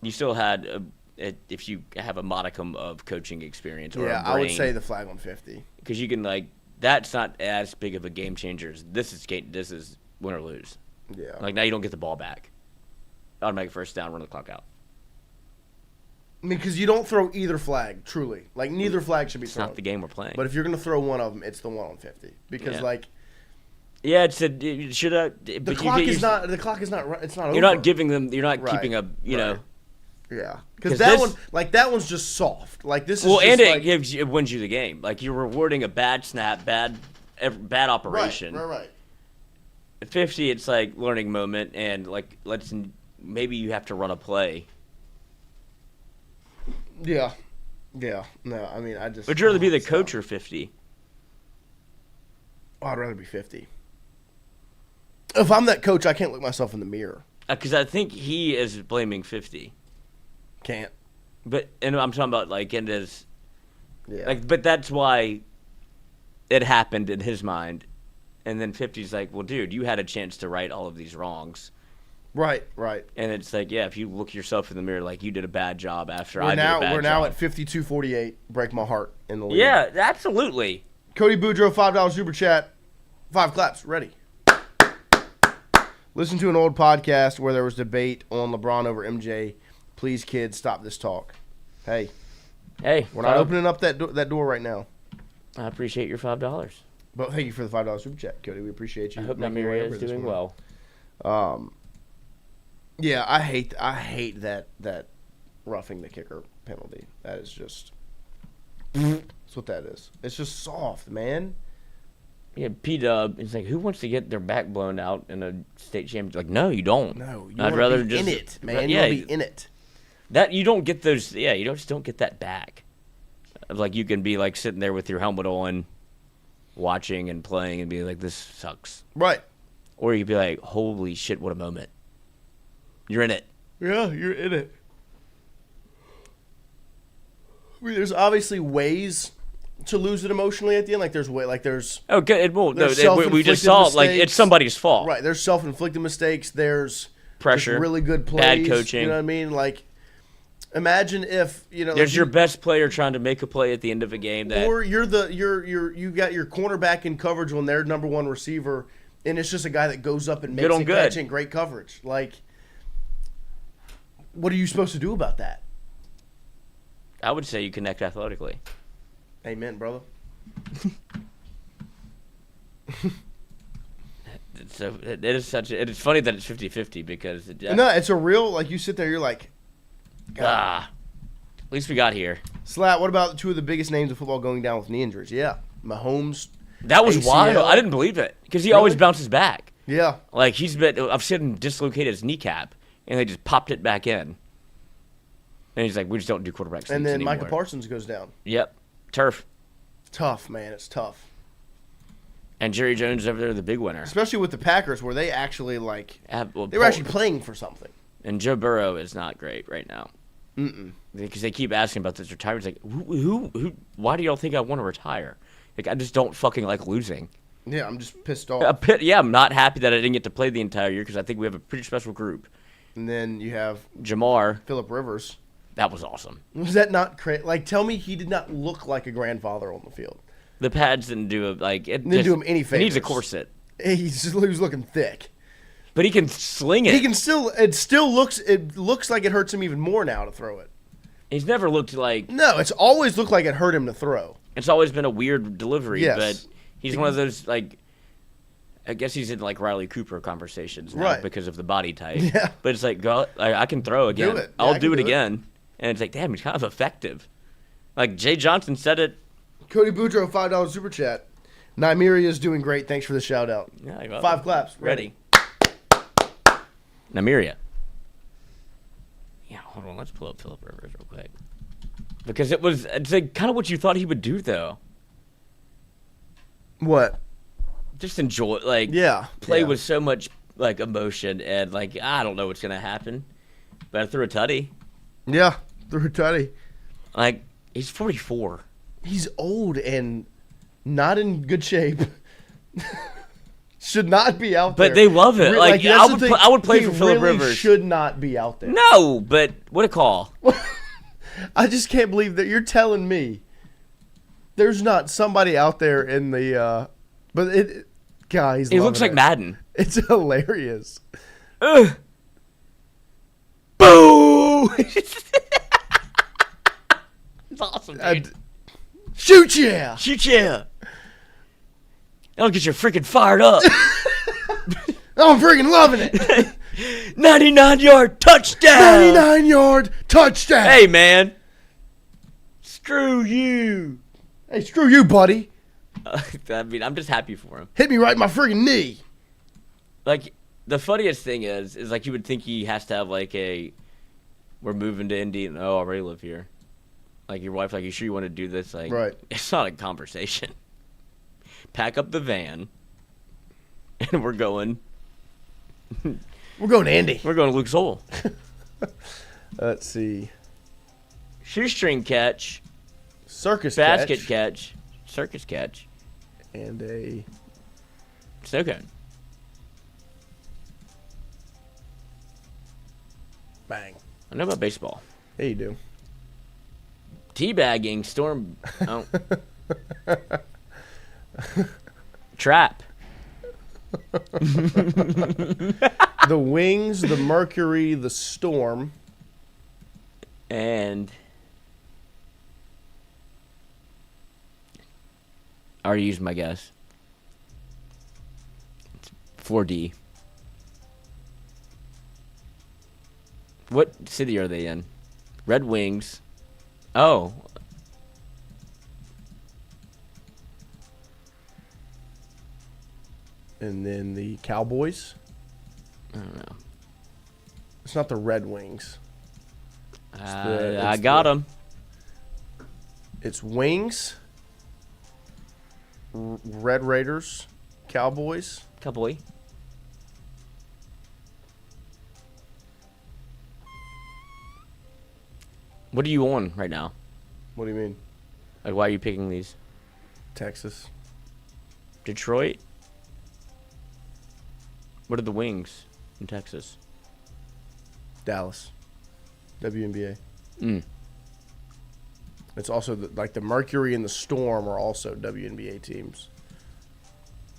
you still had, if you have a modicum of coaching experience or Yeah, a brain, I would say the flag 150. because you can, like, that's not as big of a game changer as this is win or lose. Yeah. Like, now you don't get the ball back. Automatic first down, run the clock out. I mean, because you don't throw either flag, truly. Like, neither flag should be It's thrown. not the game we're playing. But if you're going to throw one of them, it's the 150. Because, Yeah. like, yeah, it should have. the clock is not over. It's not over. You're not giving them. You're not Right, keeping a. You know. Yeah. Because 'Cause that this- one, that one's just soft. Like, this is Well, just and like, it wins you the game. Like, you're rewarding a bad snap, bad operation. Right. At 50, it's like learning moment, and like maybe you have to run a play. Yeah. No, I mean, I just. Would you rather be the it's coach tough. or 50? Oh, I'd rather be 50. If I'm that coach, I can't look myself in the mirror. Because I think he is blaming 50. Can't. And I'm talking about like in his. Yeah. Like, but that's why it happened in his mind. And then 50's like, well, dude, you had a chance to right all of these wrongs. Right. And it's like, yeah, if you look yourself in the mirror, like you did a bad job after I We're did a bad job. We're now at 52-48. Break my heart in the league. Yeah, absolutely. Cody Boudreaux, $5 super chat. 5 claps. Ready. Listen to an old podcast where there was debate on LeBron over MJ. Please, kids, stop this talk. Hey, Hey, we're not opening up that door right now. I appreciate your $5. But thank you for the $5 super chat, Cody. We appreciate you. I hope making your way Namiria over is this doing morning. well. Yeah, I hate that roughing the kicker penalty. That is just that's what that is. It's just soft, man. Yeah, P-Dub is like, who wants to get their back blown out in a state championship? Like, no, you don't. No, you I'd wanna rather be just in it, man. Yeah, You want to be in it. that you don't get those. Yeah, you just don't get that back. Like you can be like sitting there with your helmet on, watching and playing, and be like, this sucks. Right. Or you could be like, holy shit, what a moment. You're in it. Yeah, you're in it. I mean, there's obviously ways to lose it emotionally at the end. Like there's Okay, well, no, There's we just saw self-inflicted like it's mistakes. somebody's fault. right. There's self-inflicted mistakes. There's Pressure, just really good plays. bad coaching. You know what I mean? Like, imagine if There's like your best player trying to make a play at the end of a game that or you got your cornerback in coverage when they're number one receiver, and it's just a guy that goes up and makes Good on a good. catch in great coverage. Like, what are you supposed to do about that? I would say you connect athletically. Amen, brother. So it is it's funny that it's 50-50 because No, it's a real, like, you sit there, you're like, God. at least we got here. Slat, what about two of the biggest names of football going down with knee injuries? Yeah. Mahomes. That was ACL. wild. I didn't believe it because he Really? always bounces back. Yeah. Like I've seen him dislocate his kneecap and they just popped it back in. And he's like, we just don't do quarterback sneaks And then anymore. Micah Parsons goes down. Yep. Turf. Tough, man. It's tough. And Jerry Jones over there, the big winner. Especially with the Packers, where they actually, like, Well, they were actually playing for something. And Joe Burrow is not great right now. Because they keep asking about this retirement. It's like, who, why do y'all think I want to retire? Like, I just don't fucking like losing. Yeah, I'm just pissed off. I'm not happy that I didn't get to play the entire year because I think we have a pretty special group. And then you have Jamar. Phillip Rivers. That was awesome. Was that not crazy? Like, tell me he did not look like a grandfather on the field. The pads didn't do it. Like, it Didn't do him any favors. He needs a corset. He was looking thick. But he can sling it. He can still. It looks like it hurts him even more now to throw it. He's never looked like. No, it's always looked like it hurt him to throw. It's always been a weird delivery. Yes. But he's one of those, like, I guess he's in, like, Riley Cooper conversations now Right. because of the body type. Yeah. But it's like, go, I can throw again. Do it. Yeah, I'll I do can it do it. again. And it's like, damn, he's kind of effective. Like, Jay Johnson said it. Cody Boudreaux, $5 super chat. Nymeria is doing great. Thanks for the shout out. Yeah, you're welcome. 5 claps. Ready. Nymeria. Yeah, hold on. Let's pull up Phillip Rivers real quick. Because it's like kind of what you thought he would do, though. What? Just enjoy, like, Yeah. play yeah. with so much, like, emotion. And, like, I don't know what's going to happen. But I threw a tutty. Yeah, through Tutty. Like, he's 44. He's old and not in good shape. Should not be out there. But they love it. Like, that's the thing. I would play He for Phillip really Rivers. Should not be out there. No, but what a call. I just can't believe that you're telling me there's not somebody out there in the. But it, guys, He looks like Madden. It's hilarious. Ugh. Boo! It's awesome, dude. Shoot yeah! Shoot yeah. That'll get you freaking fired up. I'm freaking loving it. 99-yard touchdown. 99-yard touchdown. Hey, man. Screw you. Hey, screw you, buddy. I mean, I'm just happy for him. Hit me right in my freaking knee. Like, the funniest thing is like you would think he has to have like we're moving to Indy and I already live here. Like your wife, like, you sure you want to do this? Like, right. It's not a conversation. Pack up the van, and we're going. We're going to Indy. We're going to Luke's Hole. Let's see. Shoestring catch, Circus basket catch. catch, circus catch, And a snow cone. bang. I know about baseball. Yeah, you do. Teabagging, storm. Oh. Trap. The Wings, the Mercury, the Storm. And I already used my guess. It's 4D. What city are they in? Red Wings. Oh. And then the Cowboys. I don't know. It's not the Red Wings. I got them. It's Wings, Red Raiders, Cowboys. Cowboy. What are you on right now? What do you mean? Like, why are you picking these? Texas. Detroit? What are the Wings in Texas? Dallas. WNBA. Mm. It's also like the Mercury and the Storm are also WNBA teams.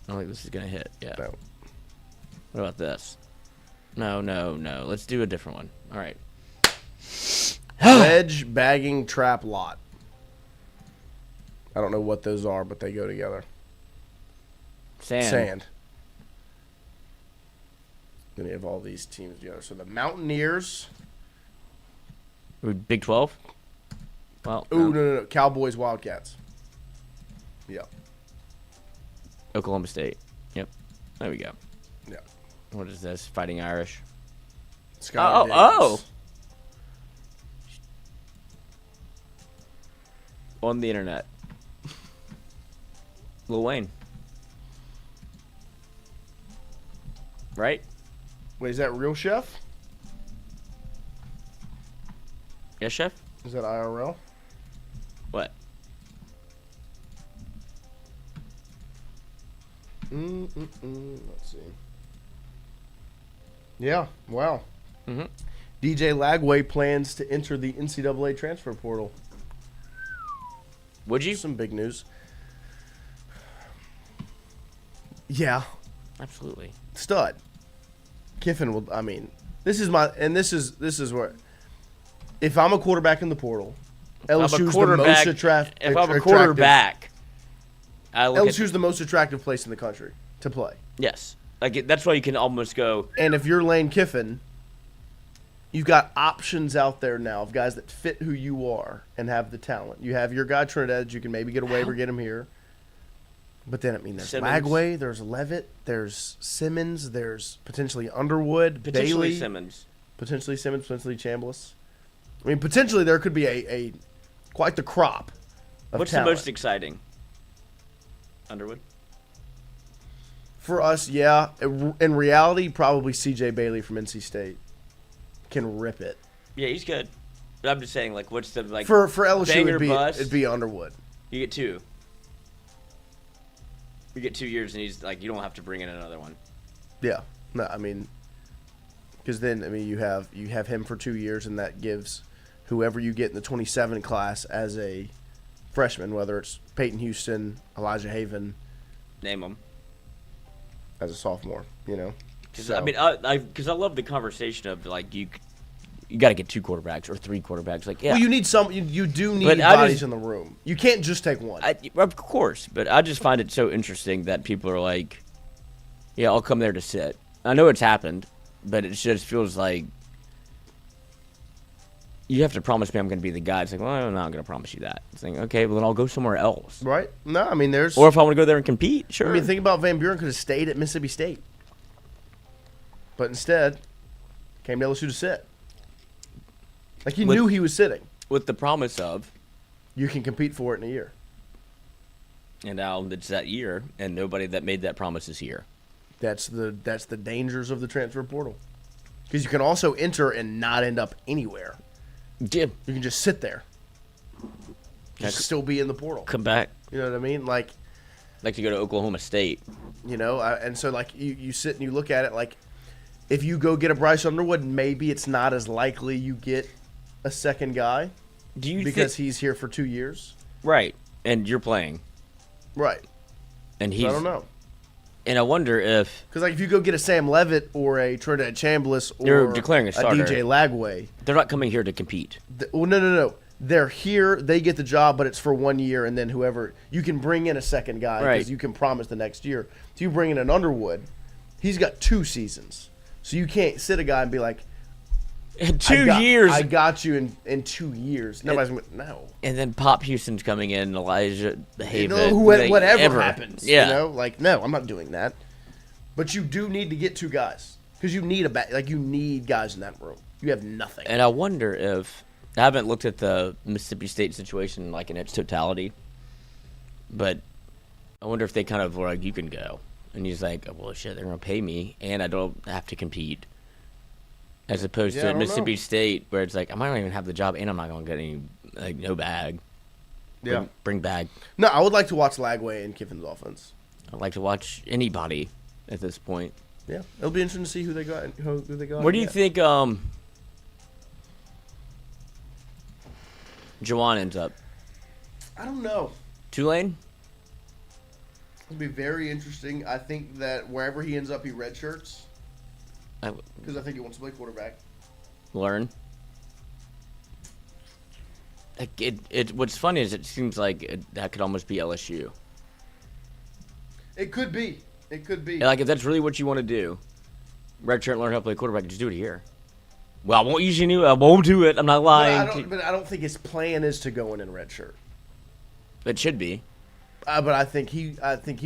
I don't think this is going to hit. Yeah. No. What about this? No. Let's do a different one. All right. Wedge, bagging, trap, lot. I don't know what those are, but they go together. Sand. Then you have all these teams together. So the Mountaineers. Big 12? Well, Ooh, no. Cowboys, Wildcats. Yep. Oklahoma State. Yep. There we go. Yeah. What is this? Fighting Irish. Skylar Oh. on the internet. Lil Wayne. Right? Wait, is that real, Chef? Yes, Chef? Is that IRL? What? Let's see. Yeah, wow. Mm-hmm. DJ Lagway plans to enter the NCAA transfer portal. Would you? Some big news. Yeah. Absolutely. Stud. Kiffin will, I mean, this is where, if I'm a quarterback in the portal, LSU's the most attractive. If I'm a quarterback, I look LSU's the most attractive place in the country to play. Yes. Like, that's why you can almost go. And if you're Lane Kiffin, you've got options out there now of guys that fit who you are and have the talent. You have your guy Trinidad, you can maybe get a waiver, get him here. But then, I mean, there's Lagway, there's Levitt, there's Simmons, there's potentially Underwood, Potentially Bailey. Simmons. Potentially Simmons, potentially Chambliss. I mean, potentially there could be a quite the crop of What's talent. the most exciting? Underwood? For us, yeah. In reality, probably C.J. Bailey from NC State can rip it. Yeah, he's good. But I'm just saying, like, what's the, like, For LSU, banger bust? it'd be Underwood. You get 2. You get 2 years, and he's, like, you don't have to bring in another one. Yeah. No, I mean, because then, I mean, you have him for 2 years, and that gives whoever you get in the 27 class as a freshman, whether it's Peyton Houston, Elijah Haven. Name them. As a sophomore, you know. Because I mean, I love the conversation of, like, you got to get 2 quarterbacks or 3 quarterbacks. Like, yeah. Well, you need you do need But bodies in the room. You can't just take one. Of course, but I just find it so interesting that people are like, yeah, I'll come there to sit. I know it's happened, but it just feels like you have to promise me I'm going to be the guy. It's like, well, I'm not going to promise you that. It's like, okay, well, then I'll go somewhere else. Right? No, I mean, there's... Or if I want to go there and compete, sure. I mean, think about Van Buren could have stayed at Mississippi State. But instead, came to LSU to sit. Like, he knew he was sitting. With the promise of... You can compete for it in a year. And now it's that year, and nobody that made that promise is here. That's the dangers of the transfer portal. Because you can also enter and not end up anywhere. Yeah. You can just sit there. Just still be in the portal. Come back. You know what I mean? Like to go to Oklahoma State. You know, and so, like, you sit and you look at it like, if you go get a Bryce Underwood, maybe it's not as likely you get a second guy. Because he's here for 2 years? Right. And you're playing. Right. And I don't know. And I wonder if... Because, like, if you go get a Sam Levitt or a Trinidad Chambliss or they're declaring a starter. DJ Lagway. They're not coming here to compete. Well, no. They're here, they get the job, but it's for 1 year, and then whoever... You can bring in a second guy because you can promise the next year. If you bring in an Underwood, he's got 2 seasons. So you can't sit a guy and be like... In 2 years... I got you in 2 years. Nobody's going to... No. And then Pop Houston's coming in, Elijah Haven... whatever happens. Yeah. You know? Like, no, I'm not doing that. But you do need to get 2 guys. Because you need you need guys in that room. You have nothing. And I wonder if... I haven't looked at the Mississippi State situation, like, in its totality. But I wonder if they kind of were like, you can go. And he's like, well, shit, they're going to pay me, and I don't have to compete. As opposed to Mississippi State, where it's like, I might not even have the job, and I'm not going to get any, like, no bag. Bring bag. No, I would like to watch Lagway and Kiffin's offense. I'd like to watch anybody at this point. Yeah, it'll be interesting to see who they got. Where do you think Juwan ends up? I don't know. Tulane? It'll be very interesting. I think that wherever he ends up, he redshirts. Because I think he wants to play quarterback. Learn. What's funny is it seems like that could almost be LSU. It could be. Like, if that's really what you want to do, redshirt and learn how to play quarterback, just do it here. Well, I won't do it. I'm not lying. But I don't think his plan is to go in redshirt. It should be. But I think he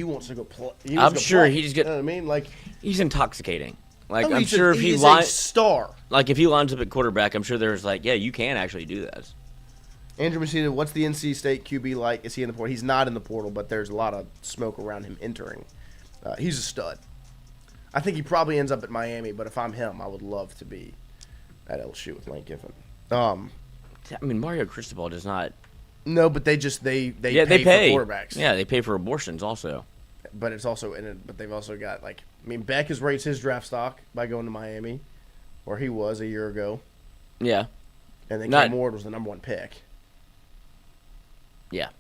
wants to go play. I'm sure he's good. You know what I mean? Like, he's intoxicating. Like, I'm sure if he's a star. Like, if he lines up at quarterback, I'm sure there's like, yeah, you can actually do this. Andrew Messina, what's the NC State QB like? Is he in the portal? He's not in the portal, but there's a lot of smoke around him entering. He's a stud. I think he probably ends up at Miami, but if I'm him, I would love to be at LSU with Lane Kiffin. I mean, Mario Cristobal does not. No, but they pay for quarterbacks. Yeah, they pay for abortions also. But it's also in it. But they've also got Beck has raised his draft stock by going to Miami, where he was a year ago. Yeah. And then Cam Ward was the number 1 pick. Yeah,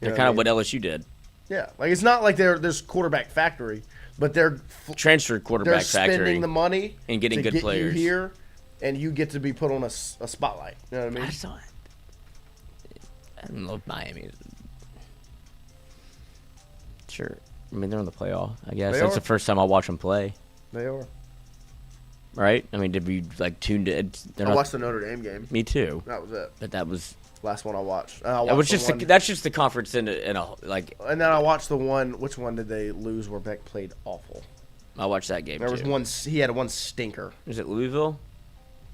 they're kind of what LSU did. Yeah, it's not like they're this quarterback factory, but they're transferred quarterback factory. They're spending the money and getting good players you here, and you get to be put on a spotlight. You know what I mean? I don't know if Miami is. Sure, I mean they're in the playoff. I guess that's the first time I'll watch them play. They are. Right? I mean, did we tuned in? I watched the Notre Dame game. Me too. That was it. But that was. Last one I watched. That's just the conference in a like. And then I watched the one. Which one did they lose where Beck played awful? I watched that game. There was one. He had one stinker. Is it Louisville?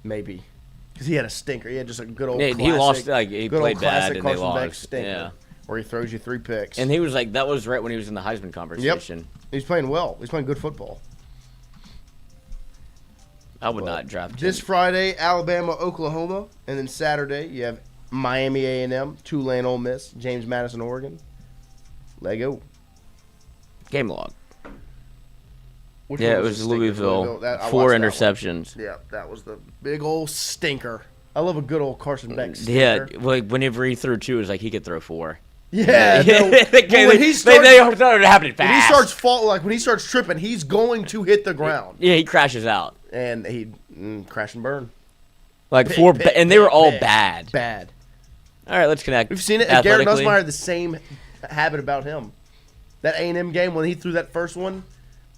Maybe, because he had a stinker. He had just a good old. Yeah, classic, he lost. He played bad and they Carson lost. Beck stinker, yeah, where he throws you 3 picks. And he was like, that was right when he was in the Heisman conversation. Yep. He's playing well. He's playing good football. I would not draft him. This Friday, Alabama, Oklahoma, and then Saturday you have Miami A&M, Tulane, Ole Miss, James Madison, Oregon. Lego. Game log. Which it was Louisville. 4 interceptions. Yeah, that was the big old stinker. I love a good old Carson Beck stinker. Yeah, whenever he threw 2, it was like he could throw 4. Yeah, no. When he starts, they started happening fast. When he starts tripping, he's going to hit the ground. Yeah, he crashes out. And he crash and burn. And they were all bad. Bad. All right, let's connect. We've seen it. And Garrett Nussmeier had the same habit about him. That A&M game when he threw that first one,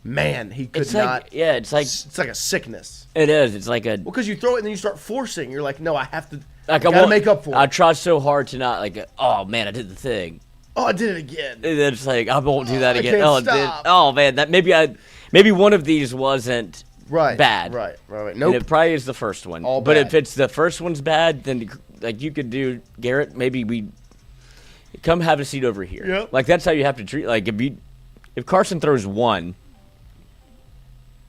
man, he could not. Yeah, it's like a sickness. It is. It's like because you throw it and then you start forcing. You're like, no, I have to. I gotta make up for it. I try so hard to not oh man, I did the thing. Oh, I did it again. And then it's like I won't do that again. I can't stop. Oh man, that maybe one of these wasn't. Bad. Right. Nope. And it probably is the first one. All but bad. if it's the first one's bad, then you could do Garrett. Maybe we come have a seat over here. Yep. That's how you have to treat. If Carson throws 1.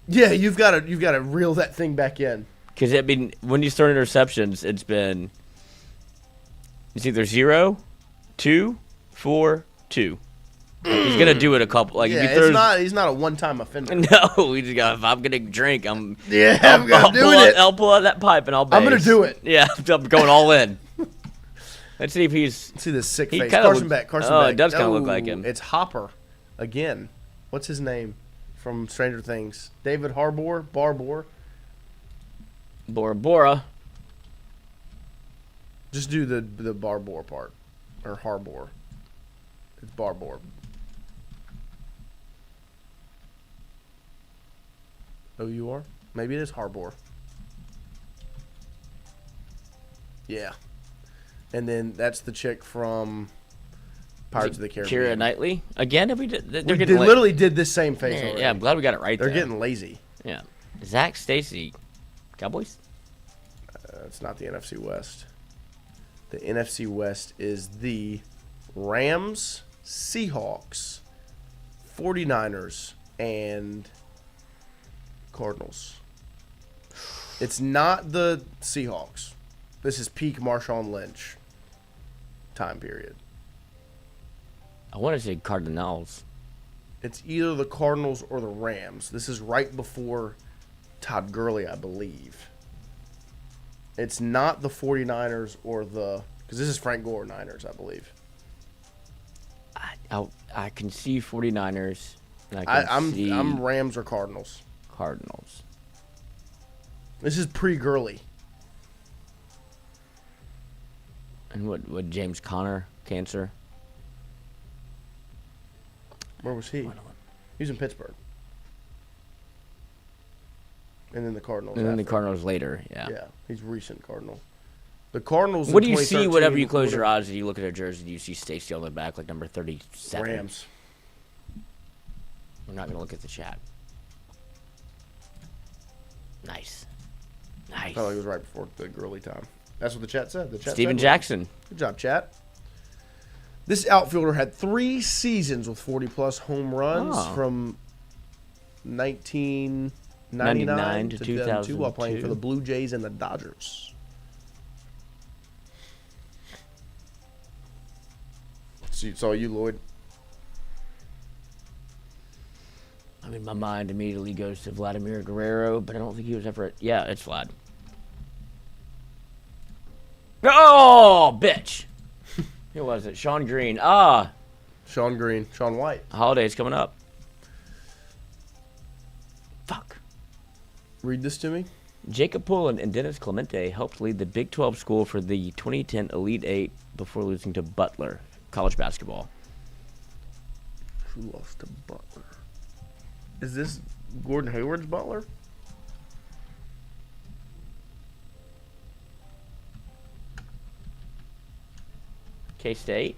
Yeah, you've got to reel that thing back in. Because when you start interceptions, it's either 0, 2, 4, 2. He's gonna do it a couple. If he throws, he's not a one-time offender. No, he just got. If I'm gonna drink, I'm doing it. I'll pull out that pipe and I'll base. I'm gonna do it. Yeah, I'm going all in. Let's see if he's. Let's see this sick face. Carson Beck. Beck. It does kind of look like him. It's Hopper, again. What's his name from Stranger Things? David Harbour, Bora Bora. Just do the Barbour part, or Harbour. It's Barbour. O-U-R? Maybe it is Harbour. Yeah. And then that's the chick from Pirates of the Caribbean. Keira Knightley? Again? We literally did this same face already. Yeah, I'm glad we got it right. They're getting lazy. Yeah. Zach Stacy. Cowboys? It's not the NFC West. The NFC West is the Rams, Seahawks, 49ers, and Cardinals. It's not the Seahawks. This is peak Marshawn Lynch time period. I want to say Cardinals. It's either the Cardinals or the Rams. This is right before Todd Gurley, I believe. It's not the 49ers or the... Because this is Frank Gore Niners, I believe. I can see 49ers. And I'm Rams or Cardinals. Cardinals. This is pre-Gurley. And what James Conner, cancer? Where was he? He was in Pittsburgh. And then the Cardinals. And then the Cardinals later, yeah. Yeah, he's recent Cardinal. The Cardinals. What do you see whenever you close your eyes and you look at their jersey? Do you see Stacy on the back, like number 37? Rams. We're not going to look at the chat. Nice. I thought it was right before the Gurley time. That's what the chat said. The chat Steven said Jackson. Good job, chat. This outfielder had 3 seasons with 40-plus home runs from 1999 to 2002 while playing for the Blue Jays and the Dodgers. See, it's all you, Lloyd. I mean, my mind immediately goes to Vladimir Guerrero, but I don't think he was ever. Yeah, it's Vlad. Oh, bitch! Who was it? Sean Green. Sean Green. Sean White. Holiday's coming up. Fuck. Read this to me. Jacob Pullen and Dennis Clemente helped lead the Big 12 school for the 2010 Elite Eight before losing to Butler. College basketball. Who lost to Butler? Is this Gordon Hayward's Butler? K-State.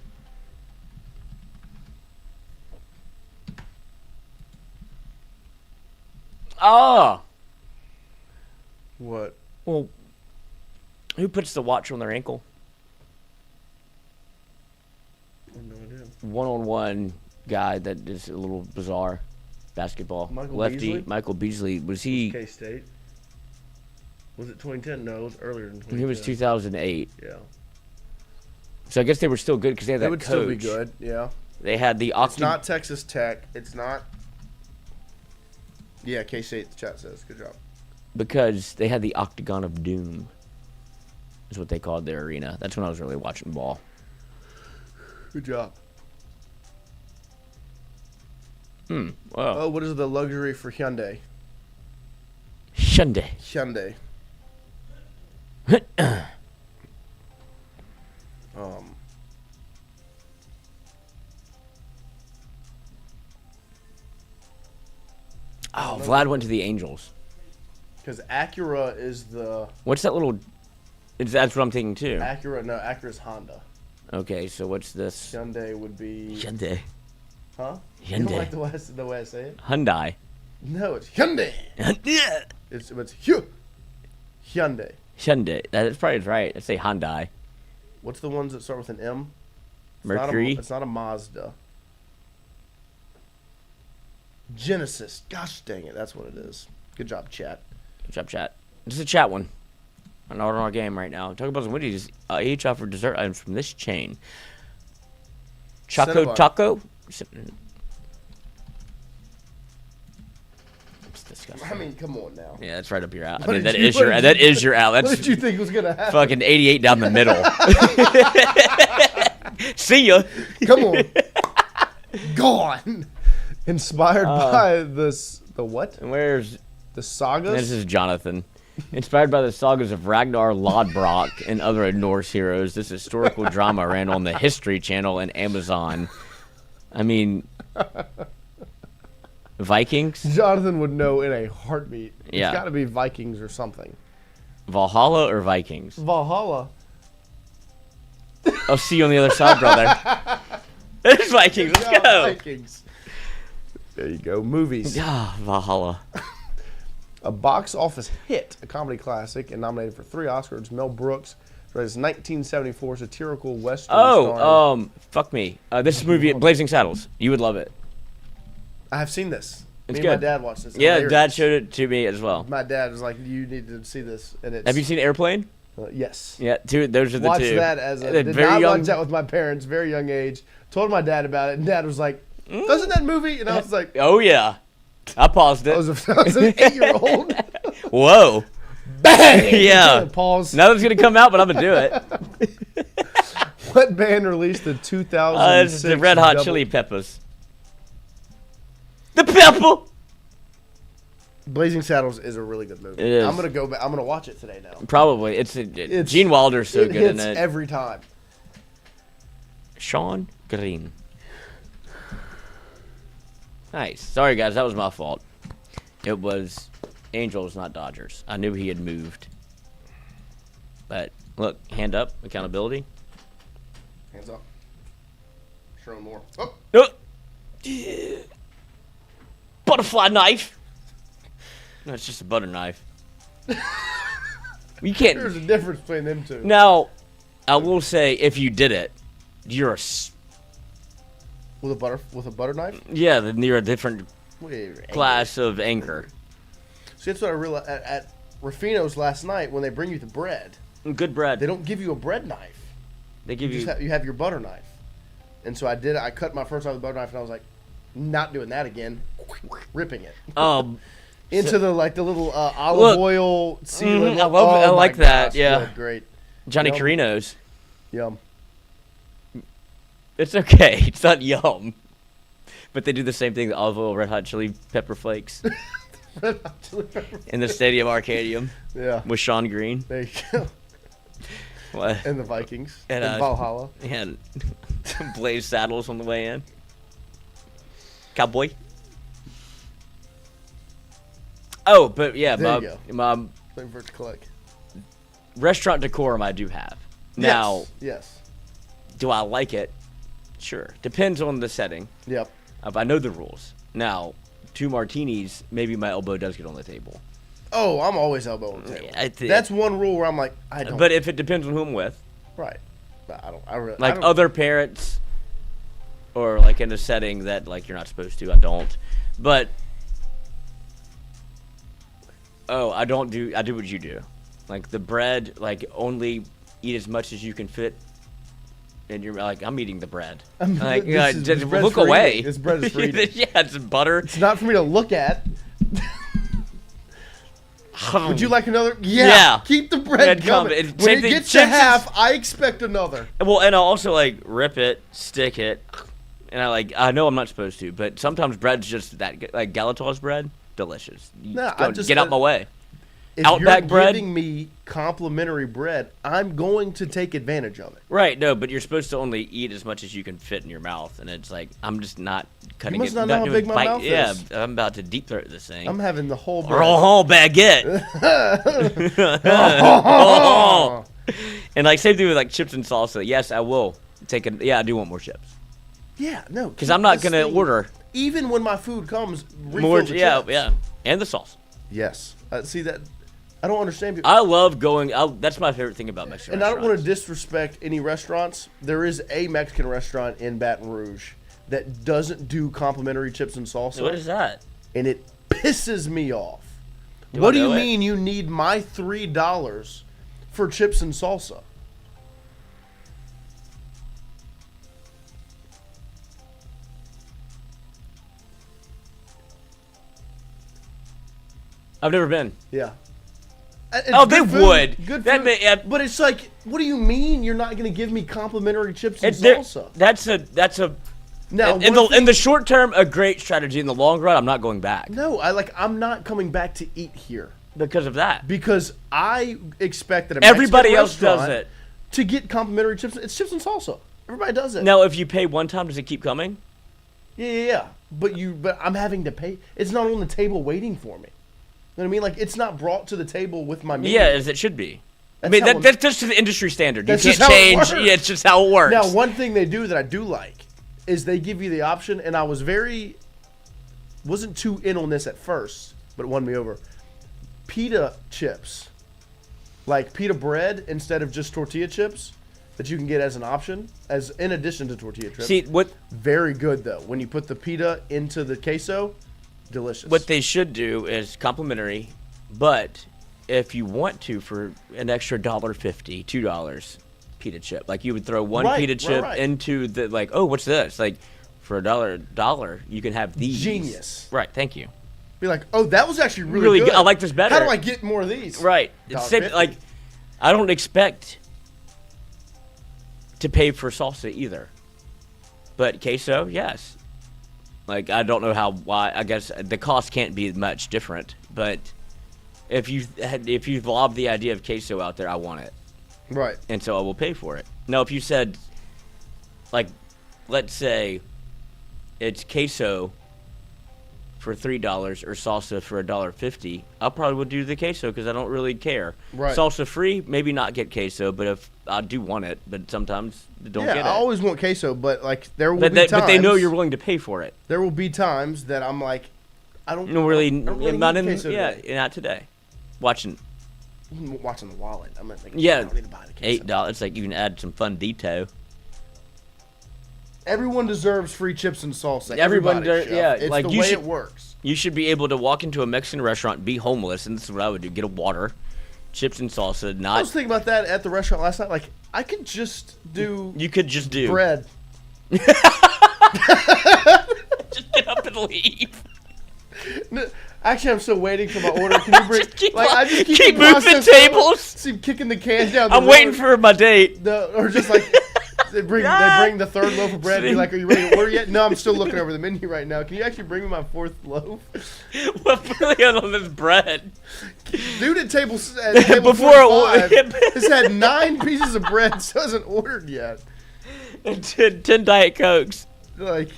Oh! What? Well, who puts the watch on their ankle? I have no idea. One-on-one guy that is a little bizarre. Basketball. Michael Lefty. Beasley? Michael Beasley. Was he? K-State. Was it 2010? No, it was earlier than 2010. He was 2008. Yeah. So I guess they were still good because they had that They would coach. still be good, yeah. They had the It's not Texas Tech. It's not. Yeah, K-State, the chat says. Good job. because they had the Octagon of Doom. Is what they called their arena. That's when I was really watching ball. Good job. Wow. Oh, what is the luxury for Hyundai? Hyundai. Hyundai. Oh, Vlad went to the Angels. Because Acura is the... What's that little... That's what I'm thinking, too. Acura's Honda. Okay, so what's this? Hyundai would be... Hyundai. Huh? Hyundai. You don't like the way I say it? Hyundai. No, it's Hyundai. It's Hyundai. Hyundai. That's probably right. I say Hyundai. What's the ones that start with an M? Mercury. It's not a Mazda. Genesis. Gosh dang it. That's what it is. Good job, chat. Good job, chat. This is a chat one. On our game right now. Talk about some Wendy's. Each offer dessert items from this chain. Choco Cinnabon. Taco. It's disgusting. I mean, come on now. Yeah, that's right up your alley. I What mean, did that you- is what your did that you- is your alley. What That's did you think was going to happen? fucking 88 down the middle. See ya. Come on. Gone. Inspired by the what? And where's The sagas? this is Jonathan. Inspired by the sagas of Ragnar Lodbrok and other Norse heroes, this historical drama ran on the History Channel and Amazon. I mean, Vikings, Jonathan would know in a heartbeat. Yeah. It's got to be Vikings or something. Valhalla, or Vikings? Valhalla. I'll see you on the other side, brother. There's Vikings. Let's Yeah, go. Vikings. There you go. Movies. Ah, Valhalla. A box office hit, a comedy classic, and nominated for 3 Oscars. Mel Brooks, for his 1974 satirical western. starring- Fuck me. This movie, Blazing Saddles. You would love it. I have seen this. It's Me and good. my dad watched this. Yeah, Hilarious. Dad showed it to me as well. My dad was like, "You need to see this." And it's Have you seen Airplane? Yes. Yeah, those are the Watched two. that as a They're did very not young. watch that with my parents, very young age. Told my dad about it, and Dad was like, "Doesn't that movie?" And I was like, Oh yeah, I paused it. I was an 8-year-old. Whoa. Bang! Yeah. Pause. Nothing's gonna come out, but I'm gonna do it. What band released the 2006? It's the Red Hot double- Chili Peppers. The pepper. Blazing Saddles is a really good movie. It is. I'm gonna go back. I'm gonna watch it today now. Probably. Gene Wilder's so it good in hits it. every time. Sean Green. Nice. Sorry guys, that was my fault. It was Angels, not Dodgers. I knew he had moved. But look, hand up, accountability. Hands up. Show more. Oh. Oh. Butterfly knife. No, it's just a butter knife. You can't. There's a difference between them two. Now, I will say, if you did it, you're With a butter knife? yeah, then you're a different Wait, class of anger. See, that's what I realized at Rufino's last night when they bring you the bread. Good bread. They don't give you a bread knife. They give you. You have your butter knife. And so I did. I cut my first off with the butter knife, and I was like, not doing that again. Ripping it into the little olive oil sealing. I love it. I like that. Gosh, Yeah, good, great. Johnny Yum. Carino's. Yum. It's okay. It's not yum. But they do the same thing. The olive oil, red hot chili pepper flakes Red Hot Chili Pepper. in the Stadium Arcadium Yeah. with Sean Green. There you go. What? And the Vikings. And, And Valhalla. And Blaze Saddles on the way in. Cowboy. Oh, but yeah, There you my Waiting for it to click. restaurant decorum I do have. Now, Yes. do I like it? Sure. Depends on the setting. Yep. If I know the rules. Now, 2 martinis, maybe my elbow does get on the table. Oh, I'm always elbow on the table. I thi- That's one rule where I'm like, I don't. But if it depends on who I'm with, right. But I don't. I really. like I don't, other parents, or like in a setting that like you're not supposed to, I don't. But I do what you do. Like the bread, like only eat as much as you can fit. And you're like, I'm eating the bread. Like, just bread's look for away. eating. This bread is for eating. Yeah, it's butter. It's not for me to look at. Would you like another? Yeah. Keep the bread Bread coming. coming. When Same it thing, gets to chips is- half, I expect another. Well, and I'll also like rip it, stick it, and I know I'm not supposed to, but sometimes bread's just that good. Like Galatoire's bread, delicious. Nah, Get out my way. If Outback you're bread? giving me complimentary bread, I'm going to take advantage of it. Right, no, but you're supposed to only eat as much as you can fit in your mouth, and it's like I'm just not cutting must it. not know how doing big my bite- mouth yeah, is. I'm about to deep throat this thing. I'm having the whole or a bread. whole baguette. Oh. And like same thing with like chips and salsa. Yes, I will take it. Yeah, I do want more chips Yeah, no. because I'm not gonna order Even when my food comes, refill more. the Yeah, chips. yeah, and the sauce. Yes. See that? I don't understand people. I love going. That's my favorite thing about Mexican And I don't want to restaurants. disrespect any restaurants. There is a Mexican restaurant in Baton Rouge that doesn't do complimentary chips and salsa. What is that? And it pisses me off. Do What I do you know it? mean you need my $3 for chips and salsa? I've never been. Yeah. Oh, they would. Good That food. may- yeah. But it's like, what do you mean you're not going to give me complimentary chips and There- salsa? That's a Now, in the short term a great strategy. In the long run, I'm not going back no, I'm not coming back to eat here because of that. because I expect that Everybody Mexican else does restaurant it. to get complimentary chips. It's chips and salsa. Everybody does it. Now, if you pay one time, does it keep coming? Yeah. But I'm having to pay. It's not on the table waiting for me. You know what I mean? Like it's not brought to the table with my meal. Yeah, as it should be. I That's mean, how that's just the industry standard. You That's can't just how it change. works. Yeah, it's just how it works. Now, one thing they do that I do like is they give you the option, and I wasn't too in on this at first, but it won me over. Pita chips, like pita bread instead of just tortilla chips, that you can get as an option, as in addition to tortilla chips. See what Very good though. When you put the pita into the queso, delicious. what they should do is complimentary, but if you want to for an extra $1.50, $2 pita chip, like you would throw one Right, pita right, chip right. into the like, oh, what's this? Like for $1 you can have these. Genius. Right. Thank you. Be like, oh, that was actually really, Really good. good. I like this better. How do I get more of these? Right. It's same, $1.50. like I don't expect to pay for salsa either. But queso, yes. Like I don't know why. I guess the cost can't be much different. But if you've lobbed the idea of queso out there, I want it, Right. and so I will pay for it. Now, if you said, like, let's say it's queso for $3 or salsa for $1.50, I probably would do the queso because I don't really care. Right. Salsa free, maybe not get queso, but if I do want it, but sometimes don't Yeah, get I it. always want queso, but like there will But be they, times. but they know you're willing to pay for it. There will be times that I'm like, I don't No, really, I don't really not need in. queso Yeah, today. not today. Watching watching the wallet. I'm like, Yeah, I don't need to buy the queso. $8. It's like you can add some fundito. Everyone deserves free chips and salsa. Everyone Everybody, does- Chef. yeah, It's like, the you way should- it works. You should be able to walk into a Mexican restaurant, be homeless, and this is what I would do: get a water, chips and salsa. I Not was thinking about that at the restaurant last night. Like, I could just do you could just do bread. Just get up and leave. No, actually, I'm still waiting for my order. Can you bring? Just keep I just keep keep the moving process tables. going. See, kicking the cans down. The I'm waiting road. for my date. Or just like they bring the third loaf of bread. And be like, "Are you ready to order yet?" No, I'm still looking over the menu right now. Can you actually bring me my fourth loaf? What really on this bread? Dude at table Before 45 has had 9 pieces of bread, so hasn't ordered yet. And 10 Diet Cokes. Like,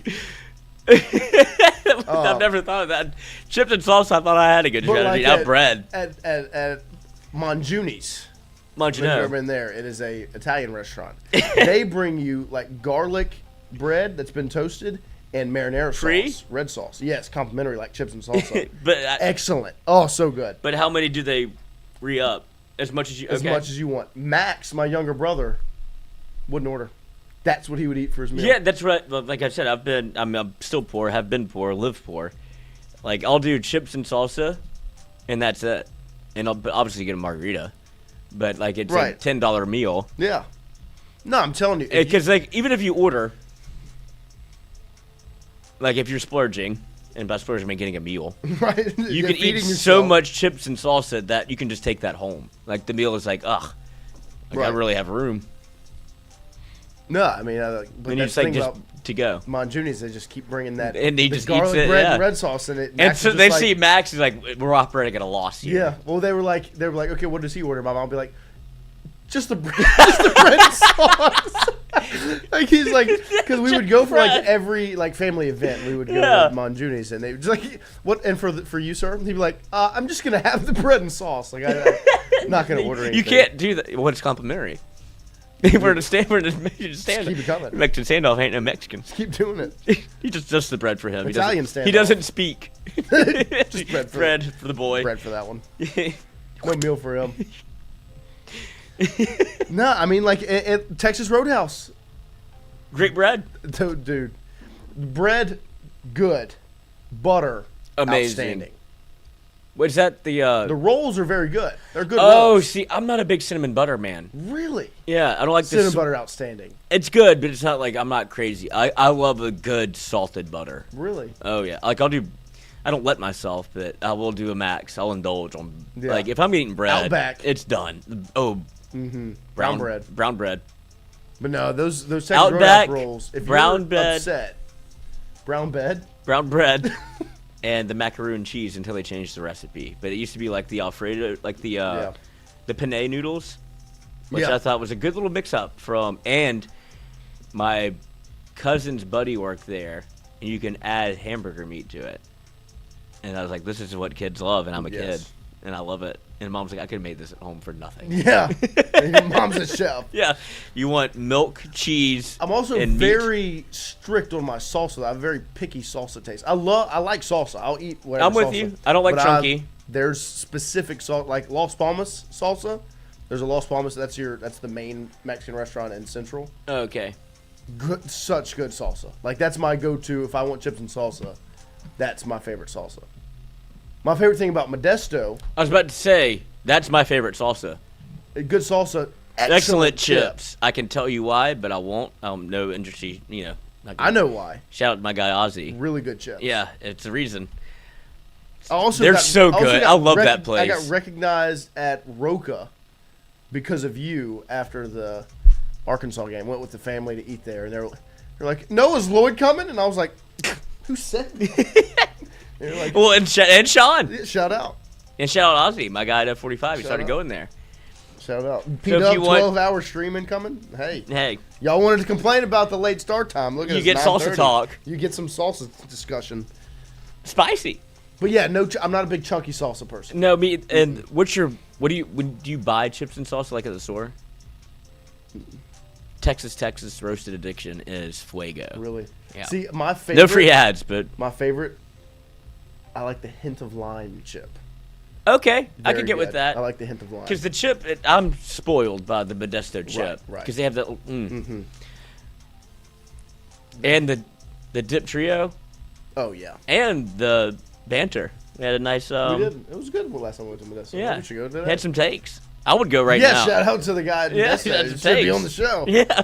I've never thought of that. Chips and salsa, I thought I had a good but strategy. like Now bread. at Monjuni's. Munch If you've ever been there, it is a Italian restaurant. They bring you like garlic bread that's been toasted and marinara Free? sauce, red sauce. Yes, complimentary like chips and salsa. But Excellent. Oh, so good. but how many do they re-up? As much as you As okay. much as you want. Max, my younger brother, wouldn't order. That's what he would eat for his meal. Yeah, that's right. Like I said, I'm still poor, have been poor, live poor. Like I'll do chips and salsa, and that's it. And I'll obviously get a margarita, but like it's Right. a $10 meal. Yeah. No, I'm telling you. Because like even if you order, like if you're splurging, and by splurging I mean getting a meal, right? you You're can eat feeding so yourself. much chips and salsa that you can just take that home. Like the meal is like, ugh, like I Right. really have room. No, I mean, but And that's it's the like thing just about to go. Monjuni's, they just keep bringing that. And he the just eats garlic it, bread yeah. and red sauce in it. And Max so is they just see like, Max, he's like, we're operating at a loss here. Yeah. Well, they were like, okay, what does he order? My mom would be like, just the bread, just the bread and sauce. Like he's like, because we would go for like bread. every like family event, we would go Yeah. to Monjuni's, and they would just like, what? And for you, sir, he'd be like, I'm just gonna have the bread and sauce. Like I'm not gonna order anything. You can't do that. Well, it's complimentary. We're to stand. We're to stand. keep it coming. Mexican standoff ain't no Mexican. keep doing it. He just does the bread for him. Italian He standoff. doesn't speak. Just bread for the boy. bread for that one. No meal for him. No, I mean like at Texas Roadhouse, Great bread. dude. Bread, good. Butter, Amazing. outstanding. What's that? The The rolls are very good. They're good oh, rolls. see, I'm not a big cinnamon butter man. Really? Yeah, I don't like Cinnamon this. butter, outstanding. It's good, but it's not like I'm not crazy. I love a good salted butter. Really? Oh yeah, like I don't let myself, but I will do a max. I'll indulge on Yeah. like if I'm eating bread, Outback. it's done. Oh, Brown bread. brown bread. But no, those Texas Outback, Roadhouse rolls. If brown you're bread. upset, brown bread. Brown bread and the macaroon cheese until they changed the recipe. But it used to be like the Alfredo, like the penne noodles, which Yeah. I thought was a good little mix-up from. And my cousin's buddy worked there, and you can add hamburger meat to it. And I was like, this is what kids love, and I'm a kid, Yes. and I love it. And Mom's like, I could have made this at home for nothing. Yeah. And your mom's a chef. Yeah, you want milk, cheese. I'm also and meat. very strict on my salsa. I have very picky salsa taste. I like salsa. I'll eat whatever. I'm with salsa. you. I don't like But chunky. There's specific salt, like Los Palmas salsa. There's a Los Palmas. That's the main Mexican restaurant in Central. Okay. Good, such good salsa. Like that's my go-to if I want chips and salsa. That's my favorite salsa. My favorite thing about Modesto, I was about to say that's my favorite salsa. good salsa, Excellent chips. I can tell you why, but I won't. No industry, not I know why. Shout out to my guy Ozzy. Really good chips. Yeah, it's the reason. They're so good. I love that place. I got recognized at Roca because of you after the Arkansas game. Went with the family to eat there, and they're like, "No, is Lloyd coming?" And I was like, "Who said?" They're like, Well, and Sean. yeah, shout out, And shout out Ozzy, my guy at 45. He Shout started out. going there. shout out. if P-Dub, you want- 12-hour streaming coming. Hey, Hey, y'all wanted to complain about the late start time. Look at You us, get salsa 9:30. talk. You get some salsa discussion. spicy. But yeah, no, I'm not a big chunky salsa person. No, me. And what do you buy chips and salsa like at the store? Texas roasted addiction is fuego. Really. Yeah. See, my favorite. No free ads, but My favorite, I like the hint of lime chip. Okay, I Very could get with good. that. I like the hint of lime. Because the chip, I'm spoiled by the Modesto chip. Right. Because they have the. And the dip trio Oh yeah, and the banter. We had a nice. we did. It was good last time we went to Modesto. Yeah. We should go today. Had some takes. I would go right now. Shout out to the guy. Yeah, Modesto. that's He a should be takes. on the show. Yeah.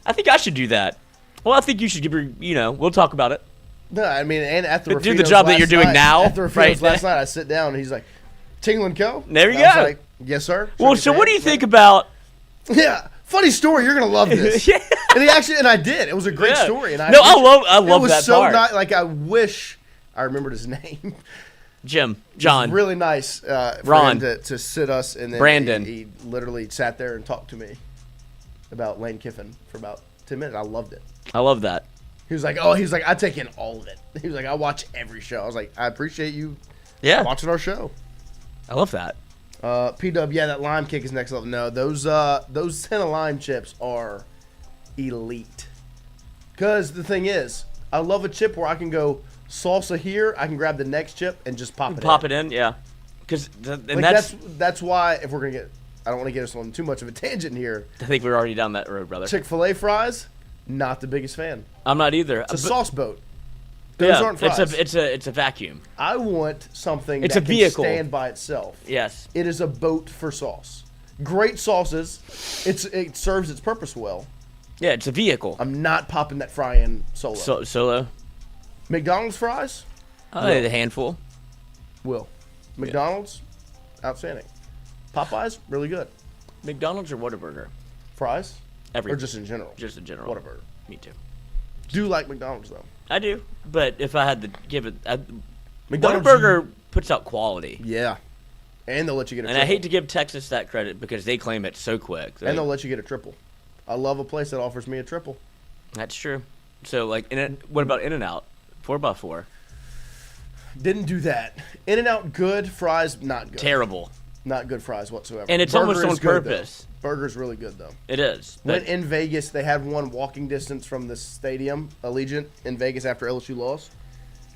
I think I should do that. Well, I think you should give her. We'll talk about it. No, I mean, and at the Do the Rufino's job that last you're doing night- now, At the Rufino's right? last night, I sit down and he's like, "Tingle and Co." There you And I was go. like, yes, sir. Well, Shook so his what do hand. you think about? Yeah, funny story. You're gonna love this. Yeah. And I did. It was a great Yeah. story. And I love it was that so part. Like I wish I remembered his name. John. Really nice. For Ron. him to sit us and then Brandon. He literally sat there and talked to me about Lane Kiffin for about 10 minutes. I loved it. I love that. He was like, I take in all of it. He was like, I watch every show. I was like, I appreciate you Yeah, watching our show. I love that. P-Dub, yeah, that lime kick is next level. No, those 10 of lime chips are elite. Because the thing is, I love a chip where I can go salsa here, I can grab the next chip and just pop it in. Yeah. Because Like, that's why, if we're going to get, I don't want to get us on too much of a tangent here. I think we're already down that road, brother. Chick-fil-A fries, not the biggest fan. I'm not either. It's a sauce boat. Those aren't fries. It's a vacuum. I want something It's that a vehicle. can stand by itself. Yes. It is a boat for sauce. Great sauces. It serves its purpose well. Yeah, it's a vehicle. I'm not popping that fry in solo. Solo. McDonald's fries? A handful. Will. McDonald's? Outstanding. Popeyes? Really good. McDonald's or Whataburger? Fries? Every. Or just in general? Just in general. Whataburger. Me too. Do like McDonald's, though. I do, but if I had to give it, McDonald's- Whataburger puts out quality, Yeah. And they'll let you get a and triple. I hate to give Texas that credit because they claim it so quick. And they'll let you get a triple. I love a place that offers me a triple. That's true. So, like, what about In-N-Out? 4x4. Didn't do that. In-N-Out, good. Fries, not good. Terrible. Not good fries whatsoever. And it's Burger almost is on good, though. purpose. Burger's really good, though. It is. Went But in Vegas. They had one walking distance from the stadium, Allegiant, in Vegas after LSU lost.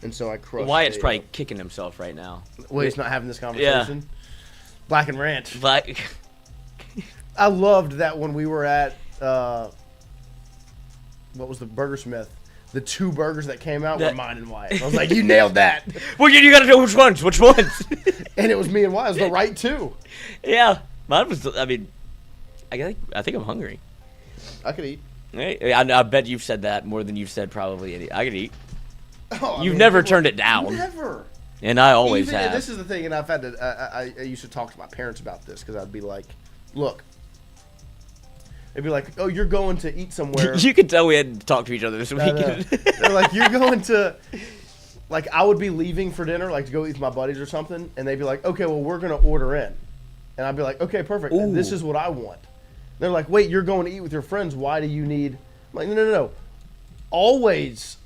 And so I crushed Wyatt's it. probably kicking himself right now. Well, he's not having this conversation. Black and Ranch. But I loved that when we were at, what was the Burgersmith? The two burgers that came out were mine and Wyatt. I was like, you nailed that. well, you got to know which ones. Which ones? And it was me and Wyatt. It was the right two. Yeah, mine was. I mean, I think I'm hungry. I could eat. Hey, I bet you've said that more than you've said probably any. I could eat. Oh, I You've mean, never turned it down. Never. And I always Even, have. and this is the thing, and I've had to. I used to talk to my parents about this because I'd be like, "Look," they'd be like, "Oh, you're going to eat somewhere." You could tell we had to talk to each other this No, weekend. no. They're like, "You're going to," like, I would be leaving for dinner, like to go eat with my buddies or something, and they'd be like, "Okay, well, we're gonna order in," and I'd be like, "Okay, perfect. Ooh. This is what I want." They're like, "Wait, you're going to eat with your friends? Why do you need?" I'm like, no. Always,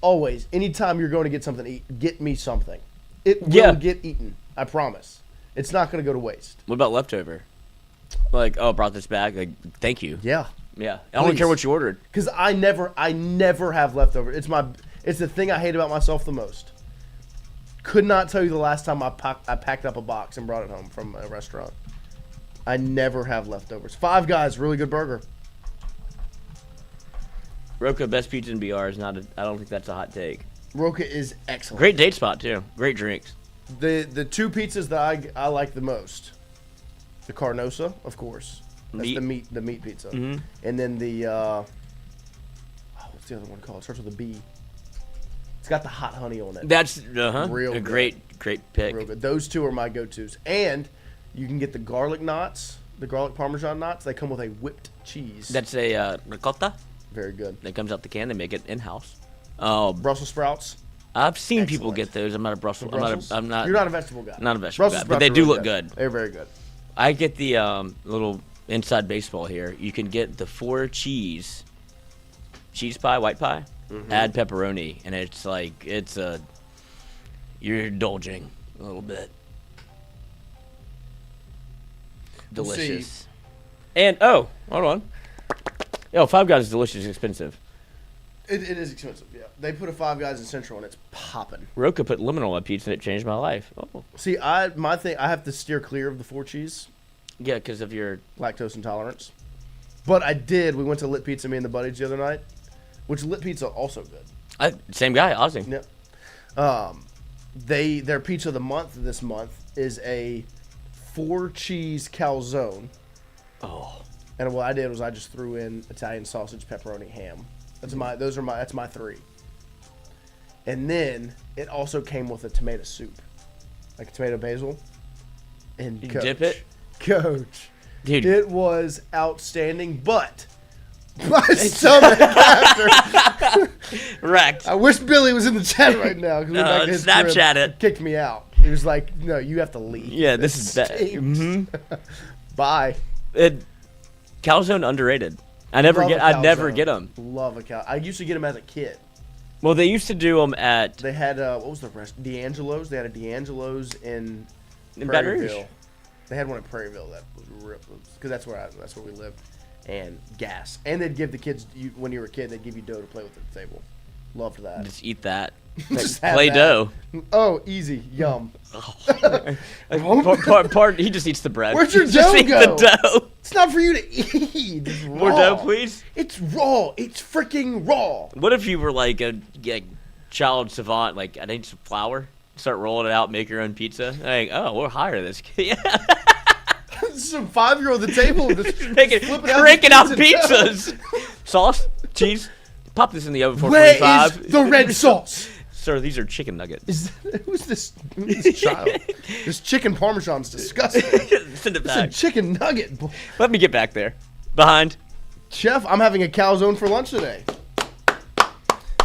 anytime you're going to get something to eat, get me something. It will get eaten. I promise. It's not going to go to waste. What about leftover? Like, oh, brought this back. Like, thank you. Yeah. Yeah. I don't Please. care what you ordered. Because I never have leftover. It's the thing I hate about myself the most. Could not tell you the last time I packed up a box and brought it home from a restaurant. I never have leftovers. Five Guys, really good burger. Roca, best pizza in BR is not. I don't think that's a hot take. Roca is excellent. Great date spot too. Great drinks. The two pizzas that I like the most, the Carnosa, of course. That's the meat pizza. Mhm. And then the what's the other one called? It starts with a B. It's got the hot honey on it. That's Real a good. great pick. Real good. Those two are my go-tos. And you can get the garlic knots, the garlic parmesan knots. They come with a whipped cheese. That's a ricotta Very good. that comes out the can. They make it in house. Brussels sprouts. I've seen people Excellent. get those. I'm not a Brussels. Brussels? I'm not. You're not a vegetable guy. Not a vegetable Brussels guy, but sprouts they are do really look good. They're very good. I get the little inside baseball here. You can get the 4 cheese pie, white pie, add pepperoni, and it's like you're indulging a little bit. Delicious. And hold on. Five Guys is delicious, expensive. It is expensive, yeah. They put a Five Guys in Central, and it's popping. Roca put lemon on my pizza, and it changed my life. Oh. See, I have to steer clear of the 4 cheese, Yeah, because of your... lactose intolerance. But I did. We went to Lit Pizza, me and the buddies, the other night, which Lit Pizza also good. Same guy, Ozzy. Yep. Their pizza of the month this month is a 4 cheese calzone. Oh. And what I did was I just threw in Italian sausage, pepperoni, ham. That's my 3. And then it also came with a tomato soup, like a tomato basil. And You Coach, dip it? Coach, Dude. it was outstanding. But my stomach after. Wrecked. I wish Billy was in the chat right now. 'Cause we went back to his crib, Snapchat it. Kicked me out. He was like, "No, you have to leave." Yeah, this is bad. Stinks. Bye. Calzone underrated. I never Love a never calzone. get them. Love a cow. I used to get them as a kid. Well, they used to do them at They had what was the rest? D'Angelo's. They had a D'Angelo's in Baton Rouge. Prairieville. They had one in Prairieville that was real because that's where we lived. And gas. And they'd give the kids when you were a kid. They'd give you dough to play with at the table. Loved that. Just eat that. Just have Play that. dough. Oh, easy. Yum. He just eats the bread. Where'd your Just dough eat go? the dough. It's not for you to eat. It's raw. More dough, please. It's raw. It's freaking raw. What if you were like a child savant? Like, I need some flour. Start rolling it out, make your own pizza. Like, oh, we'll hire this kid. Some 5-year-old at the table just Cranking out pizzas. Sauce, cheese. Pop this in the oven for Where 45. is the red sauce? Sir, these are chicken nuggets. Who's this child? This chicken parmesan's disgusting. Send it It's a back. chicken nugget. Let me get back there. Behind. Chef, I'm having a calzone for lunch today.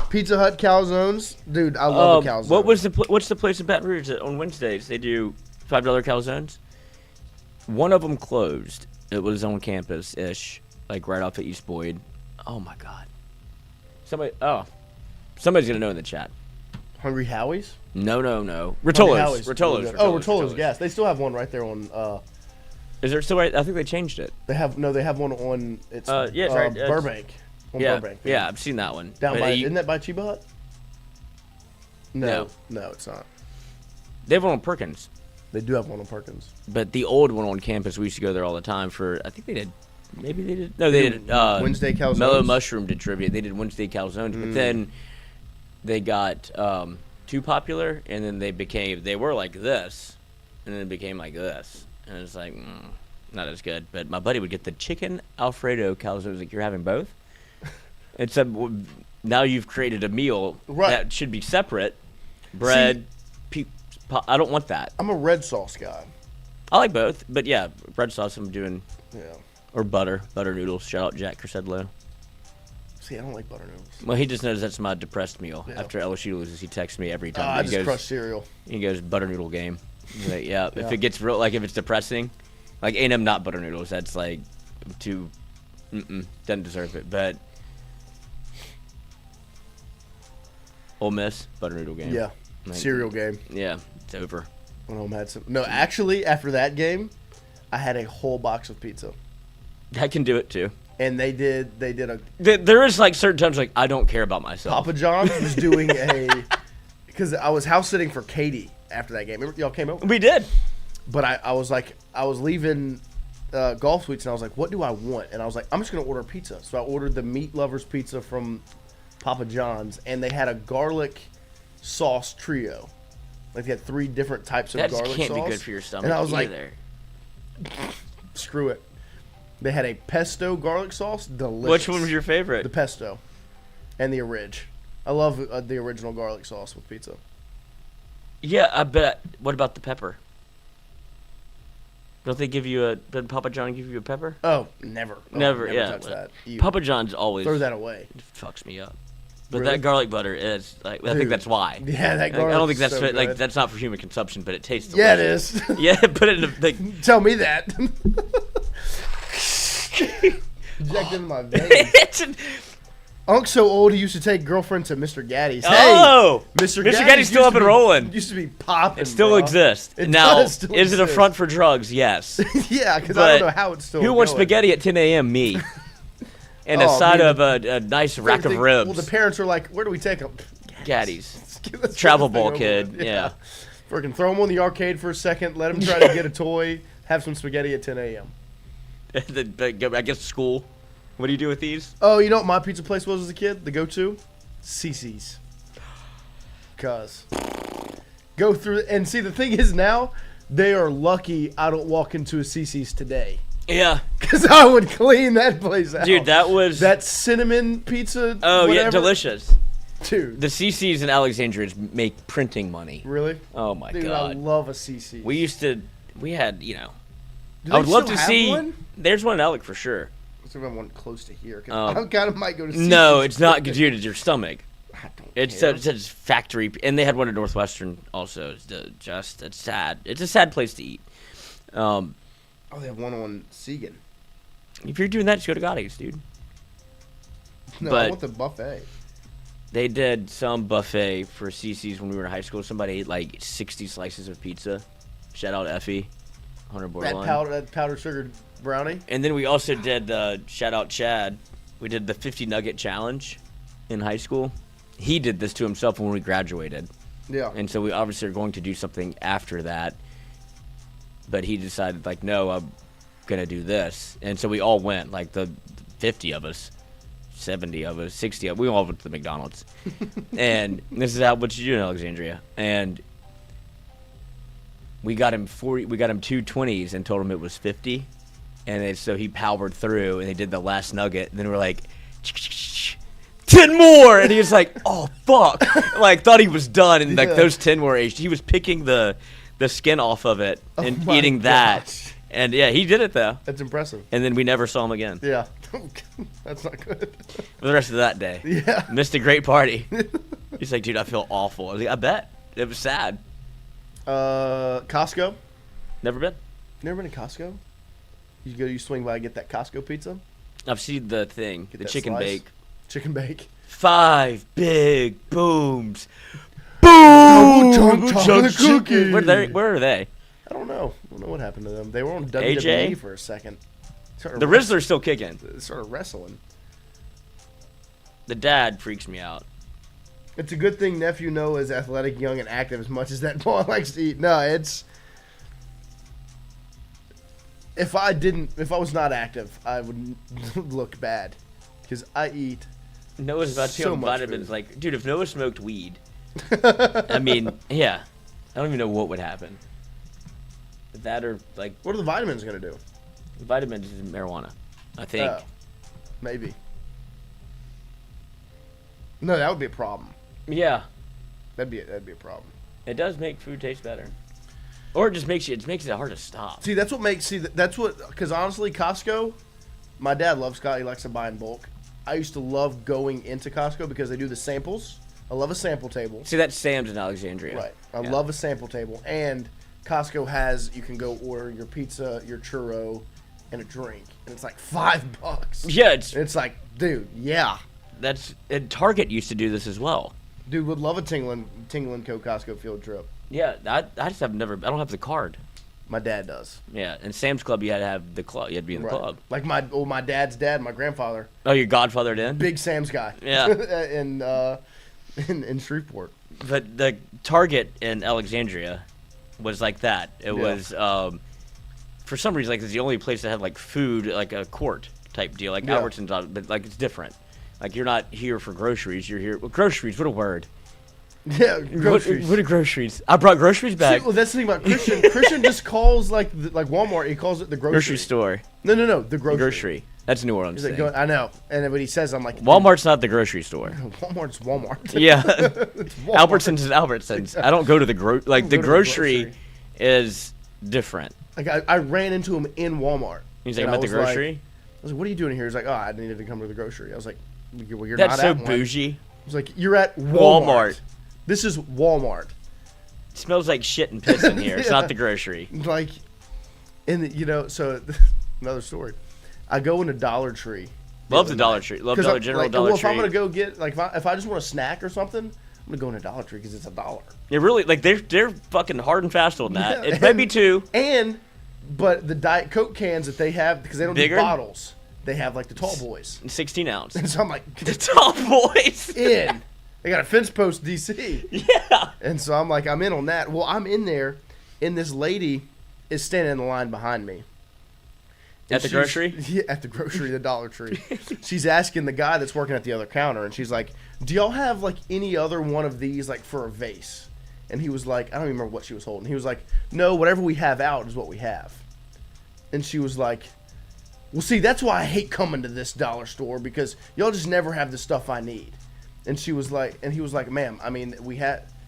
Pizza Hut calzones. Dude, I love a calzone. What's the place in Baton Rouge that on Wednesdays they do $5 calzones? One of them closed. It was on campus-ish, like right off of East Boyd. Oh my God. Somebody's gonna know in the chat. Hungry Howie's? No. Hungry Rotolo's. Howie's. Rotolo's. Oh, Rotolo's gas. They still have one right there on. Is there still right? I think they changed it. They have one on. It's Yeah, it's right. Burbank. On Yeah, Burbank. yeah, I've seen that one. Down But by isn't that by Chiba Hut? No, it's not. They have one on Perkins, They do have one on Perkins. but the old one on campus, we used to go there all the time for. I think they did. Maybe they did. No, they did. Wednesday calzones? Mellow Mushroom did trivia. They did Wednesday calzones, Mm. but then they got too popular, and then they were like this, and then it became like this, and it's like not as good. But my buddy would get the chicken Alfredo calzones. Like, you're having both. Except now you've created a meal that should be separate. Bread, I don't want that. I'm a red sauce guy. I like both, but yeah, red sauce I'm doing. Yeah. Or butter noodles. Shout out Jack Kersedlow. See, I don't like butter noodles. Well, he just knows that's my depressed meal. Yeah. After LSU loses, he texts me every time. I He just goes, crush cereal. He goes, butter noodle game. He's like, yeah. Yeah. If it gets real, like if it's depressing, like A&M not butter noodles. That's like too, doesn't deserve it. But Ole Miss butter noodle game. Yeah. Like, Cereal game. Yeah, it's over. When home had some. No, actually, after that game, I had a whole box of pizza. I can do it too. And they did a. There is like certain times like I don't care about myself. Papa John's was doing because I was house sitting for Katie after that game. Remember, y'all came over. We did. But I was leaving Golf Suites, and I was like, what do I want? And I was like, I'm just gonna order pizza. So I ordered the meat lovers pizza from Papa John's, and they had a garlic sauce trio. Like, they had 3 different types of That garlic just sauce. can't be good for your stomach. And I was either. like, screw it. They had a pesto garlic sauce, delicious. Which one was your favorite? The pesto and the orig. I love the original garlic sauce with pizza. Yeah, I bet. What about the pepper? Don't they give you did Papa John give you a pepper? Oh, never. Oh, Never, never yeah. touch that. You Papa John's always throw that away. It fucks me up. But Really? that garlic butter is like I think Dude. that's why. Yeah, that Like, garlic. I don't think that's so like good. that's not for human consumption, but it tastes Yeah, it delicious. is. Yeah, put it in a like Tell me that. Inject in my veins. it's an, Unc's so old he used to take girlfriend to Mr. Gaddy's. Oh! Hey, Mr. Mr. Gaddy's still used up to and be- rolling. Used to be popping. It still bro. exists. It Now, does still is it a exist. front for drugs? Yes. Yeah, because I don't But know how it's still Who wants going. spaghetti at 10 a.m.? Me. and a side of a nice rack of ribs. Well, the parents are like, where do we take them? Gaddies. Let's Travel get this ball thing kid. over with. Yeah. Freaking throw them on the arcade for a second. Let them try to get a toy. Have some spaghetti at 10 a.m. I guess school. What do you do with these? Oh, you know what my pizza place was as a kid? The go-to? CC's. Cuz. Go through, and see, the thing is now, they are lucky I don't walk into a CC's today. Yeah. Because I would clean that place out. Dude, that was... That cinnamon pizza, Oh, whatever. yeah, delicious. Dude. The CC's in Alexandria make printing money. Really? Oh, my Dude, God. I love a CC. We had, you know... Do I would they love still to have see... one? There's one in Alec for sure. Let's see if I have one close to here. I kind of might go to CC's. No, it's not good. Dude, it's your stomach. I don't It's care. it's factory, and they had one at Northwestern also. It's sad. It's a sad place to eat. Oh, they have one on Segan. If you're doing that, just go to Gotti's, dude. No, I But- want the buffet. They did some buffet for CC's when we were in high school. Somebody ate like 60 slices of pizza. Shout out Effie, 100 borderline. That powdered sugar brownie. And then we also did shout out Chad. We did the 50 nugget challenge in high school. He did this to himself when we graduated. Yeah. And so we obviously are going to do something after that. But he decided, like, no, I'm going to do this. And so we all went, like the 50 of us, 70 of us, 60 of us. We all went to the McDonald's. And this is what you do in Alexandria. And we got him 2 20s and told him it was 50. And so he powered through, and they did the last nugget. And then we're like, 10 more! And he was like, oh, fuck. Like, thought he was done. And, like, Yeah. those 10 were aged. He was picking the skin off of it and my eating that. gosh. And, yeah, he did it, though. That's impressive. And then we never saw him again Yeah. That's not good. for the rest of that day. Yeah. Missed a great party. He's like, dude, I feel awful. I was like, I bet. It was sad. Costco. Never been. Never been to Costco? You swing by and get that Costco pizza? I've seen the thing, Get the that chicken slice. bake. Chicken bake. 5 big booms. Double Boom! chunk chocolate cookie. Where are they? I don't know. I don't know what happened to them. They were on AJ? WWE for a second. The Rizzler's still kicking. Started wrestling. The dad freaks me out. It's a good thing nephew Noah is athletic, young, and active as much as that boy likes to eat. No, it's... If I was not active, I would look bad. Because I eat... Noah's about to So be on much vitamins. food. Like, dude, if Noah smoked weed, I mean, yeah. I don't even know what would happen. That or, like, What are the vitamins going to do? vitamins is marijuana, I think. Oh, maybe. No, that would be a problem. Yeah. That'd be a problem. It does make food taste better. Or it just makes it hard to stop. See, that's what, because honestly, Costco, my dad loves Costco. He likes to buy in bulk. I used to love going into Costco because they do the samples. I love a sample table. See, that's Sam's in Alexandria. Right. I Yeah. love a sample table. And Costco you can go order your pizza, your churro, and a drink. And it's like $5. Yeah, It's like, dude, yeah. and Target used to do this as well. Dude, would love a Tingle and Co. Costco field trip. Yeah, I just have never. I don't have the card. My dad does. Yeah, and Sam's Club, you had to have the club. You had to be in the Right. club. Like my dad's dad, my grandfather, Oh, your godfathered in? big Sam's guy. Yeah. in Shreveport. But the Target in Alexandria was like that. It was for some reason like it's the only place that had like food, like a court type deal, like Yeah. Albertsons, but like it's different. Like you're not here for groceries. You're here. Well, groceries. What a word. Yeah, groceries. What are groceries? I brought groceries back. See, well, that's the thing about Christian. Christian just calls like Walmart. He calls it the grocery. Grocery store. No, the grocery. Grocery. That's New Orleans. He's like, thing. I know, and then when he says, I'm like, Walmart's not the grocery store. Walmart's Walmart. Yeah. It's Walmart. Albertsons is Albertsons. I don't go to the the go to the grocery grocery. is different. Like I ran into him in Walmart. He's like, and I'm at the I was like- grocery. I was like, what are you doing here? He's like, oh, I needed to come to the grocery. I was like, well, you're That's not so at one. bougie. I was like, you're at Walmart. This is Walmart. It smells like shit and piss in here. It's Yeah. not the grocery. Like, so another story. I go into Dollar Tree. Love the Dollar Tree. Love 'Cause Dollar I'm- General, like, Dollar well, Tree. if I'm gonna go get if I just want a snack or something, I'm gonna go into Dollar Tree because it's $1. It really like they're fucking hard and fast on that. Yeah, It may be two. But the Diet Coke cans that they have, because they don't Bigger? do bottles, they have like the tall boys. 16 ounce. And so I'm like, The tall boys. in. They got a fence post DC. Yeah. And so I'm like, I'm in on that. Well, I'm in there, and this lady is standing in the line behind me. And At the grocery? Yeah, at the grocery, the Dollar Tree. She's asking the guy that's working at the other counter, and she's like, do y'all have like any other one of these like for a vase? And he was like, I don't even remember what she was holding. He was like, no, whatever we have out is what we have. And she was like, well, see, that's why I hate coming to this dollar store, because y'all just never have the stuff I need. And she was like, and he was like, ma'am, I mean,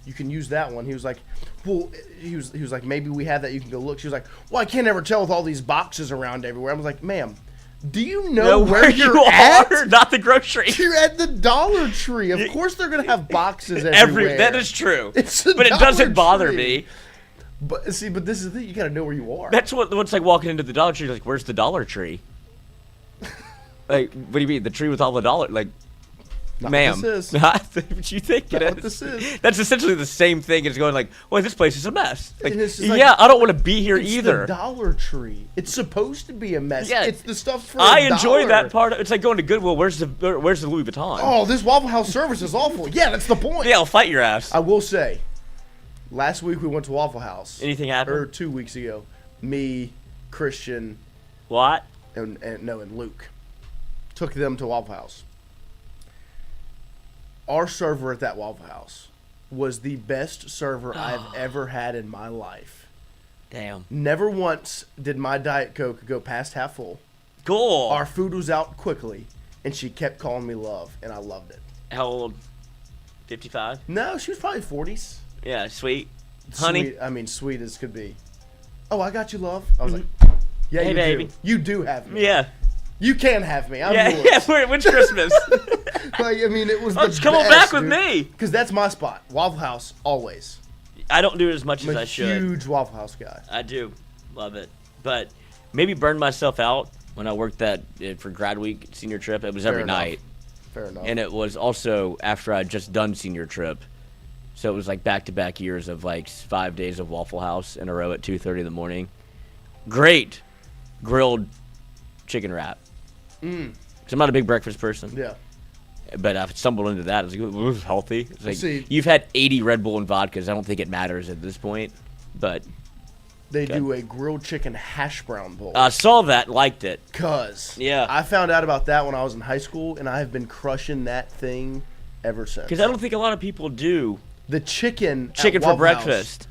you can use that one. He was like, well, he was like, maybe we have that, you can go look. She was like, well, I can't ever tell with all these boxes around everywhere. I was like, ma'am, do you know where you're at? Are, not the grocery. You're at the Dollar Tree. Of course they're going to have boxes everywhere. That is true. It's a but it Dollar doesn't bother Tree. me. But see, but this is the thing. You got to know where you are. That's what's like walking into the Dollar Tree. Like, where's the Dollar Tree? Like, what do you mean? The tree with all the dollar? Like, Not ma'am. what this is. Not what you think Not it what is. this is. That's essentially the same thing as going like, well, this place is a mess. Like, And it's just yeah, like, I don't want to be here It's either. the Dollar Tree. It's supposed to be a mess. Yeah. It's the stuff for I a enjoy dollar. that part. It's like going to Goodwill. Where's the Louis Vuitton? Oh, this Waffle House service is awful. Yeah, that's the point. Yeah, I'll fight your ass. I will say, last week we went to Waffle House. Anything happen? Or 2 weeks ago. Me, Christian, What? and Luke took them to Waffle House. Our server at that Waffle House was the best server I've ever had in my life. Damn. Never once did my Diet Coke go past half full. Cool. Our food was out quickly, and she kept calling me love, and I loved it. How old? 55? No, she was probably 40s. Yeah, sweet. Honey? Sweet, I mean, sweet as could be. Oh, I got you, love. I was like, yeah, Hey, you baby. do. You do have me. Yeah. You can have me. I'm Yeah, yours. yeah. When's Christmas? Like, I mean, it was Oh, the just come on best, back with dude. me. Because that's my spot. Waffle House, always. I don't do it as much I'm as a I should. huge Waffle House guy. I do. Love it. But maybe burned myself out when I worked for grad week, senior trip. It was every enough. night. Fair enough. And it was also after I'd just done senior trip. So it was like back-to-back years of like 5 days of Waffle House in a row at 2:30 in the morning. Great grilled chicken wrap. Because I'm not a big breakfast person. Yeah. But I stumbled into that. I was like, "Ooh, this is healthy." It's like, See- you've had 80 Red Bull and vodkas. I don't think it matters at this point. But They Okay. do a grilled chicken hash brown bowl. I saw that, liked it. Yeah. Yeah. I found out about that when I was in high school, and I have been crushing that thing ever since. Because I don't think a lot of people do The chicken at chicken for Waffle House- breakfast.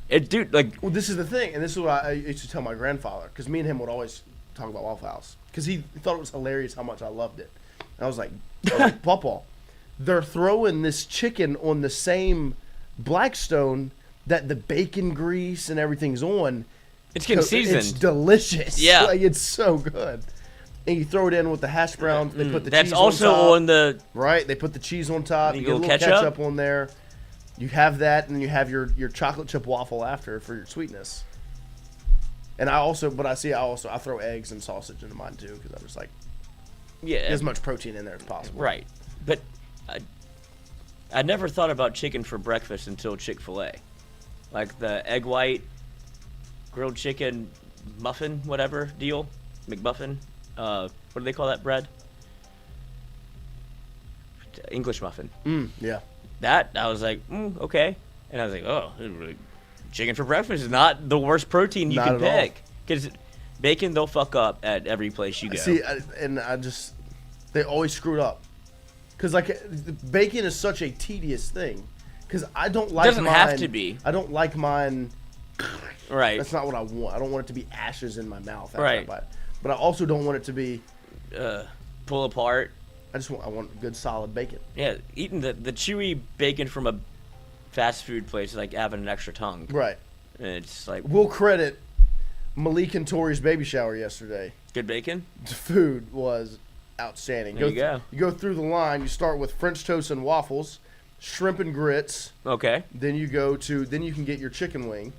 It, dude, like, Well, this is the thing, and this is what I used to tell my grandfather, because me and him would always talk about Waffle House, because he thought it was hilarious how much I loved it. And I was like, Papa, they're throwing this chicken on the same Blackstone that the bacon grease and everything's on. it's getting It's seasoned. delicious. Yeah. Like, it's so good. And you throw it in with the hash browns. They put the That's cheese also on top. on the. Right, they put the cheese on top. You You get a go little ketchup? ketchup on there. You have that, and then you have your chocolate chip waffle after for your sweetness. And I throw eggs and sausage into mine too, because I'm just like, Yeah. get as much protein in there as possible. Right. But I never thought about chicken for breakfast until Chick-fil-A. Like the egg white, grilled chicken muffin, whatever deal. McMuffin. What do they call that bread? English muffin. Yeah. That, I was like, okay. And I was like, oh, chicken for breakfast is not the worst protein you Not can at all. pick. Because bacon, they'll fuck up at every place you go. See, they always screwed up. Because like bacon is such a tedious thing. Because I don't like doesn't mine. have to be. I don't like mine. Right. That's not what I want. I don't want it to be ashes in my mouth. after I Right. bite it. But I also don't want it to be. Pull apart. I want good solid bacon. Yeah, eating the chewy bacon from a fast food place is like having an extra tongue. Right. And it's like, We'll credit Malik and Tori's baby shower yesterday. good bacon? The food was outstanding. There you go. You go through the line. You start with French toast and waffles, shrimp and grits. Okay. Then you can get your chicken wing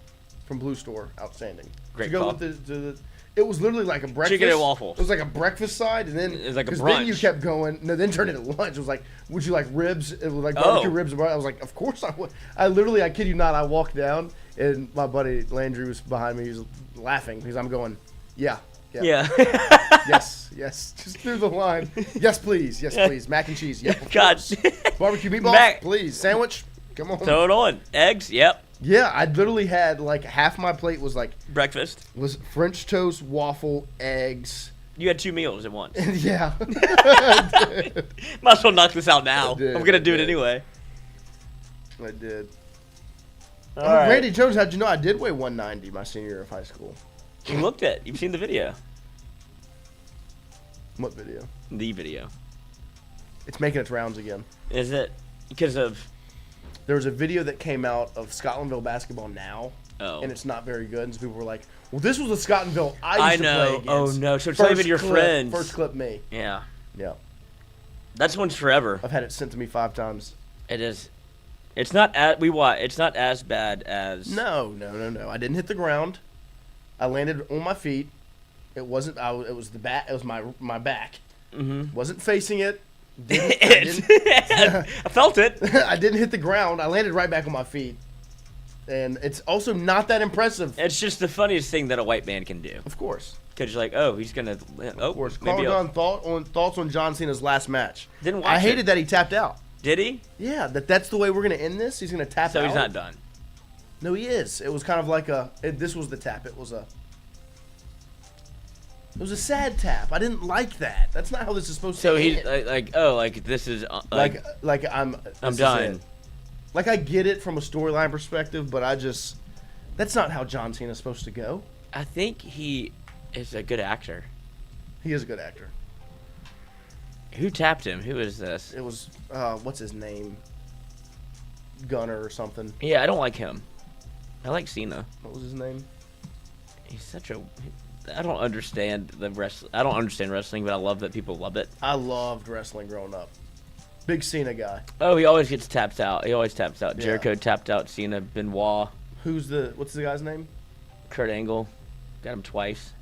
from Blue Store. Outstanding. Great To go call. with it was literally like a breakfast. Chicken and waffle. It was like a breakfast side, and then It was like a 'cause then you brunch. kept going. No, then turned into lunch. It was like, would you like ribs? It was like barbecue Oh. ribs. I was like, of course I would. I kid you not, I walked down, and my buddy Landry was behind me. He was laughing because I'm going, yeah, Yeah. Yes, yes. Just through the line. Yes, please. Yes, please. Mac and cheese. Yep. of God. course. Barbecue meatballs, Mac- please. Sandwich. Come on. Throw it on. Eggs. Yep. Yeah, I literally had like half my plate was Breakfast. French toast, waffle, eggs. You had 2 meals at once. Yeah. Might as well knock this out now. did, I'm gonna I do it did. anyway. I did. All right. Randy Jones, how'd you know I did weigh 190 my senior year of high school? You looked at. You've seen the video. What video? The video. It's making its rounds again. Is it because of? There was a video that came out of Scotlandville basketball now, Oh. and it's not very good. And so people were like, "Well, this was the Scotlandville I used to play against." Oh no! So it's not even your friends. First clip, me. Yeah. Yeah, That's one's forever. I've had it sent to me 5 times. It is. It's not It's not as bad as. No. I didn't hit the ground. I landed on my feet. It wasn't. It was the back. It was my back. Mm-hmm. Wasn't facing it. I felt it. I didn't hit the ground. I landed right back on my feet. And it's also not that impressive. It's just the funniest thing that a white man can do. Of course. Because you're like, oh, he's gonna. Oh, Of course. maybe Carl Gunn, thoughts on John Cena's last match. Didn't watch I it. hated that he tapped out. Did he? Yeah, that's the way we're gonna end this. He's gonna tap out. So he's not done. No, he is. It was kind of like this was the tap. It was a sad tap. I didn't like that. That's not how this is supposed So to he's end. like this is like I'm I'm this is done. it. Like I get it from a storyline perspective, but that's not how John Cena's supposed to go. I think he is a good actor. He is a good actor. Who tapped him? Who is this? It was what's his name? Gunner or something. Yeah, I don't like him. I like Cena. What was his name? He's such a. I don't understand I don't understand wrestling, but I love that people love it. I loved wrestling growing up. Big Cena guy. Oh, he always gets tapped out. He always taps out. Yeah. Jericho tapped out Cena. Benoit. What's the guy's name? Kurt Angle. Got him twice.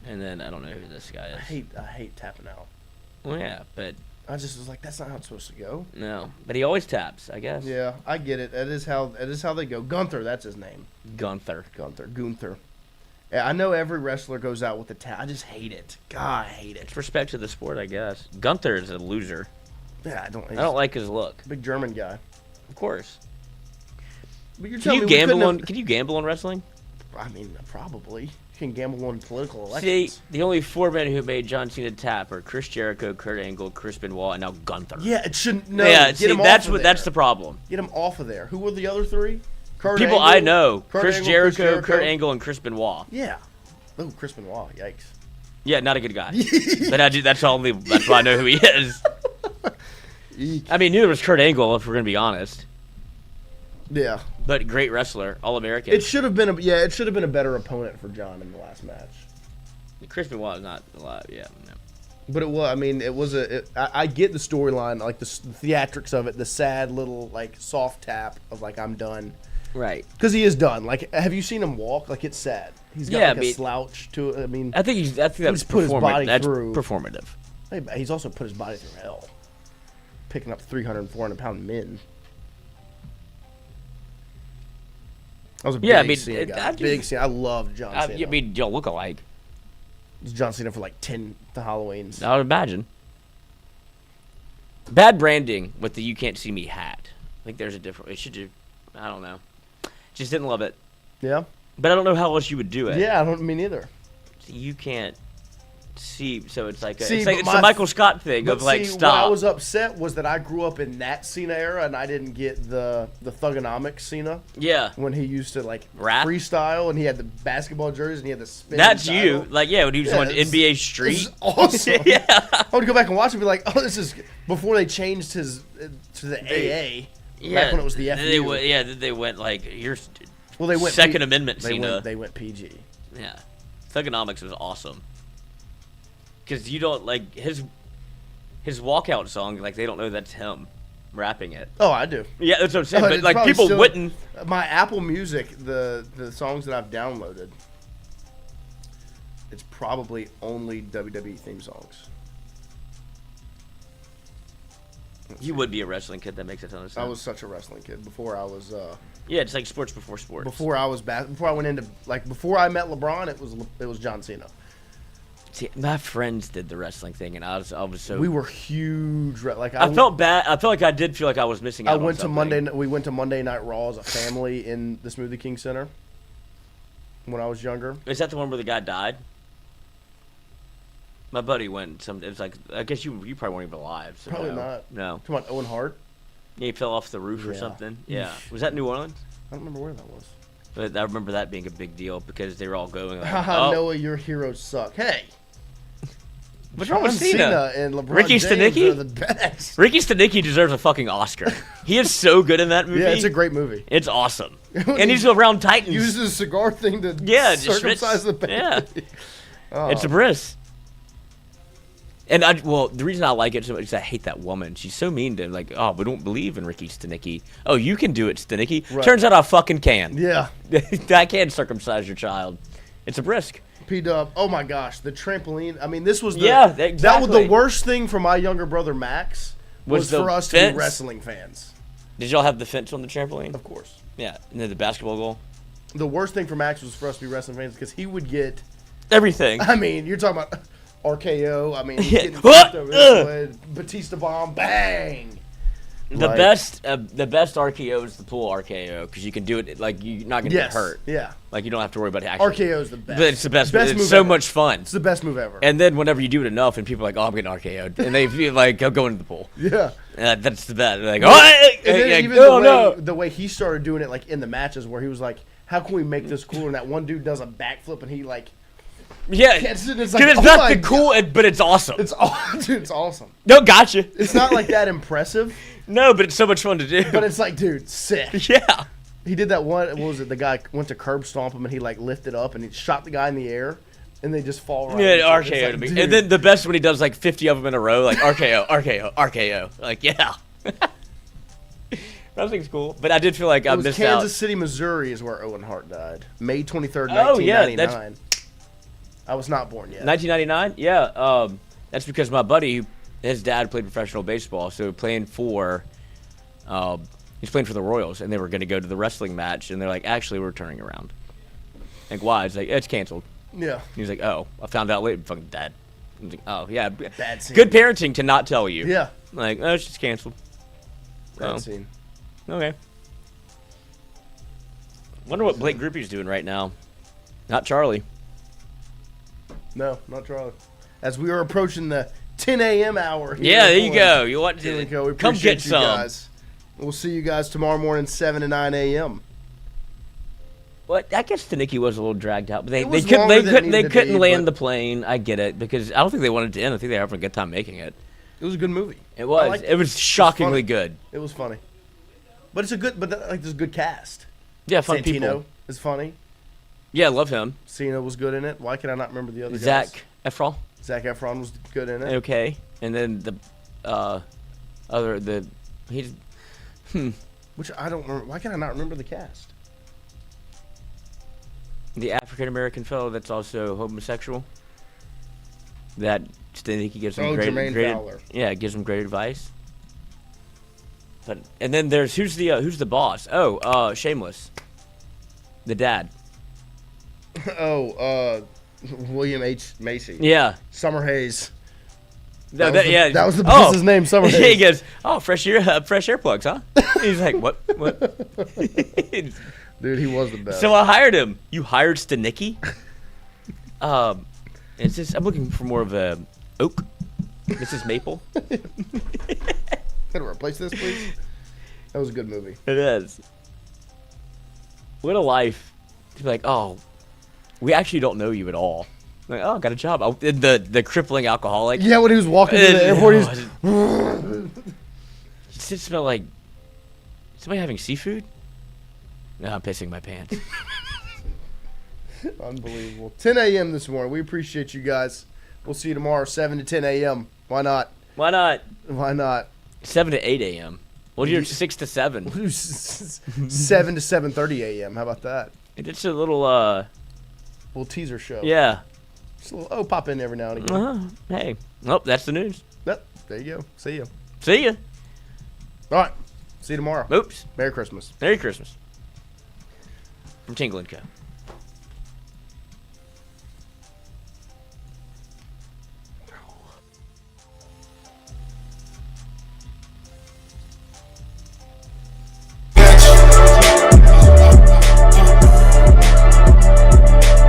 And then I don't know who this guy is. I hate tapping out. Well, yeah, but I just was like, that's not how it's supposed to go. no. But he always taps, I guess. Yeah, I get it. That is how they go. Gunther, that's his name. Gunther. Gunther. Yeah, I know every wrestler goes out with the tap. I just hate it. God, I hate it. It's respect to the sport, I guess. Gunther is a loser. Yeah, I don't like his look. big German guy. Of course. But you're Can telling you me we gamble couldn't on? Can you gamble on wrestling? I mean, probably. You can gamble on political See, elections. the only 4 men who made John Cena tap are Chris Jericho, Kurt Angle, Chris Benoit, and now Gunther. Yeah, it shouldn't. No, yeah. get See, him that's off of what. That's the there. problem. Get him off of there. Who were the other 3? Kurt People Angle, I know: Kurt Chris Angle, Jericho, Kurt Angle, and Chris Benoit. Yeah. Oh, Chris Benoit. Yikes. Yeah, not a good guy. But that's why I know who he is. I mean, neither was Kurt Angle, if we're gonna be honest. Yeah. But great wrestler, All American. It should have been a better opponent for John in the last match. Chris Benoit is not alive. Yeah. No. But it was. I mean, it was I get the storyline, like the theatrics of it, the sad little like soft tap of like I'm done, Right. because he is done. Like, have you seen him walk? Like, it's sad. He's got a slouch to it. I mean, I think that's put his body that's through. performative. he's also put his body through hell, picking up 300 and 400 pound men. I was a big Cena guy. Big Cena. I loved John Cena. I mean, y'all look alike. It was John Cena for like 10 Halloweens. I would imagine. Bad branding with the "You Can't See Me" hat. I think there's a different. It should do. I don't know. Just didn't love it. Yeah. But I don't know how else you would do it. Yeah, I don't mean either. You can't see, so it's like it's See, the Michael Scott thing of like stop. What I was upset was that I grew up in that Cena era and I didn't get the Thugonomics Cena. Yeah. When he used to like Rap? freestyle and he had the basketball jerseys and he had the spin. That's title. you. Like, yeah, when he was on NBA Street. This is awesome. Yeah. I would go back and watch it and be like, oh, this is before they changed his to the AA. Yeah. Back when it was the FU. They went like, here's Well, they went Second Amendment Cena. They went PG. Yeah. Thugonomics was awesome. Because you don't, like, his walkout song, like, they don't know that's him rapping it. Oh, I do. Yeah, that's what I'm saying. Oh, But, it's like, probably people still- wouldn't. My Apple Music, the songs that I've downloaded, it's probably only WWE theme songs. You would be a wrestling kid. That makes a ton of sense. I was such a wrestling kid before I was. Yeah, it's like sports before sports. Before I was before I went into before I met LeBron, it was John Cena. See, my friends did the wrestling thing, and I was so. We were huge. I felt bad. I felt like I did feel like I was missing out. We went to Monday Night Raw as a family in the Smoothie King Center when I was younger. Is that the one where the guy died? My buddy went. It was like, I guess you probably weren't even alive. So Probably no. not. No. Come on, Owen Hart. Yeah, he fell off the roof or Yeah. something. Yeah. Was that New Orleans? I don't remember where that was. But I remember that being a big deal because they were all going like, Haha, oh, Noah, your heroes suck. Hey. what's wrong with Cena? And LeBron Ricky James Stenicki? are the best. Ricky Stenicki deserves a fucking Oscar. He is so good in that movie. Yeah, it's a great movie. It's awesome. And he's around Titans. Uses a cigar thing to just circumcise the baby. Yeah. Oh. It's a bris. And the reason I like it so much is I hate that woman. She's so mean to him. Like, oh, we don't believe in Ricky Stenicki. Oh, you can do it, Stenicki. Right. Turns out I fucking can. Yeah. I can circumcise your child. It's a brisk. P-Dub. Oh my gosh, the trampoline. I mean, this was the, Yeah, that exactly. was the worst thing for my younger brother Max was the for us to fence? be wrestling fans. Did y'all have the fence on the trampoline? Of course. Yeah, and then the basketball goal. The worst thing for Max was for us to be wrestling fans because he would get. Everything. I mean, you're talking about RKO. I mean, he's Yeah. getting flipped over this way. Batista bomb, bang. The Like- best RKO is the pool RKO because you can do it like you're not gonna Yes. get hurt. Yeah. Like you don't have to worry about actually. RKO is the best. But it's the best. Best it's move so ever. much fun. It's the best move ever. And then whenever you do it enough, and people are like, "Oh, I'm getting RKO'd," and they feel like, "Go into the pool." yeah. That's the best. They're like, "Oh, And then like, even oh, the, way, no!" the way he started doing it, like in the matches, where he was like, "How can we make this cooler?" And that one dude does a backflip, and he like, Yeah, catches it. It's because like, it's oh not my the cool, but it's awesome. dude, it's awesome. No, gotcha. It's not like that impressive, No, but it's so much fun to do. but it's like, dude, sick. yeah. He did that one. What was it? The guy went to curb stomp him, and he like lifted up, and he shot the guy in the air, and they just fall right. Yeah, into it. It's RKO like, to me. dude. And then the best when he does like 50 of them in a row, like RKO, RKO, RKO. Like, yeah. Wrestling's cool. But I did feel like I it was missed Kansas out. City, Missouri, is where Owen Hart died. May 23rd, Oh, yeah, 1999. I was not born yet. 1999? Yeah. That's because my buddy, his dad played professional baseball, so he's playing for the Royals, and they were going to go to the wrestling match, and they're like, actually, we're turning around. Like, why? It's like, it's canceled. Yeah. He's like, oh, I found out later. Fucking dad. I was like, oh, yeah. Bad scene. Good parenting to not tell you. Yeah. Like, oh, it's just canceled. Bad Oh. scene. Okay. Wonder what Blake Groupie's doing right now. Not Charlie. No, not Charlie. As we are approaching the 10 a.m. hour. Here Yeah, there on you go. You want Here we to go. We come appreciate get you some. guys. We'll see you guys tomorrow morning, 7 to 9 a.m. Well, I guess Stenicki was a little dragged out, but they It was couldn't longer than it they needed to couldn't be, land but- the plane. I get it because I don't think they wanted to end. I think they were having a good time making it. It was a good movie. It was. liked It was shockingly funny. good. It was funny. But it's a good, there's a good cast. Yeah, fun Santino people. is funny. Yeah, I love him. Cena was good in it. Why can I not remember the other guys? Zach Efron. Zac Efron was good in it. Okay, and then the he's Which I don't remember. Why can I not remember the cast? the African American fellow that's also homosexual. That Stenicki gives him Jermaine great Fowler. yeah, gives him great advice. But and then there's who's the boss? Oh, Shameless, the dad. William H. Macy. Yeah. Summer Hayes. No, That was the- yeah. that was the boss's name, Summer He Hayes. goes, oh, fresh air plugs, huh? He's like, what? Dude, he was the best. So I hired him. You hired Stenicki? It's just I'm looking for more of a oak. This is maple. Can I replace this, please? That was a good movie. It is. What a life. To be like, oh, we actually don't know you at all. Like, oh, I got a job. Oh, the crippling alcoholic. Yeah, when he was walking to the airport, he's Does it smell like somebody having seafood? No, I'm pissing my pants. unbelievable. 10 a.m. this morning. We appreciate you guys. We'll see you tomorrow, 7 to 10 a.m. Why not? Why not? Why not? 7 to 8 a.m. Well, you're 6 to 7. 7 to 7:30 a.m. How about that? It's a little, Little teaser show. yeah. Just a little, pop in every now and again. Hey. Oh, that's the news. Yep, there you go. See ya. See ya. All right. See you tomorrow. Oops. Merry Christmas. Merry Christmas. From Tingle & Co.